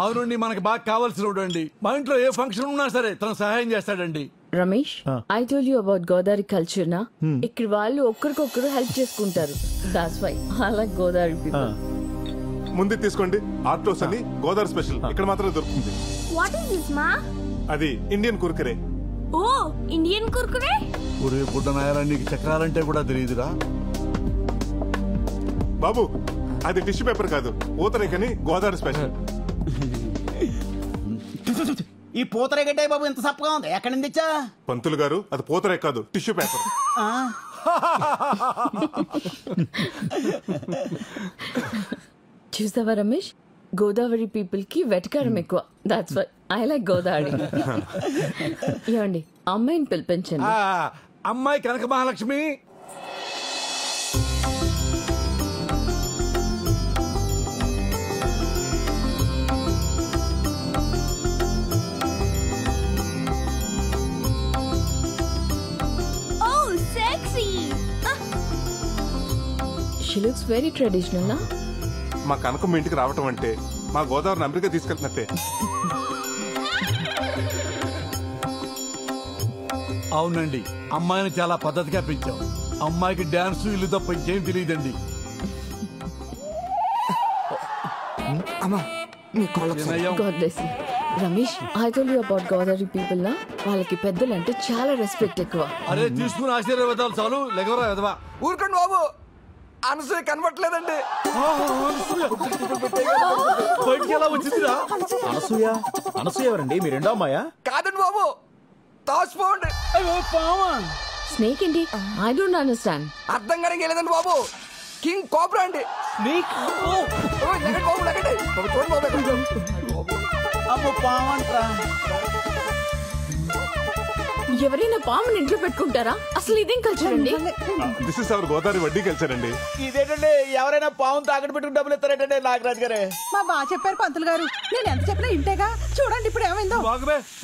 అవునండి, మనకి బాగా కావాల్సిన అండి. మా ఇంట్లో ఏ ఫంక్షన్ ఉన్నా సరే తను సహాయం చేస్తాడండి. Ramesh, I told you about Godavari culture నా. ఇక్కడ వాళ్ళు ఒక్కరికొక్కరు హెల్ప్ చేసుకుంటారు. That's why I like Godavari people. ముందు తీసుకోండి. ఆర్టోస్ అని గోదావరి స్పెషల్, ఇక్కడ మాత్రమే దొరుకుతుంది. వాట్ ఇస్ దిస్ మా? అది ఇండియన్ కుర్కురే. ఓ, ఇండియన్ కుర్కురే. ఒరే బుడ్డ నాయరా, నీకు చక్రాలంటే కూడా తెలియదురా బాబు. అది టిష్యూ పేపర్ కాదు, పూతరేకని గోదావరి స్పెషల్. ఈ పూతరేకటే బాబు ఎంత సప్పగా ఉంది, ఎక్కడి నుంచి తెచ్చా? పంతులు గారు, అది పూతరేక కాదు, టిష్యూ పేపర్. చూసావా రమేష్, గోదావరి పీపుల్ కి వెటకారం ఎక్కువ. That's why I like Godavari. ఏమండి, అమ్మాయిని పిలిపించండి. అమ్మాయి కనక Mahalakshmi. Oh, sexy. She looks very traditional na. మా కనకం ఇంటికి రావటం అంటే మా గోదావరిని అమెరికా తీసుకెళ్తున్నట్టే. అవునండి, అమ్మాయిని చాలా పద్ధతిగా పెంచాం. అమ్మాయికి డాన్స్ ఇల్లు తప్ప ఇంకేం తెలియదండి. Ramesh, I told you about Godavari people నా. వాళ్ళకి పెద్దలంటే చాలా రెస్పెక్ట్ ఎక్కువ. అరే తీసుకుని ఆశీర్వాదాలు చాలు, లెగవరా ఎదవా. ఊరుకోండి బాబు, అనసూయ కనబట్లేదండి. బయటికి ఎలా వచ్చిందిరా? అనసూయ ఎవరండి? మీ రెండో అమ్మాయా? కాదండి బాబు, తాసిపోండి. స్నేక్ ఏంటి? I don't understand. అర్థం కానీ లేదండి బాబు, కింగ్ కోబ్రా అండి. ఎవరైనా పాముని ఇంట్లో పెట్టుకుంటారా? అసలు ఇదేం కల్చర్ అండి? దిస్ ఇస్ అవర్ గోదావరి వడ్డీ కల్చర్ అండి. ఇదేంటండి, ఎవరైనా పాము తాకట్టు పెట్టుకుని డబ్బులు ఇస్తారేంటండి నాగరాజు గారే? మా బాగా చెప్పారు పంతులు గారు, నేను ఎంత చెప్పినా ఇంటేగా. చూడండి ఇప్పుడు ఏమైందో.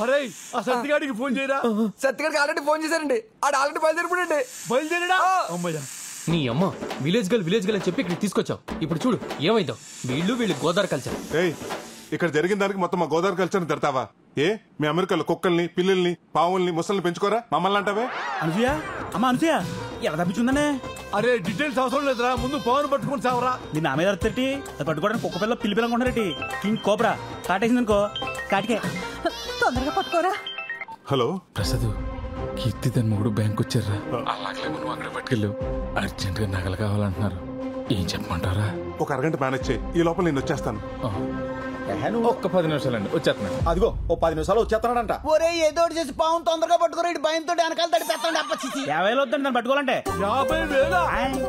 అరే ఆ సత్తిగాడికి ఫోన్ చేయరా. సత్తిగాడికి ఆల్రెడీ ఫోన్ చేశారండి, ఆడు ఆల్రెడీ బయలుదేరిపోయండి. బయలుదేరడా? అమ్మయ్యా. నీ అమ్మ విలేజ్ గర్ల్ అని చెప్పి ఇక్కడ తీసుకొచ్చావు. ఇప్పుడు చూడు ఏమైందో. వీళ్ళు గోదావరి కల్చర్. ఇక్కడ జరిగిన దానికి మొత్తం మా గోదావరి కల్చర్ తిడతావా? ఏ మీ అమెరికాలో కుక్కల్ని, పిల్లల్ని, పావుల్ని, ముసల్ని పెంచుకోరా? మమ్మల్ని అంటావే? అనసూయ, అమ్మ అనసూయ, ఎలా తప్పించుందనే? అరే డీటెయిల్స్ అవసరం లేదురా, ముందు పవన్ పట్టుకుని చావరా. మీ నా మీద అర్థటి అది పట్టుకోవడానికి కుక్క పిల్ల పిల్లి పిల్లనుకుంటారటి కింగ్ కోబ్రా కాటేసింది అనుకో కాటికే. తొందరగా పట్టుకోరా. హలో ప్రసాద్, కీర్తి తన మొగుడు బ్యాంక్ వచ్చారా? అలాగే నువ్వు అక్కడ పట్టుకెళ్ళావు. అర్జెంట్ గా నగలు కావాలంటున్నారు. ఏం చెప్పమంటారా? ఒక అరగంట మేనేజ్ చేయి, ఈ లోపల నేను వచ్చేస్తాను. ఒక్క 10 నిమిషాలండి, వచ్చేస్తున్నాను. అదిగో ఓ 10 నిమిషాలు వచ్చేస్తున్నాడంట. ఒరే ఏదో చేసి పాము తొందరగా పట్టుకురా, భయంతో వెనకాల తడిపేస్తాడు. 50,000 వద్దండి దాన్ని పట్టుకోవాలంటే. 50,000?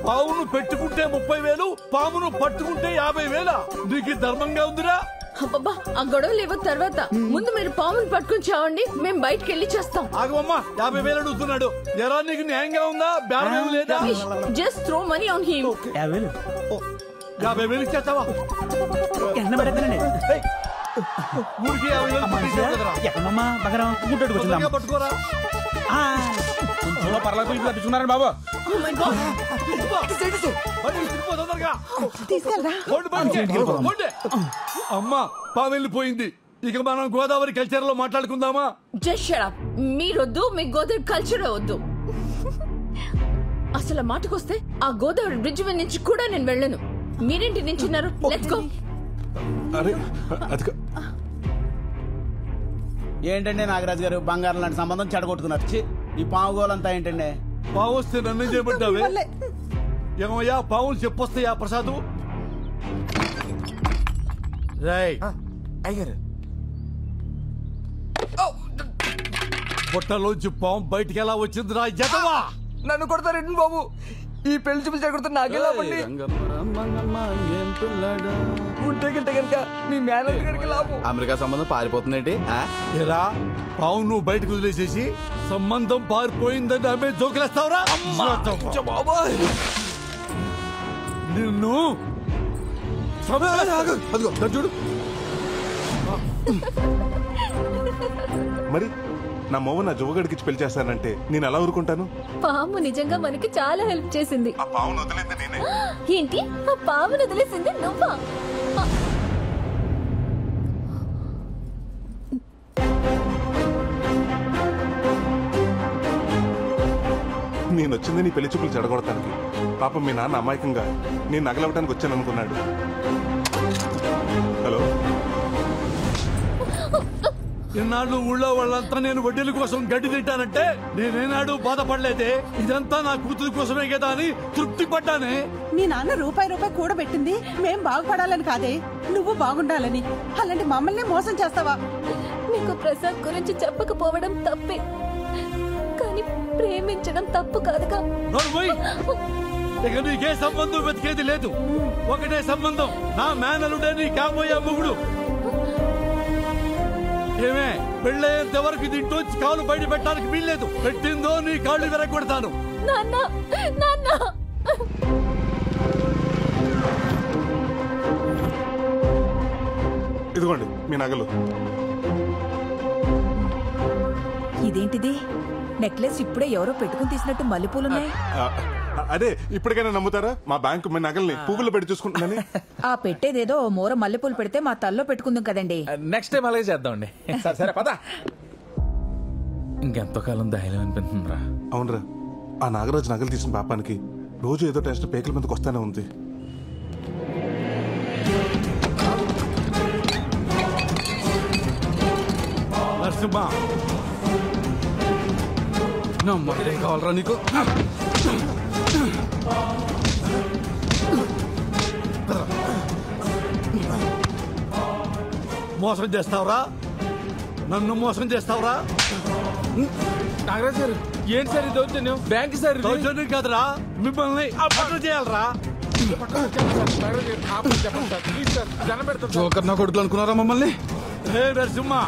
పావును పెట్టుకుంటే 30,000, పామును పట్టుకుంటే 50,000. నీకు ధర్మంగా ఉందిరా? అబ్బబ్బా, ఆ గొడవలు లేవు తర్వాత. ముందు మీరు పాముని పట్టుకుని చావండి, మేము బయటకు వెళ్ళి చేస్తాం. ఆగమ్మా, 50,000 అడుగుతున్నాడు. ఎరా నీకు న్యాయంగా ఉందా? బేరం లేదా? Just throw money on him. 50,000 ఇచ్చేస్తావా? ఎండ పడతానండి. ఊరికి 50,000 ఎక్కడమ్మా బగరం గుడ్డోడు కూర్చుందాం. పట్టుకోరా. కొంచెం పర్లేదు తప్పించుకున్నారండి బాబు. అమ్మా పాము వెళ్ళిపోయింది. ఇక మనం గోదావరి కల్చర్ లో మాట్లాడుకుందామా? Just shut up. మీరొద్దు, మీ గోదావరి కల్చర్ వద్దు. అసలు మాటకొస్తే ఆ గోదావరి బ్రిడ్జ్ మీద నుంచి కూడా నేను వెళ్ళను. మీరేంటి నించున్నారు? Let's go. ఏంటండి నాగరాజు గారు, బంగారం లాంటి సంబంధం చెడగొట్టుకున్నారు. ఈ పావు గోలంతా ఏంటండి? పావు వస్తే నన్ను చేయబడ్డావే. ఏమయ్యా పావులు చెప్పొస్తాయా ప్రసాదు? అయ్యారు పొట్టలోంచి పాము బయటికి ఎలా వచ్చిందిరా జతవా? నన్ను కొడతారండి బాబు. ఈ పెళ్లి చూపించి చెడగొడతా నాకెలా పండి ఉంటే గిట్ట కనుక మీ మేనేజర్ గారికి లాభం. అమెరికా సంబంధం పారిపోతుందండి. ఏరా పావు నువ్వు బయటకు వదిలేసేసి సంబంధం పారిపోయిందని ఆమె జోకులేస్తావురా? నిన్ను చూడు. మరి నా మొవ్వ నా జువ్వగడికి పెళ్లి చేస్తానంటే నేను ఎలా ఊరుకుంటాను? పాము నిజంగా మనకి చాలా హెల్ప్ చేసింది. ఆ పావును వదిలేంది నేనే. ఏంటి? ఆ పామును వదిలేసింది నువ్వా? నేను వచ్చింది నీ పెళ్లి చూపులు చెడగొడటానికి. పాపం మీ నాన్న అమాయకంగా నేను నగలవటానికి వచ్చాను అనుకున్నాడు. హలో, ఇన్నాళ్ళు ఊళ్ళో వాళ్ళంతా నేను వడ్డీల కోసం గడ్డి తింటానంటే నేనేనాడు బాధపడలేదే. ఇదంతా నా కూతురు కోసమే కదా అని తృప్తి పడ్డానే. మీ నాన్న రూపాయి కూడబెట్టింది మేం బాగుపడాలని కాదే, నువ్వు బాగుండాలని. అలాంటి మమ్మల్ని మోసం చేస్తావా? నీకు ప్రసాద్ గురించి చెప్పకపోవడం తప్పే, కానీ ప్రేమించడం తప్పు కాదుగా. ఇక నీకే సంబంధం వెతికేది లేదు. ఒకటే సంబంధం, నా మేనలుడే నీ కాబోయే మొగుడు. ఏమే పెళ్ళయ్యేంత వరకు దీంట్లోంచి కాలు బయట పెట్టడానికి వీల్లేదు. పెట్టిందో నీ కాళ్ళు విరగొడతాను. ఇదిగోండి మీ నగలు. ఇదేంటిది? నెక్లెస్ ఇప్పుడే ఎవరో పెట్టుకుని తీసినట్టు మల్లెపూలున్నాయి. అదే ఇప్పటికైనా నమ్ముతారా? మా బ్యాంకు మీ నగల్ని పువ్వులు పెట్టి చూసుకుంటున్నాను. ఆ పెట్టేదేదో మోర మల్లెపూలు పెడితే మా తల్లో పెట్టుకుందాం కదండి. నెక్స్ట్ టైం అలాగే చేద్దామండి. సరే పద. ఇంకెంతో కాలం ధైర్యం అనిపిస్తుందిరా. అవునరా, ఆ నాగరాజు నగలు తీసిన పాపానికి రోజు ఏదో టెస్ట్ పేకల మీదకి వస్తానే ఉంది. నరసింహ, మరేం కావాలరా నీకు? మోసం చేస్తావురా? నన్ను మోసం చేస్తావురా? నాగరాజు గారు ఏంటి సార్ ఇది? దౌర్జన్యం బ్యాంక్ సార్. దౌర్జన్యం కాదురా, మిమ్మల్ని అప్పట్లో చేయాలరా. జోకర్ నా కొడుకులు అనుకున్నారా మమ్మల్ని? హే నరసింహ,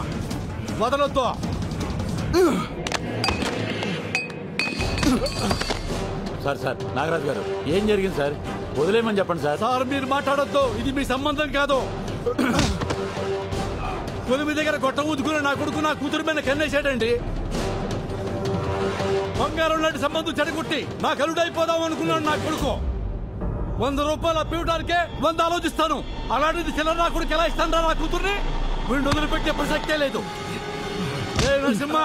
వదలొద్దు. సార్ నాగరాజు గారు ఏం జరిగింది సార్? వదిలేమని చెప్పండి సార్. సార్ మీరు మాట్లాడొద్దు, ఇది మీ సంబంధం కాదు. కొలిమి దగ్గర గొట్ట ఊదుకుని నా కొడుకు నా కూతురు మీద కన్నేసాడండి. బంగారం లాంటి సంబంధం చెడగొట్టి నా కలుడైపోదాం అనుకున్నాడు నా కొడుకు. 100 రూపాయలు అప్పివడానికే 100 ఆలోచిస్తాను. అలాంటిది చిల్లర నా కొడుకు ఎలా ఇస్తాను నా కూతుర్ని? వీడిని వదిలిపెట్టే ప్రసక్తే లేదు. నరసింహ,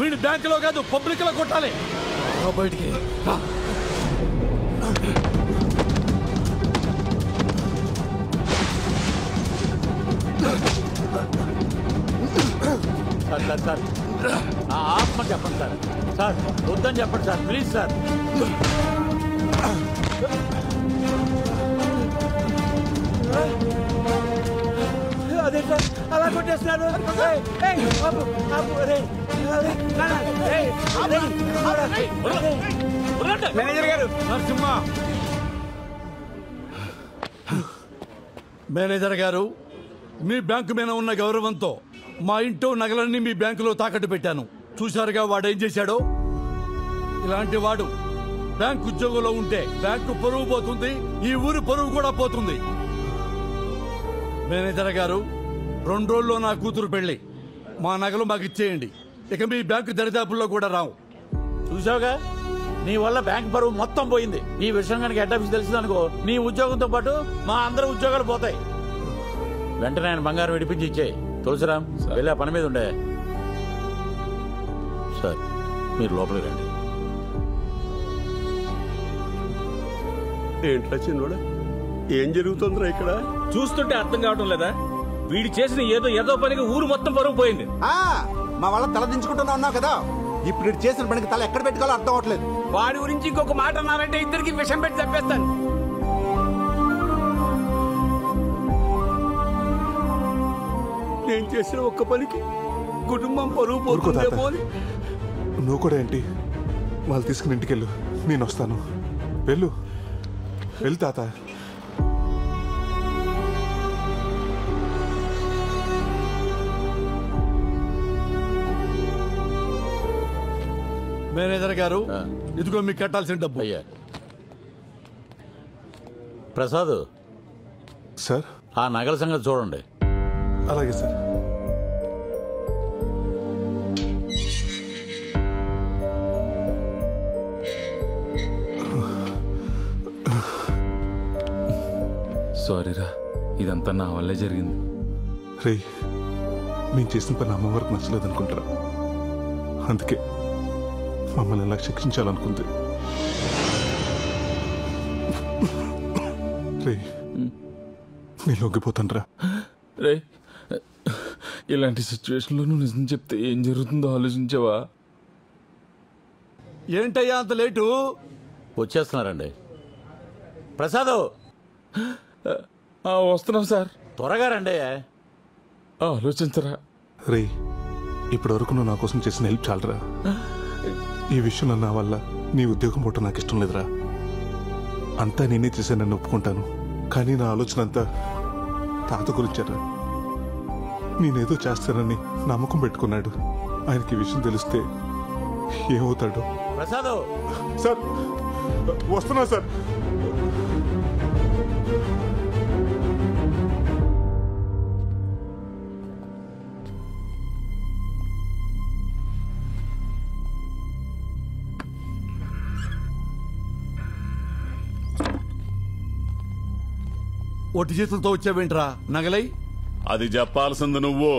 వీడిని బ్యాంకులో కాదు పబ్లిక్ లో కొట్టాలి. బయటికి సార్ సార్ ఆత్మ చెప్పండి సార్ సార్ వద్దని చెప్పండి సార్ ప్లీజ్ సార్ అదే సార్ అలా కొట్టేస్తున్నారు మేనేజర్ గారు నరసింహ మేనేజర్ గారు మీ బ్యాంకు మీద ఉన్న గౌరవంతో మా ఇంట్లో నగలన్నీ మీ బ్యాంకులో తాకట్టు పెట్టాను చూశారుగా వాడు ఏం చేశాడో ఇలాంటి వాడు బ్యాంకు ఉద్యోగంలో ఉంటే బ్యాంకు పరువు పోతుంది ఈ ఊరు పరువు కూడా పోతుంది మేనేజర్ గారు 2 రోజుల్లో నా కూతురు పెళ్లి మా నగలు మాకు ఇచ్చేయండి ఇక మీ బ్యాంకు దరిదాపుల్లో కూడా రావు చూసావుగా నీ వల్ల బ్యాంక్ పరువు మొత్తం పోయింది ఈ విషయం కనుక హెడ్ ఆఫీస్ తెలిసిందనుకో నీ ఉద్యోగంతో పాటు మా అందరి ఉద్యోగాలు పోతాయి వెంటనే ఆయన బంగారం విడిపించి ఇచ్చేయి తులసిరామ్ వెళ్ళి ఆ పని మీద ఉండే సార్ మీరు లోపలికి రండి ఏంట్రా చిన్నోడా ఏం జరుగుతుందిరా ఇక్కడ చూస్తుంటే అర్థం కావడం లేదా వీడు చేసిన ఏదో పనికి ఊరు మొత్తం పరువు పోయింది మా వాళ్ళ తల దించుకుంటున్నా ఉన్నావు కదా ఇప్పుడు చేసిన పనికి తల ఎక్కడ పెట్టుకోవాలో అర్థం అవట్లేదు వాడి గురించి ఇంకొక మాట అన్నారంటే ఇద్దరికి విషం పెట్టి చంపేస్తాను నేను చేసిన ఒక్క పనికి కుటుంబం పరువు పోతుందేమో అని నువ్వు కూడా ఏంటి వాళ్ళు తీసుకుని ఇంటికి వెళ్ళు నేను వస్తాను వెళ్ళు తాత మేనేజర్ గారు ఇదిగో మీకు కట్టాల్సిన డబ్బు అయ్యా ప్రసాద్ సార్ ఆ నగల సంగతి చూడండి అలాగే సార్ సారీరా ఇదంతా నా వల్లే జరిగింది రే మేము చేసిన పని అమ్మవారికి నచ్చలేదు అనుకుంటారా అందుకే మమ్మల్ని ఎలా శిక్షించాలనుకుంది రే నేను లొంగిపోతాను రే ఇలాంటి సిచ్యువేషన్లో నువ్వు నిజం చెప్తే ఏం జరుగుతుందో ఆలోచించావా ఏంటయ్యా అంత లేటు వచ్చేస్తున్నారండి ప్రసాద్ వస్తున్నాం సార్ త్వరగా రండి ఆలోచించరా రే ఇప్పటి వరకు నువ్వు నా కోసం చేసిన హెల్ప్ చాలరా ఈ విషయంలో నా వల్ల నీ ఉద్యోగం పోవటం నాకు ఇష్టం లేదురా అంతా నేనే చేశానని ఒప్పుకుంటాను కానీ నా ఆలోచన అంతా తాత గురించారా నేనేదో చేస్తానని నమ్మకం పెట్టుకున్నాడు ఆయనకి ఈ విషయం తెలిస్తే ఏమవుతాడు ప్రసాద్ సార్ వస్తున్నా సార్ ఒట్టి చేతులతో వచ్చావేంట్రా నగలై అది చెప్పాల్సింది నువ్వు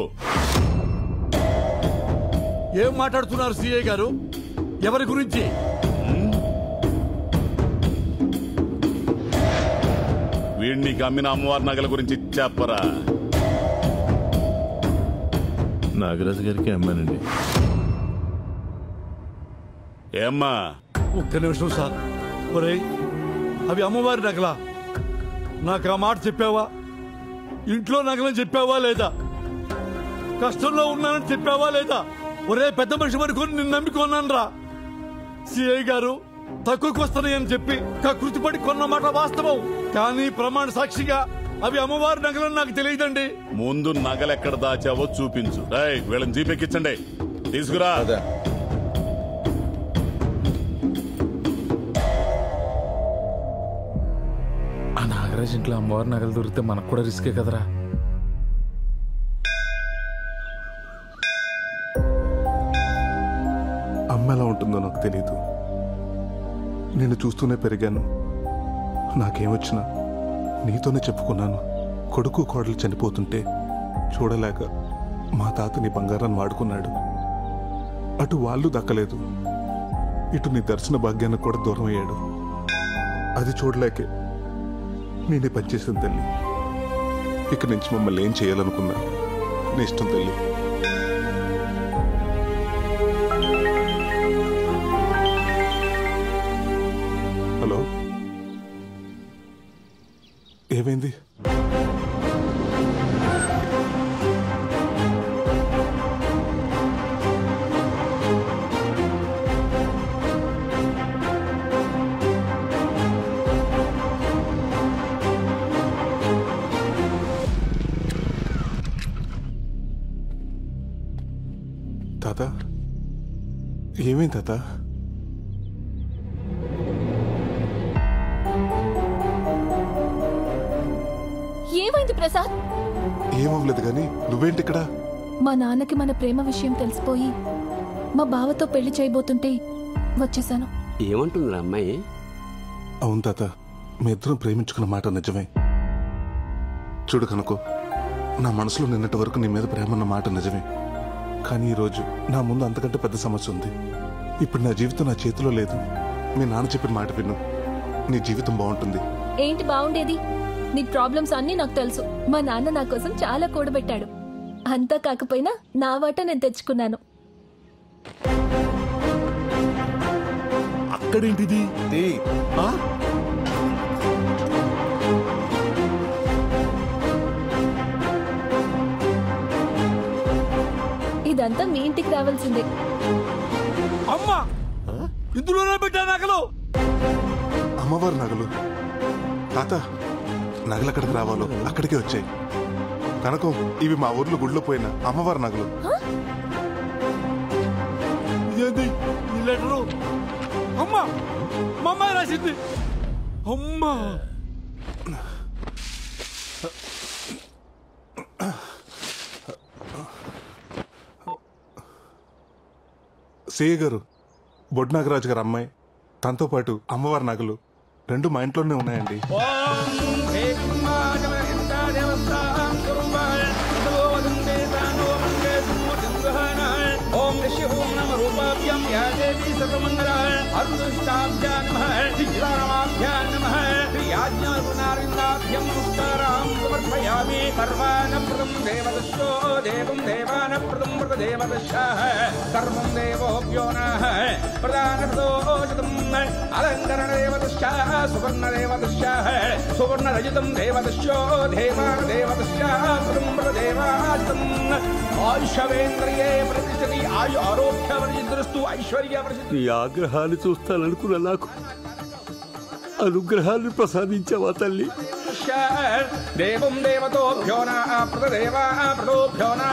ఏం మాట్లాడుతున్నారు సిఐ గారు ఎవరి గురించి వీడిని అమ్మిన అమ్మవారి నగల గురించి చెప్పరా నాగరాజు గారికి అమ్మానండి ఏమ్మా ఒక్క నిమిషం సార్ ఒరేయ్ అవి అమ్మవారి నగలా నాకు ఆ మాట చెప్పావా ఇంట్లో నగలని చెప్పావా లేదా కష్టంలో ఉన్నానని చెప్పావా లేదా ఒరే పెద్ద మనిషి అనుకుని నిన్ను నమ్మికొన్నాను రా సిఐ గారు తక్కువకి వస్తున్నాయని చెప్పి కృతిపడి కొన్న మాట వాస్తవం కానీ ప్రమాణ సాక్షిగా అవి అమ్మవారి నగలని నాకు తెలియదండి ముందు నగలెక్కడ దాచావో చూపించు వీళ్ళని జీపెక్కించండి తీసుకురా ఆ నాగరాజ్ ఇంట్లో అమ్మవారి నగలు దొరికితే మనకు కూడా రిస్కే కదరా అమ్మ ఎలా ఉంటుందో నాకు తెలియదు నేను చూస్తూనే పెరిగాను నాకేమొచ్చినా నీతోనే చెప్పుకున్నాను కొడుకు కోడలు చనిపోతుంటే చూడలేక మా తాతని బంగారాన్ని వాడుకున్నాడు అటు వాళ్ళు దక్కలేదు ఇటు నీ దర్శన భాగ్యానికి కూడా దూరం అయ్యాడు అది చూడలేకే నేనే పనిచేసాను తల్లి ఇక నుంచి మమ్మల్ని ఏం చేయాలనుకున్నా నీ ఇష్టం తల్లి ఏమైంది? తాత, ఏమైంది తాత? ఏమైంది ప్రసాద్? ఏమవ్వలేదు కానీ నువ్వేంటి ఇక్కడ? మా నాన్నకి మన ప్రేమ విషయం తెలిసిపోయి మా బావతో పెళ్లి చేయబోతుంటే వచ్చేసాను. ఏమంటుంది అమ్మాయి? అవును తాత, మీ ఇద్దరం ప్రేమించుకున్న మాట నిజమే. చూడు కనుకో, నా మనసులో నిన్నటి వరకు నీ మీద ప్రేమ అన్న మాట నిజమే. కానీ ఈరోజు నా ముందు అంతకంటే పెద్ద సమస్య ఉంది. ఇప్పుడు నా జీవితం నా చేతిలో లేదు. మీ నాన్న చెప్పిన మాట విను, నీ జీవితం బాగుంటుంది. ఏంటి బాగుండేది? నీ ప్రాబ్లమ్స్ అన్నీ నాకు తెలుసు. మా నాన్న నా కోసం చాలా కూడబెట్టాడు. అంతా కాకపోయినా నా వాట నేను తెచ్చుకున్నాను. అక్కడేంటిది? ఇదంతా మీ ఇంటికి రావాల్సిందే. అమ్మా, ఇందులోనే పెట్టా నగలు. అమ్మవారి నగలు? తాత, నగలు ఎక్కడికి రావాలో అక్కడికే వచ్చాయి. కనకం, ఇవి మా ఊర్లో గుడిలో పోయిన అమ్మవారి నగలు. ఇదేంటి ఈ లెటరు? అమ్మా, మా అమ్మాయి రాసింది. అమ్మా, సిఏ గారు, బొడ్ నాగరాజు గారు అమ్మాయి, తనతో పాటు అమ్మవారి నగలు రెండు మా ఇంట్లోనే ఉన్నాయండి. ఓం ఓం నమ రూపాభ్యాం యా దేవీ సర్వమంగళాయ అరుణష్టాభ్యాం నమః శ్రీరామాభ్యాం నమః శ్రీయాజ్ఞానారిందాభ్యం నమస్కారాం సమర్పయామి. సర్వానప్రదం దేవదస్యో దేవం దేవానప్రదం మృతదేవదస్యాః సర్వం దేవోభ్యో నః ప్రదానప్రదోషితం అలంకరణదేవదస్యాః సువర్ణదేవదస్యాః సువర్ణరజితం దేవదస్యో దేవానదేవదస్యాః సర్వం మృతదేవాజితం ఆయుషవేంద్రియే ప్రతిష్టతి ఆయు ఆరోగ్యవర్జిద్రస్తు ఐశ్వర్య ప్రసిద్ధి. నీ ఆగ్రహాన్ని చూస్తాననుకున్న నాకు అనుగ్రహాన్ని ప్రసాదించావా తల్లి? దేవం దేవతోభ్యో నా ప్రదేవా ప్రదోభ్యో నా